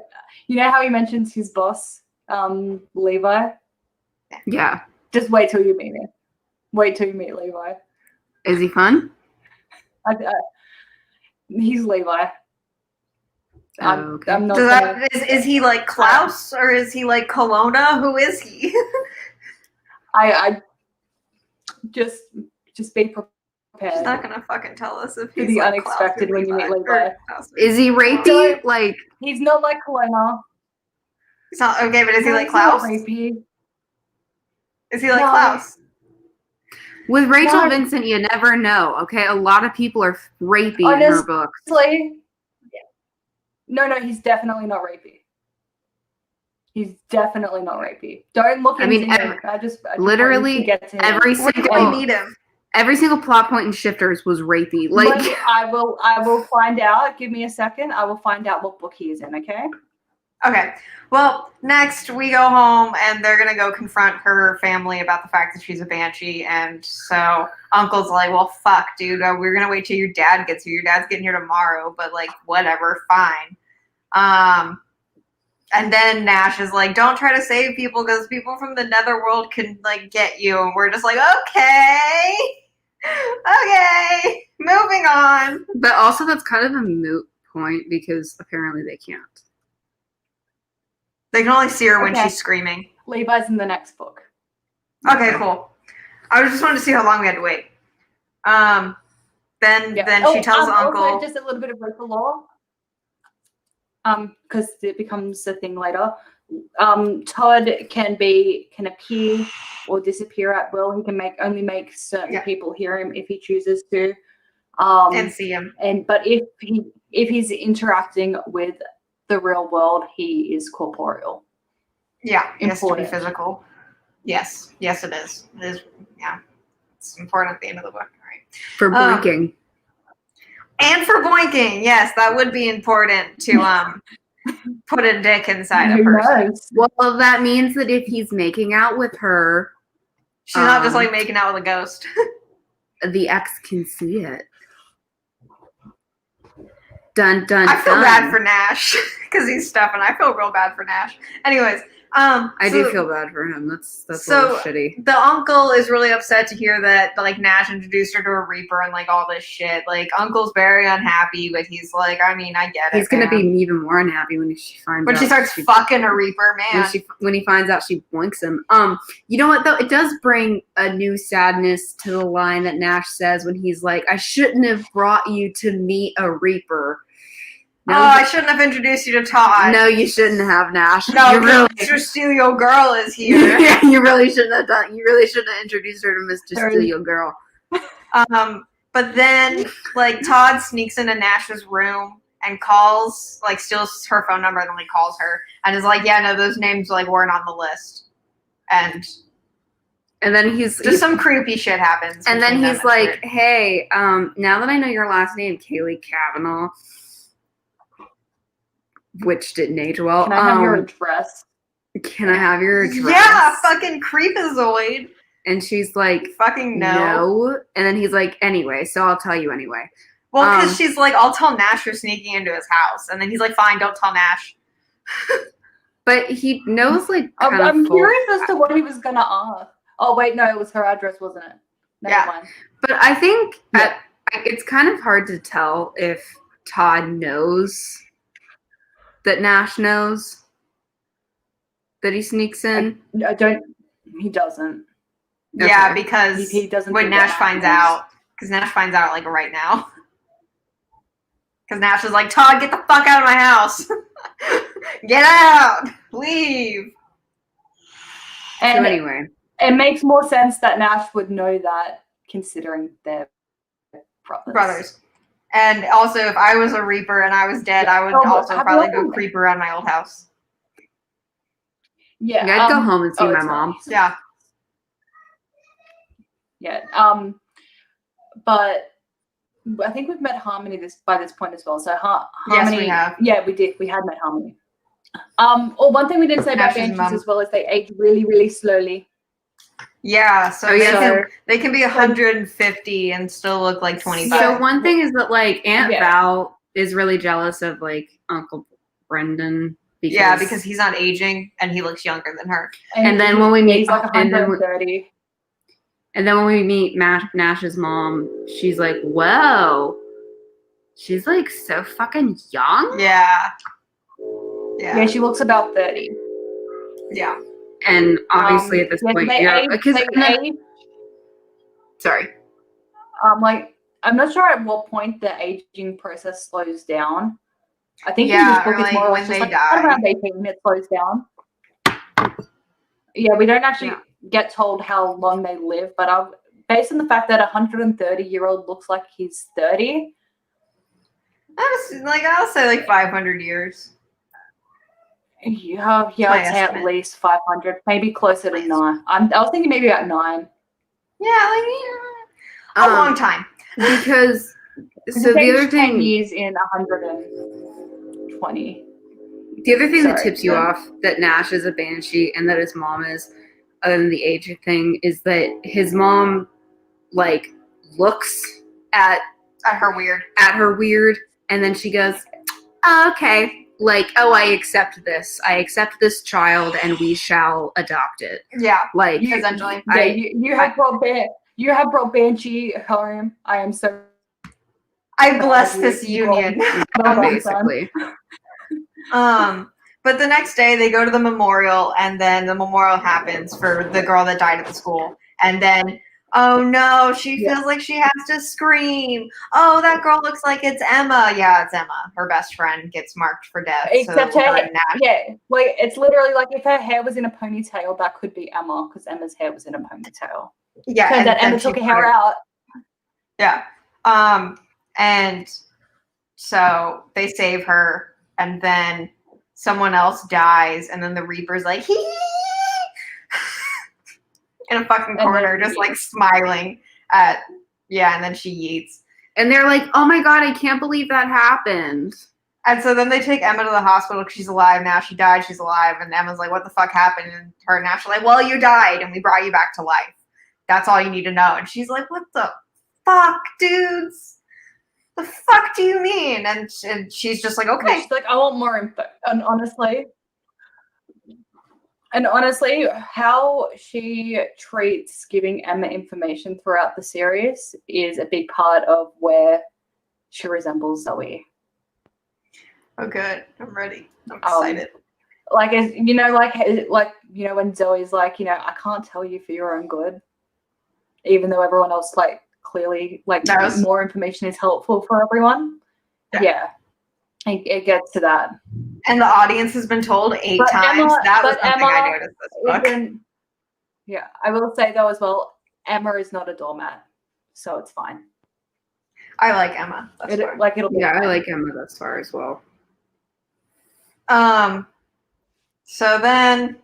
You know how he mentions his boss, Levi? Yeah. Just wait till you meet him. Wait till you meet Levi. Is he fun? He's Levi. Okay. I'm not is he like Klaus or is he like Kelowna? Who is he? I just be prepared. She's not gonna fucking tell us if he's to be like unexpected Klaus when you meet Levi. Is he rapey? Like he's not like Kelowna. He's not okay, but is he like Klaus? Rapey. Is he like Klaus? With Rachel Vincent, you never know. Okay, a lot of people are rapey in her books. No, he's definitely not rapey. He's definitely not rapey. Don't look into him. I just literally get to him. Every single plot point in Shifters was rapey. Like I will find out. Give me a second. I will find out what book he is in. Okay. Okay. Well, next we go home and they're gonna go confront her family about the fact that she's a banshee, and so Uncle's like, "Well, fuck, dude. We're gonna wait till your dad gets here. Your dad's getting here tomorrow, but like, whatever, fine." And then Nash is like, "Don't try to save people because people from the netherworld can like get you." And we're just like, "Okay, moving on." But also, that's kind of a moot point because apparently they can't. They can only see her when she's screaming. Levi's in the next book. Okay, cool. I just wanted to see how long we had to wait. Then she tells Uncle. Also, just a little bit of local law. Because it becomes a thing later. Todd can appear or disappear at will. He can only make certain people hear him if he chooses to. And see him. But if he's interacting with the real world, he is corporeal. Yeah, he has to be physical. Yes, it is. It is. Yeah, it's important at the end of the book. All right. For boinking. And for boinking, yes, that would be important to put a dick inside a person. Well, that means that if he's making out with her, she's not just like making out with a ghost. the ex can see it. Dun dun. I feel dun. bad for Nash because he's Stefan. I feel real bad for Nash. Anyways, I do feel bad for him. That's a little shitty. The uncle is really upset to hear that like Nash introduced her to a Reaper and like all this shit. Like Uncle's very unhappy, but he's like, I mean, I get it. He's gonna be even more unhappy when she finds when out she starts fucking a Reaper, man. When he finds out she boinks him. You know what though? It does bring a new sadness to the line that Nash says when he's like, "I shouldn't have brought you to meet a Reaper." No, I shouldn't have introduced you to Todd. No, you shouldn't have, Nash. No, Mr. Steal Your Girl is here. Yeah, you really shouldn't have done. You really shouldn't have introduced her to Mr. Steal Your Girl. But then, like, Todd sneaks into Nash's room and calls, like, steals her phone number and then, like, calls her and is like, yeah, no, those names, like, weren't on the list. And then he's some creepy shit happens. And then he's like, hey, now that I know your last name, Kaylee Kavanaugh, which didn't age well. Can I have your address? Can I have your address? Yeah, fucking creepazoid. And she's like, fucking no. And then he's like, anyway, so I'll tell you anyway. Well, because she's like, I'll tell Nash you're sneaking into his house. And then he's like, fine, don't tell Nash. But he knows, like, I'm curious as to what he was going to ask. Oh, wait, no, it was her address, wasn't it? Never mind. But I think it's kind of hard to tell if Todd knows that Nash knows that he sneaks in. He doesn't. Okay. Yeah, because he doesn't. When Nash finds out, because Nash finds out like right now. Because Nash is like, Todd, get the fuck out of my house. Get out. Leave. And so anyway. It makes more sense that Nash would know that, considering they're brothers. And also, if I was a Reaper and I was dead, I would also probably go creep around my old house. Yeah, I'd go home and see my mom. Yeah. Yeah. But I think we've met Harmony by this point as well. So Harmony, yes, we have. Yeah, we did. We had met Harmony. One thing we didn't say about Banshees as well is they age really, really slowly. Yeah, so they can be 150 and still look like 25. So one thing is that like Aunt Val is really jealous of like Uncle Brendan. Because he's not aging and he looks younger than her. And then when we meet, he's like 130. And then when we meet Nash's mom, she's like, "Whoa, she's like so fucking young." Yeah. Yeah, she looks about 30. Yeah. And obviously at this point, sorry. I'm not sure at what point the aging process slows down. I think in this book it's more when they die. Around 18 it slows down. Yeah, we don't actually get told how long they live, but based on the fact that a 130-year-old looks like he's 30. I'll say like 500 years. Yeah, I'd say at least 500, maybe closer to 9. I was thinking maybe about 9. Yeah, a long time. Because so the other thing, 10 years in 120. The other thing that tips you off that Nash is a banshee and that his mom is, other than the age thing, is that his mom like looks at her weird, and then she goes, oh, "Okay." Like, oh, I accept this. I accept this child, and we shall adopt it. Yeah, like essentially. You have brought Banshee home. I am so. I bless this union. Basically. But the next day they go to the memorial, and then the memorial happens for the girl that died at the school, and then. Oh no, she feels like she has to scream. Oh, that girl looks like it's Emma. Yeah, it's Emma. Her best friend gets marked for death. Except it's literally like if her hair was in a ponytail, that could be Emma, because Emma's hair was in a ponytail. Yeah. Turns out Emma took her hair out. Yeah. And so they save her, and then someone else dies, and then the Reaper's like, hee. In a fucking corner, just like smiling at, and then she yeets. And they're like, oh my God, I can't believe that happened. And so then they take Emma to the hospital because she's alive now. She died, she's alive. And Emma's like, what the fuck happened? And her and Nash are like, well, you died and we brought you back to life. That's all you need to know. And she's like, what the fuck, dudes? The fuck do you mean? And she's just like, okay. She's like, I want more info. And honestly, how she treats giving Emma information throughout the series is a big part of where she resembles Zoe. Oh, good. I'm ready. I'm excited. Like when Zoe's like, I can't tell you for your own good, even though everyone else like clearly like more information is helpful for everyone. Yeah. It gets to that. And the audience has been told 8 times. That was something I noticed this book. Yeah, I will say though as well, Emma is not a doormat, so it's fine. I like Emma. I like Emma thus far as well. So then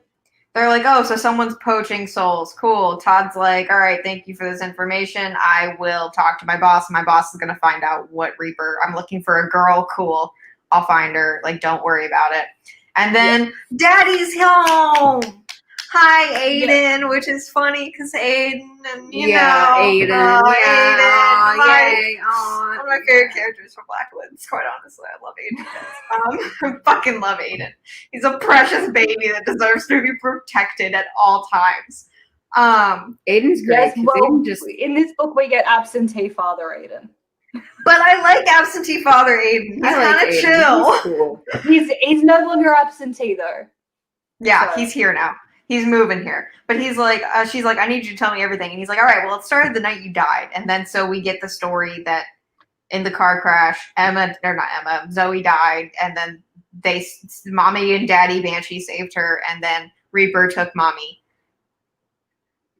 they're like, oh, so someone's poaching souls. Cool. Todd's like, all right, thank you for this information. I will talk to my boss. My boss is going to find out what Reaper. I'm looking for a girl. Cool. I'll find her. Like, don't worry about it. And then Daddy's home. Hi, Aiden, which is funny because Aiden and, Aiden. Aiden. Yay. One of my favorite characters from Blackwoods, quite honestly. I love Aiden. I fucking love Aiden. He's a precious baby that deserves to be protected at all times. Aiden's great. Yes, well, in this book, we get absentee father Aiden. But I like absentee father Aiden. He's kind of chill. He's cool. He's no longer absentee though. Yeah, so. He's here now. He's moving here. But he's like, she's like, I need you to tell me everything. And he's like, all right, well, it started the night you died. And then so we get the story that in the car crash, Zoe died. And then Mommy and Daddy Banshee saved her. And then Reaper took Mommy.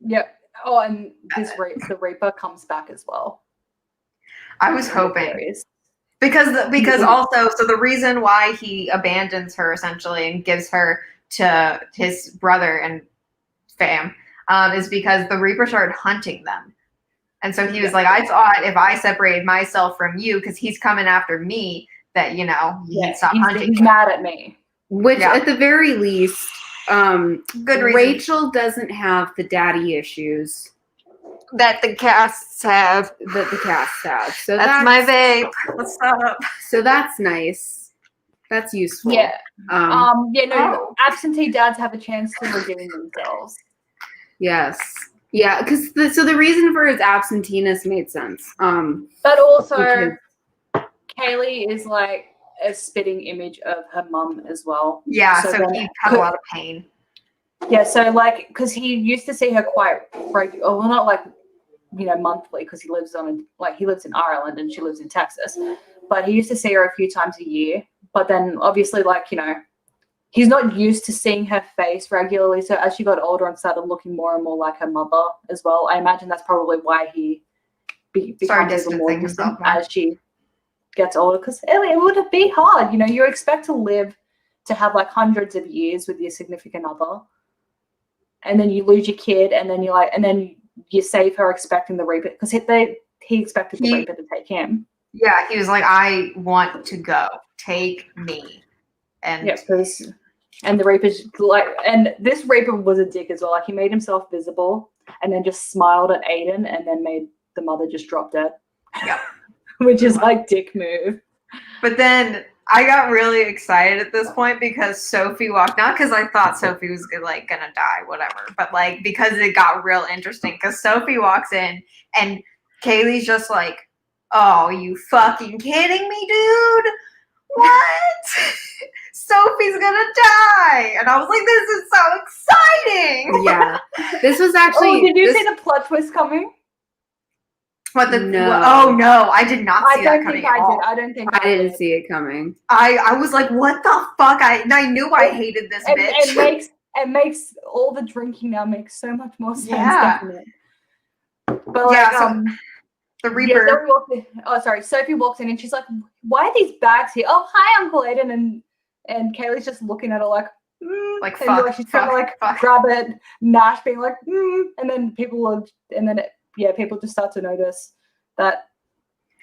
Yep. Oh, and the Reaper comes back as well. I was hoping. Because also, so the reason why he abandons her essentially and gives her to his brother and fam is because the Reaper started hunting them. And so he was like, I thought if I separated myself from you, because he's coming after me, that, he'd stop hunting. He's mad at me. Which, at the very least, good reason. Rachel doesn't have the daddy issues that the casts have. So that's my vape. What's up? So that's nice. That's useful. Yeah. Absentee dads have a chance to redeem themselves. Yes. Yeah, because the reason for his absenteeism made sense. But also, Kaylee is like a spitting image of her mum as well. Yeah, so he had a lot of pain. Yeah, so like, because he used to see her quite regular, well, not like, monthly, because he lives in Ireland and she lives in Texas. But he used to see her a few times a year. But then obviously, he's not used to seeing her face regularly. So as she got older and started looking more and more like her mother as well, I imagine that's probably why he becomes even more distant as she gets older. Because it would be hard. You expect to have like hundreds of years with your significant other. And then you lose your kid, and then you save her expecting the Reaper, because he expected the Reaper to take him. Yeah, he was like, I want to go. Take me. And and the Reaper's like, and this Reaper was a dick as well. Like, he made himself visible and then just smiled at Aiden and then made the mother just drop dead. Yep. Which is like dick move. But then I got really excited at this point because Sophie walked, not because I thought Sophie was gonna die, whatever, but like because it got real interesting, because Sophie walks in and Kaylee's just like, oh, you fucking kidding me, dude? What? Sophie's gonna die. And I was like, this is so exciting. Yeah. This was actually... did you see the plot twist coming? No. Oh, no. I did not see that coming at all. I don't think I didn't see it coming. I was like, what the fuck? I knew I hated this bitch. It makes all the drinking now makes so much more sense. Yeah. Definitely. But the Reaper. Sophie walks in and she's like, why are these bags here? Oh, hi, Uncle Aiden. And Kaylee's just looking at her like, fuck. She's trying to grab it. Nash being like, and then people just start to notice that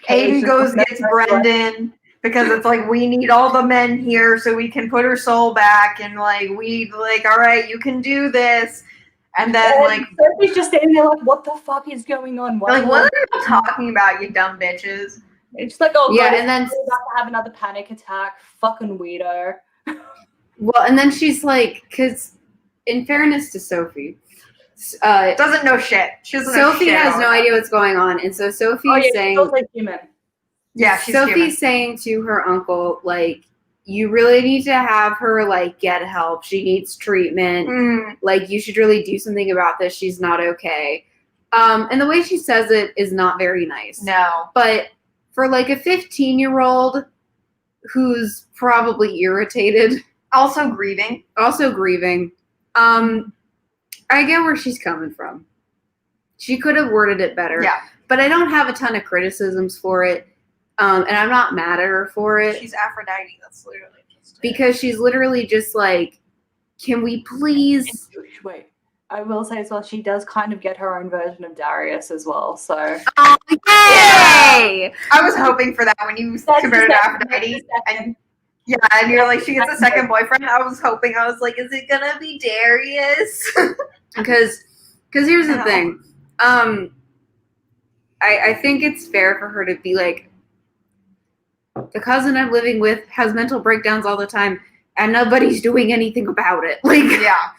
Aiden gets Brendan because it's like, we need all the men here so we can put her soul back, and all right, you can do this. And then, like, Sophie's just standing there like, what the fuck is going on? what are you talking about, you dumb bitches? It's like, oh, Yeah, God, and then about to have another panic attack. Fucking weirdo. well, and then she's like, because in fairness to Sophie, doesn't know shit. She doesn't know Sophie shit has no idea what's going on, and so Sophie is saying, she's also human. Yeah, she's Sophie's human. saying to her uncle, like, you really need to have her, like, get help. She needs treatment. Like, you should really do something about this. She's not okay. And the way she says it is not very nice. No. But for, like, a 15-year-old who's probably irritated. Also grieving. I get where she's coming from. She could have worded it better. Yeah. But I don't have a ton of criticisms for it. And I'm not mad at her for it. She's Aphrodite. That's literally just it. Because she's literally just like, can we please? Wait, I will say as well, she does kind of get her own version of Darius as well, so. Oh, yay! I was hoping for that when you compared to Aphrodite. And yeah, and you're like, she gets a second boyfriend. I was like, is it gonna be Darius? Because here's the thing. I think it's fair for her to be like, the cousin I'm living with has mental breakdowns all the time, and nobody's doing anything about it. Like, yeah.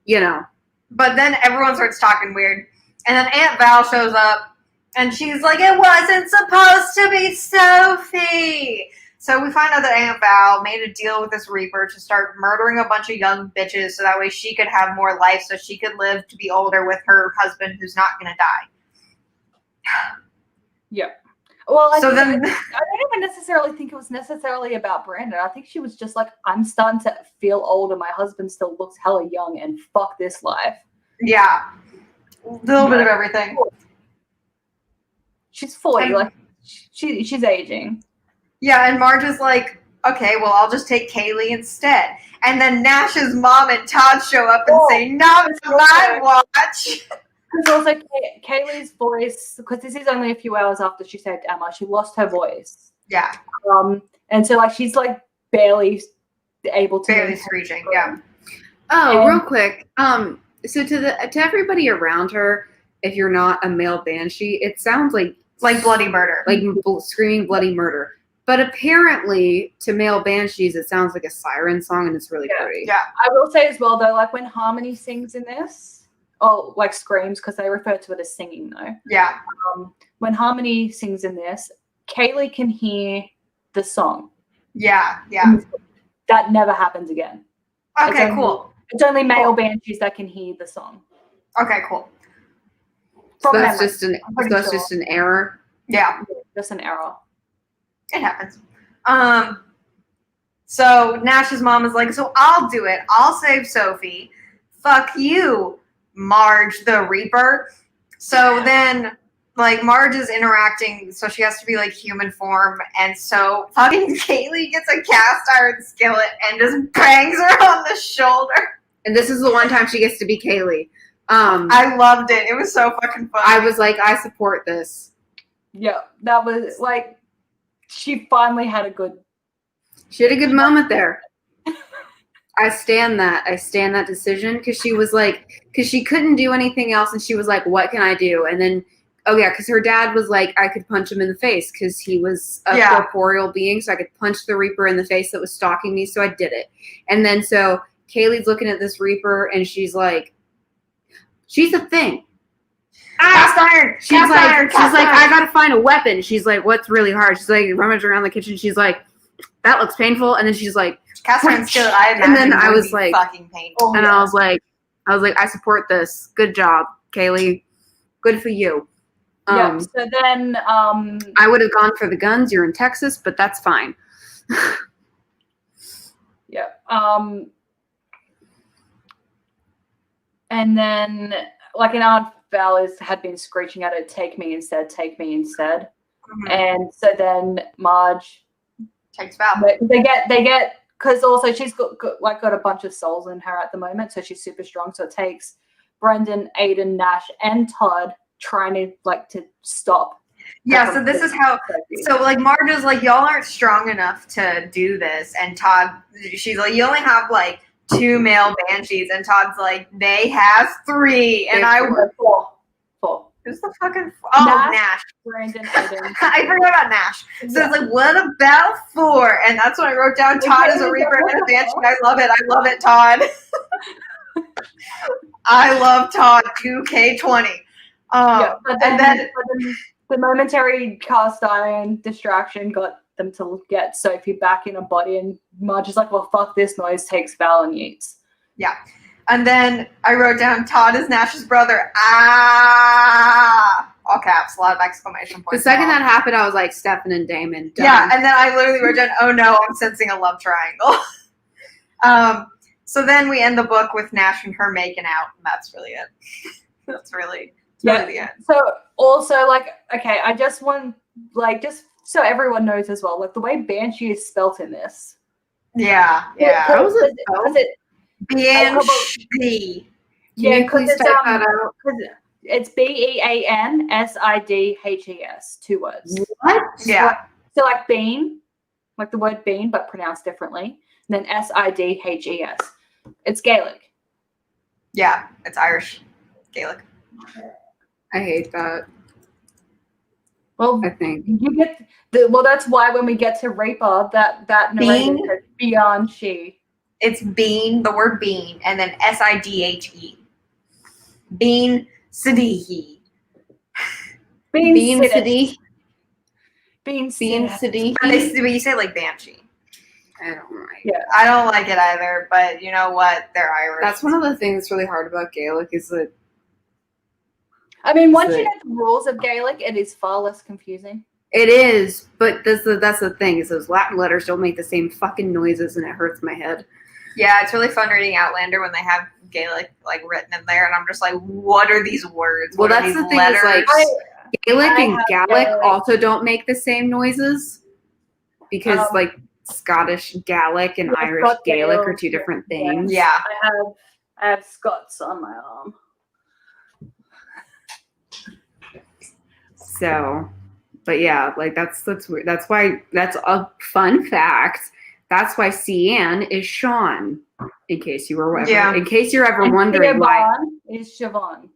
You know. But then everyone starts talking weird. And then Aunt Val shows up, and she's like, it wasn't supposed to be Sophie. So we find out that Aunt Val made a deal with this Reaper to start murdering a bunch of young bitches so that way she could have more life, so she could live to be older with her husband who's not going to die. Yeah. Well, I don't even necessarily think it was necessarily about Brandon. I think she was just like, I'm starting to feel old and my husband still looks hella young and fuck this life. Yeah. A little bit of everything. She's 40, like, she's aging. Yeah, and Marge is like, okay, well, I'll just take Kaylee instead. And then Nash's mom and Todd show up and say, not my watch. Because also Kaylee's voice, because this is only a few hours after she saved Emma, she lost her voice. Yeah. And so like she's like barely able to barely screeching. Yeah. Oh, real quick. So to everybody around her, if you're not a male banshee, it sounds like bloody murder, like screaming bloody murder. But apparently, to male banshees, it sounds like a siren song, and it's really pretty. Yeah. I will say as well though, like when Harmony sings in this. Oh, like screams, because they refer to it as singing, though. Yeah. When Harmony sings in this, Kaylee can hear the song. Yeah, yeah. That never happens again. Okay, cool. It's only male banshees that can hear the song. Okay, cool. So that's just an error? Yeah. Just an error. It happens. So Nash's mom is like, so I'll do it. I'll save Sophie. Fuck you, Marge the Reaper. So then, like, Marge is interacting, so she has to be, like, human form, and so fucking Kaylee gets a cast iron skillet and just bangs her on the shoulder. And this is the one time she gets to be Kaylee. I loved it. It was so fucking fun. I was like, I support this. Yeah, that was, like, she finally had a good... She had a good moment there. I stand that decision because she was like, because she couldn't do anything else, and she was like, what can I do? And then, oh yeah, because her dad was like, I could punch him in the face because he was a corporeal being, so I could punch the Reaper in the face that was stalking me, so I did it. And then so Kaylee's looking at this Reaper, and she's like, she's a thing. Cast iron. She's like, I gotta find a weapon. She's like, what's really hard? She's like, rummage around the kitchen. She's like, that looks painful. And then she's like, cast iron skillet. I imagine and then I was like, fucking painful. And I was like, I support this. Good job, Kaylee. Good for you. Yeah. So then, I would have gone for the guns. You're in Texas, but that's fine. Yeah. And then, like, an Aunt Val had been screeching at it, take me instead, take me instead. Mm-hmm. And so then Marge takes Val. They get, because also she's got a bunch of souls in her at the moment, so she's super strong. So it takes Brendan, Aiden, Nash, and Todd trying to stop. Yeah, so this is how, so like Marge is like, y'all aren't strong enough to do this. And Todd, she's like, you only have like 2 male banshees, and Todd's like, they have 3, and I was Four. who's the fucking Nash. Brandon, Aiden. I forgot about Nash. So it's like, what about 4? And that's when I wrote down Todd as a Reaper and a Banshee. I love it, Todd. I love Todd 2K20. But then the momentary cast iron distraction got them to get Sophie back in a body, and Marge is like, well, fuck this noise, takes Val and yeets. Yeah. And then I wrote down Todd is Nash's brother. All caps, a lot of exclamation points. The second that happened, I was like, Stefan and Damon. Done. Yeah, and then I literally wrote down, oh no, I'm sensing a love triangle. So then we end the book with Nash and her making out, and that's really it. That's really the end. So also, like, okay, I just want, like, just so everyone knows as well, like, the way Banshee is spelt in this. Yeah. How was it? Banshee. Can you please type that out? It's BEANSIDHES, 2 words. What? Yeah. So like bean, like the word bean, but pronounced differently. And then SIDHES. It's Gaelic. Yeah, it's Irish. Gaelic. I hate that. Well, I think you get that's why when we get to Reaper, that narrator says beyond she. It's bean, the word bean, and then SIDHE. Bean Sidihi. Bean City. Bean City. But you say like Banshee. I don't like Yeah. I don't like it either, but you know what? They're Irish. That's one of the things that's really hard about Gaelic is that I mean, once you know the rules of Gaelic, it is far less confusing. it is, but that's the thing is those Latin letters don't make the same fucking noises and it hurts my head. Yeah, it's really fun reading Outlander when they have Gaelic like written in there, and I'm just like, what are these words? Well, what that's are the these thing is like Gaelic I and have Gaelic Gaelic. also don't make the same noises because like Scottish Gaelic and Yeah, Irish Scott Gaelic Gaelic, are two different yeah. things. Yeah. I have Scots on my arm. So, but yeah, like that's weird. That's why that's a fun fact. That's why Cian is Sean. In case you were in case you're ever wondering why is Siobhan.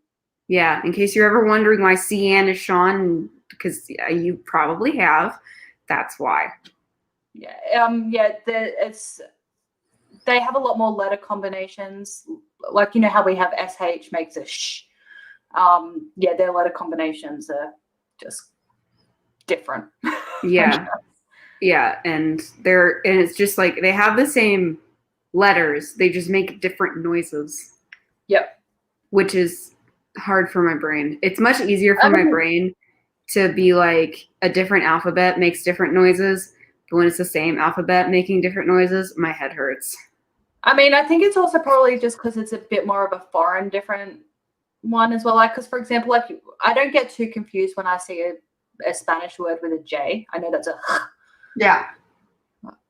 Yeah, in case you're ever wondering why Cian is Sean, because you probably have. That's why. Yeah. They have a lot more letter combinations. Like, you know how we have SH makes a sh. Their letter combinations are just different. Yeah. Yeah, and it's just like they have the same letters, they just make different noises. Yep. Which is hard for my brain. It's much easier for my brain to be like a different alphabet makes different noises, but when it's the same alphabet making different noises, my head hurts. I mean, I think it's also probably just because it's a bit more of a foreign, different one as well. Like, because for example, like I don't get too confused when I see a Spanish word with a J. I know that's a yeah,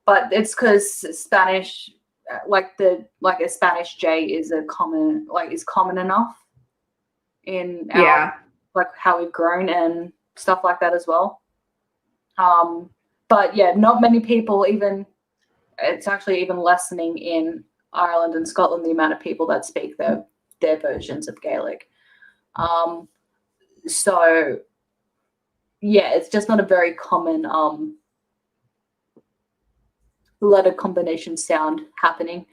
but it's because Spanish, like a Spanish J is common enough in our, like how we've grown and stuff like that as well. But yeah, not many people even. It's actually even lessening in Ireland and Scotland the amount of people that speak their versions of Gaelic. So yeah, it's just not a very common letter combination sound happening.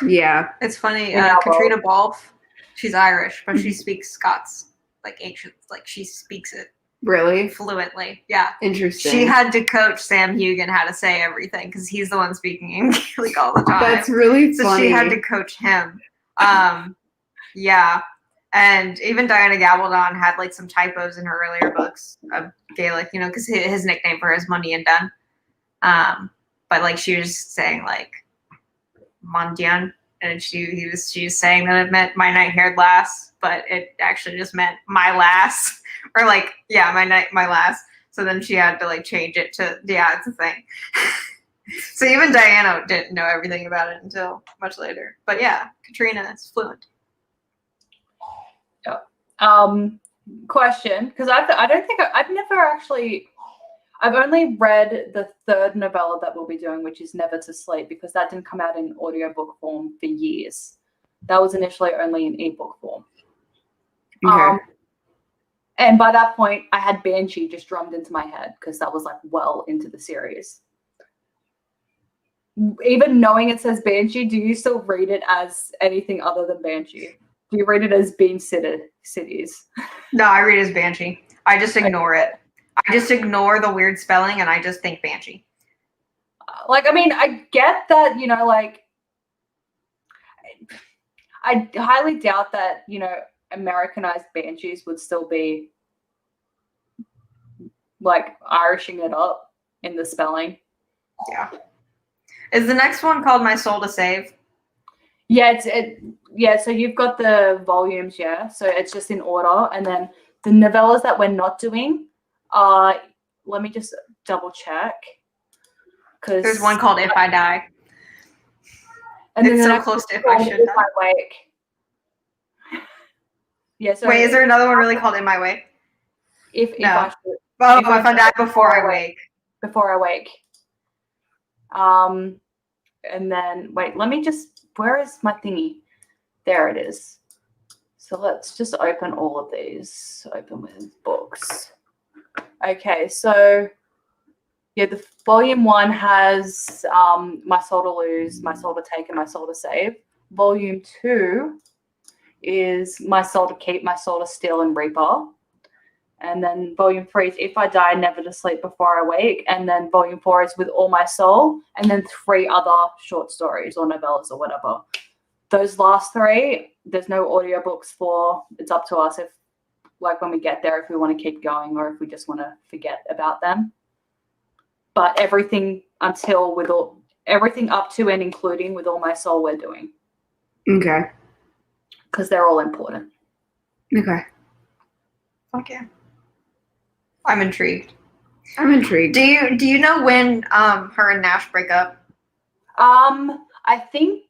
Yeah, it's funny. Katrina Balfe, she's Irish, but she speaks Scots like ancient, like she speaks it. Really? Fluently, yeah. Interesting. She had to coach Sam Hugan how to say everything because he's the one speaking in Gaelic all the time. That's really funny. So she had to coach him. Yeah. And even Diana Gabaldon had like some typos in her earlier books of Gaelic, you know, because his nickname for her is Money and Done. But like she was saying like Mondian, and she was saying that it meant my night-haired lass, but it actually just meant my lass. Or like, yeah, my last. So then she had to like change it to, yeah, it's a thing. So even Diana didn't know everything about it until much later. But yeah, Katrina is fluent. Yeah. Question, because I don't think I've never actually. I've only read the third novella that we'll be doing, which is Never to Sleep, because that didn't come out in audiobook form for years. That was initially only in ebook form. Okay. And by that point, I had Banshee just drummed into my head because that was like well into the series. Even knowing it says Banshee, do you still read it as anything other than Banshee? Do you read it as Bean Cities? No, I read it as Banshee. I just ignore it. I just ignore the weird spelling and I just think Banshee. Like, I mean, I get that, you know, like, I highly doubt that, you know, Americanized Banshees would still be like Irishing it up in the spelling. Yeah. Is the next one called My Soul to Save? Yeah, so you've got the volumes, yeah. So it's just in order. And then the novellas that we're not doing let me just double check. Because there's one called If I Die. And it's so close to If I Should Die. I Wake. Yeah, so wait, is there another one really called In My Way? If I should, if I die before I wake. Before I wake. And then wait, let me just, where is my thingy? There it is. So let's just open all of these. Open with books. Okay, so yeah, the volume 1 has My Soul to Lose, My Soul to Take, and My Soul to Save. Volume 2 is My Soul to Keep, My Soul to Steal, and Reaper. And then volume 3 is If I Die, Never to Sleep, Before I Wake. And then volume 4 is With All My Soul. And then 3 other short stories or novellas or whatever. Those last 3, there's no audiobooks for. It's up to us if, like, when we get there, if we want to keep going or if we just want to forget about them. But everything up to and including With All My Soul we're doing. Okay. Because they're all important. Okay. Fuck yeah. I'm intrigued. Do you know when her and Nash break up? I think.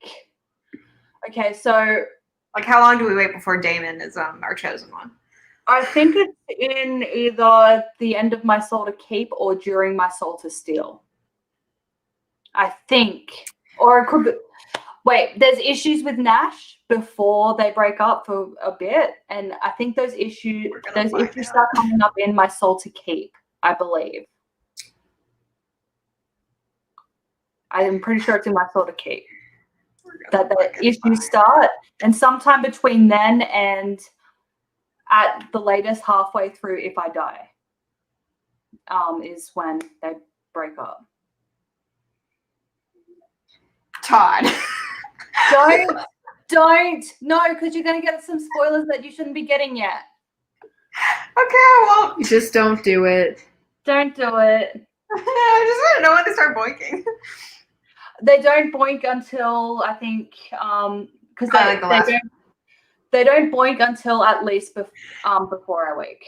Okay, so like how long do we wait before Damon is our chosen one? I think it's in either the end of My Soul to Keep or during My Soul to Steal. I think, or it could be. Wait, there's issues with Nash before they break up for a bit, and I think those issues start coming up in My Soul to Keep, I believe. I'm pretty sure it's in My Soul to Keep that the issues start, and sometime between then and at the latest halfway through If I Die is when they break up. Todd. Don't. No, because you're going to get some spoilers that you shouldn't be getting yet. Okay, I won't. Just don't do it. Don't do it. I just want to know when they start boinking. They don't boink until, I think, because they don't boink until at least before I wake.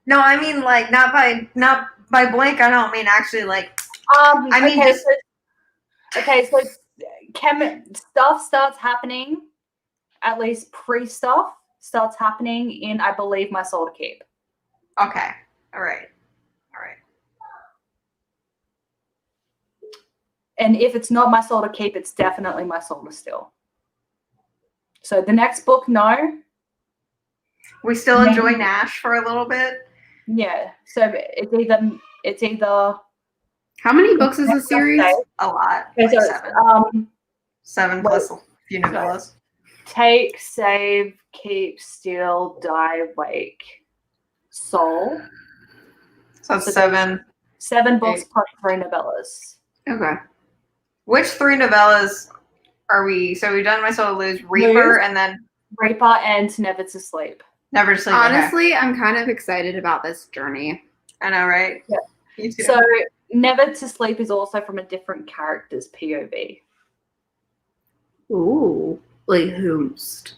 No, I mean like not by boink. I don't mean actually like. So stuff starts happening, at least pre-stuff starts happening in, I believe, My Soul to Keep. Okay. All right. And if it's not My Soul to Keep, it's definitely My Soul to Steal. So the next book, no. We still enjoy Nash for a little bit. Yeah. So it's either. How many books is the series? A lot. Okay, like so 7 plus a few novellas. Take, Save, Keep, Steal, Die, Wake, Soul. So 7. 7 books plus 3 novellas. Okay. Which 3 novellas are we? So we've done My Soul to Lose, Reaper, and then Reaper and Never to Sleep. Never to Sleep. Honestly, okay. I'm kind of excited about this journey. I know, right? Yeah. Me too. So Never to Sleep is also from a different character's POV. Ooh, like whomst?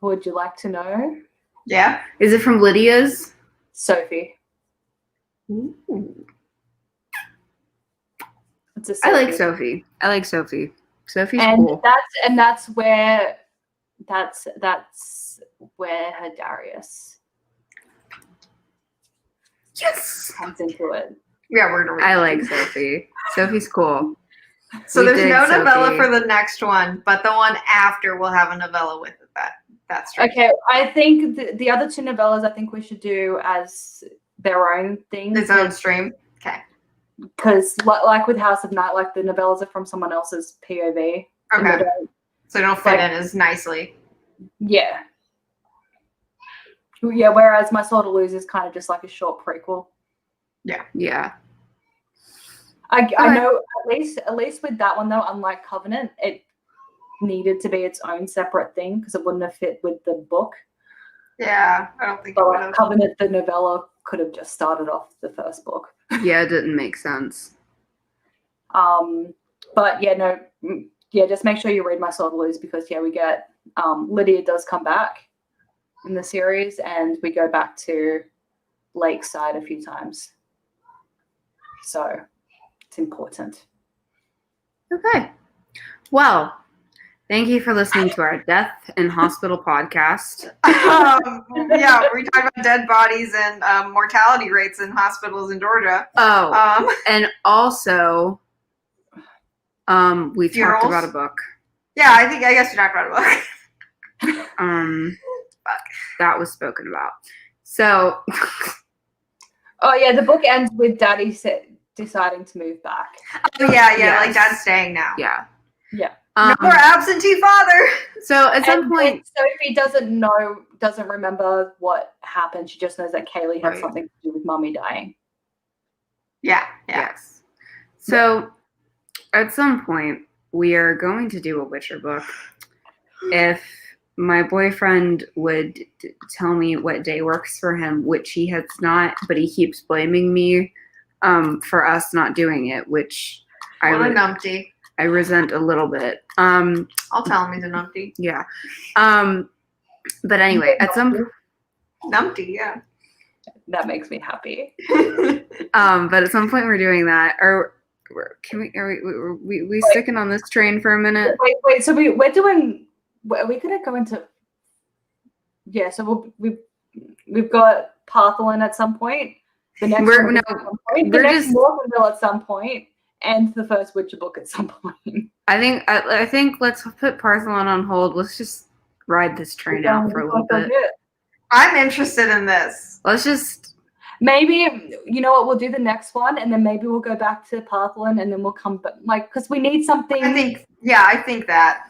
Would you like to know? Yeah. Is it from Lydia's? Sophie. Ooh. I like Sophie. Sophie's and cool. That's where her Darius. Yes. comes into it. Yeah, we're gonna read I that. like Sophie. Sophie's cool. So We there's dig no novella Sophie. for the next one, but the one after will have a novella with it. That's true. Okay, I think the other two novellas I think we should do as their own things. Its own stream. Okay. Because like with House of Night, like the novellas are from someone else's POV. and they Okay. don't- So they don't fit in as nicely. Yeah. Yeah, whereas My Soul to Lose is kind of just like a short prequel. Yeah. I Okay. know at least with that one though, unlike Covenant, it needed to be its own separate thing because it wouldn't have fit with the book. Yeah, I don't think it But would like have. Covenant, the novella could have just started off the first book. Yeah, it didn't make sense. But yeah, no, yeah, just make sure you read My Soul to Lose because yeah, we get Lydia does come back in the series, and we go back to Lakeside a few times. So it's important. Okay. Well, thank you for listening to our Death in Hospital podcast. Yeah, we talk about dead bodies and mortality rates in hospitals in Georgia. Oh, and also, we talked Funerals? about a book. Yeah, I guess we talked about a book. That was spoken about. So, Oh yeah, the book ends with Daddy deciding to move back. Oh yeah, Yes. like Dad's staying now. yeah. Yeah. No more absentee father. So at some And point, Sophie doesn't remember what happened. She just knows that Kaylee had Right. something to do with Mummy dying. Yeah. yes. So at some point, we are going to do a Witcher book. If my boyfriend would tell me what day works for him, which he has not, but he keeps blaming me for us not doing it, which What a numpty. I resent a little bit. I'll tell him he's a numpty. Yeah. But anyway, at some Numpty, yeah. That makes me happy. but at some point we're doing that. Or can we? Are we sticking on this train for a minute? Wait. So we're doing. Are we gonna go into? Yeah. So we've got Partholon at some point. The next one at some point. The next Morganville at some point, and the first Witcher book at some point. I think let's put Partholon on hold. Let's just ride this train out for a little bit. I'm interested in this. Let's just maybe you know what, we'll do the next one, and then maybe we'll go back to Partholon, and then we'll come back, like, because we need something. I think that.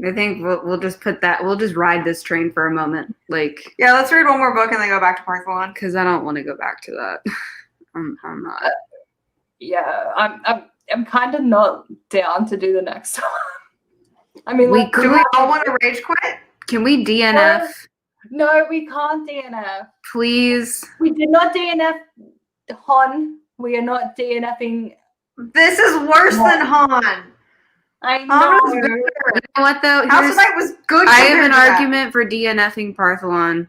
I think we'll just put that. We'll just ride this train for a moment, like. Yeah, let's read one more book and then go back to Partholon. Because I don't want to go back to that. I'm not. Yeah, I'm kind of not down to do the next one. I mean, like, do we all want to rage quit? Can we DNF? No, we can't DNF. Please. We did not DNF Hon. We are not DNFing. This is worse than Han. I know. You know what though? House of Night was good. I have an argument for DNFing Partholon.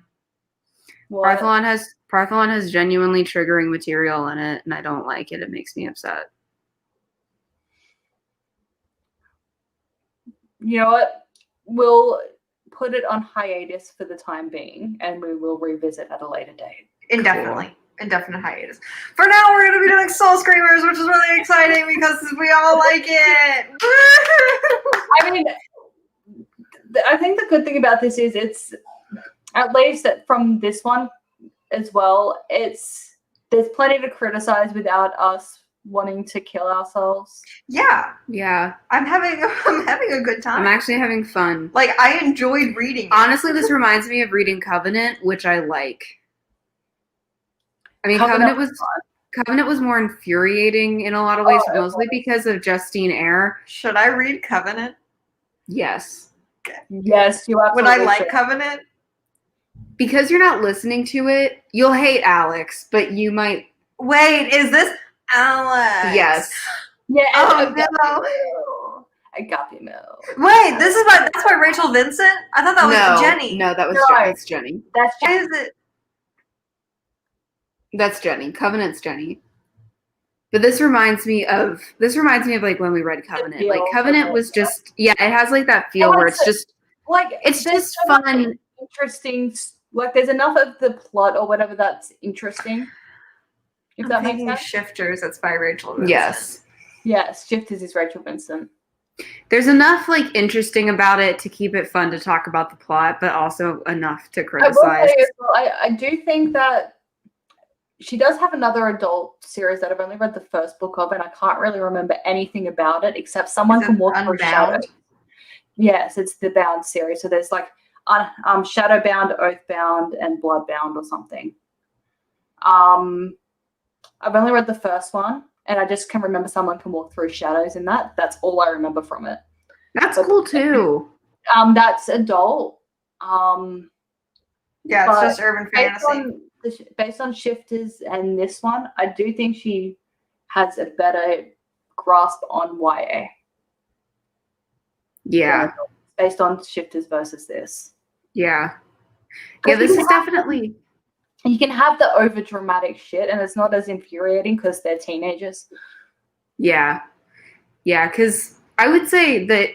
What? Partholon has genuinely triggering material in it, and I don't like it. It makes me upset. You know what? We'll put it on hiatus for the time being, and we will revisit at a later date. Indefinitely. Cool. Indefinite hiatus. For now, we're going to be doing Soul Screamers, which is really exciting because we all like it. I mean, I think the good thing about this is it's, at least from this one as well, there's plenty to criticize without us wanting to kill ourselves. Yeah. Yeah. I'm having a good time. I'm actually having fun. Like, I enjoyed reading it. Honestly, this reminds me of reading Covenant, which I like. I mean, Covenant was more infuriating in a lot of ways, mostly because of Justine Eyre. Should I read Covenant? Yes. Okay. Yes, you absolutely Would I like should. Covenant? Because you're not listening to it, you'll hate Alex, but you might. Wait, is this Alex? Yes. Yeah. Oh no. Agape Mill. Wait, that's by Rachel Vincent? I thought that was Jenny. No, that's Jenny. That's Why Jenny. is it? That's Jenny. Covenant's Jenny. But this reminds me of like when we read Covenant. Like Covenant was just it has like that feel where it's just like it's just fun, interesting. Like there's enough of the plot or whatever that's interesting. If I'm that makes thinking sense. Shifters. That's by Rachel Vincent. Yes. Yes, Shifters is Rachel Vincent. There's enough like interesting about it to keep it fun to talk about the plot, but also enough to I will criticize. say as well, I do think that she does have another adult series that I've only read the first book of, and I can't really remember anything about it except someone Is it can walk through shadows. Unbound? Yes, it's the Bound series. So there's like Shadowbound, Oathbound, and Bloodbound or something. I've only read the first one, and I just can remember someone can walk through shadows in that. That's all I remember from it. That's cool too. That's adult. Yeah, it's But just urban fantasy. Based on Shifters and this one, I do think she has a better grasp on YA. Yeah. Based on Shifters versus this. Yeah. Yeah, this is definitely. You can have the over dramatic shit, and it's not as infuriating because they're teenagers. Yeah. Yeah, because I would say that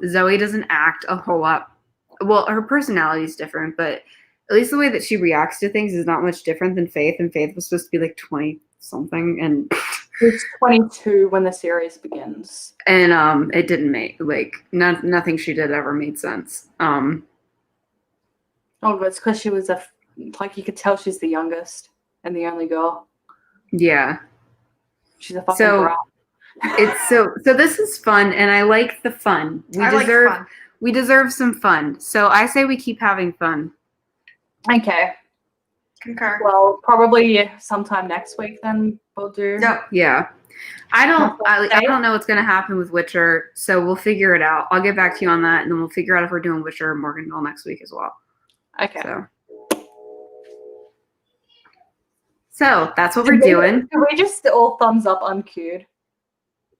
Zoe doesn't act a whole lot. Well, her personality is different, but at least the way that she reacts to things is not much different than Faith. And Faith was supposed to be like 20 something, and It's 22 when the series begins. And it didn't make nothing she did ever made sense. Oh, it's because she was you could tell she's the youngest and the only girl. Yeah. She's a fucking brat. It's so this is fun, and I like the fun. We deserve some fun. So I say we keep having fun. Okay. Concur. Well, probably sometime next week then we'll do. Yep. Yeah. I don't know what's gonna happen with Witcher, so we'll figure it out. I'll get back to you on that, and then we'll figure out if we're doing Witcher or Morganville next week as well. Okay. So that's what we're doing. Can we just all thumbs up uncued?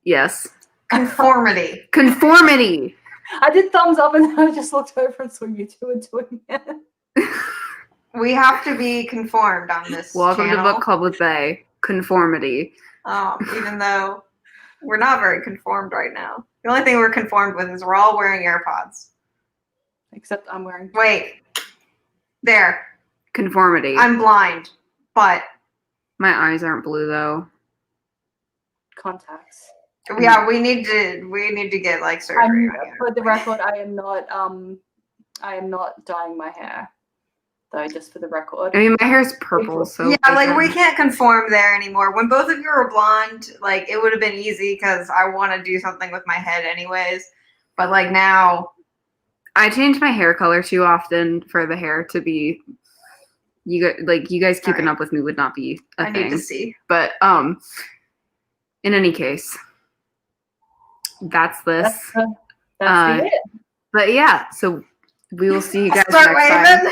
Yes. Conformity. Conformity. I did thumbs up and then I just looked over and saw you two are doing it. We have to be conformed on this Welcome channel. to Book Club with Bay. Conformity. Even though we're not very conformed right now. The only thing we're conformed with is we're all wearing AirPods. Except I'm wearing. Wait. There. Conformity. I'm blind, but my eyes aren't blue though. Contacts. Yeah, we need to get like surgery. For the record, I am not dyeing my hair. Though, just for the record. I mean, my hair's purple, so yeah, like we can't conform there anymore. When both of you were blonde, like it would have been easy because I want to do something with my head anyways. But like now, I change my hair color too often for the hair to be. You guys keeping up with me would not be a thing. I need to see. But in any case, that's this. That's it. But yeah, so we will see you guys next time.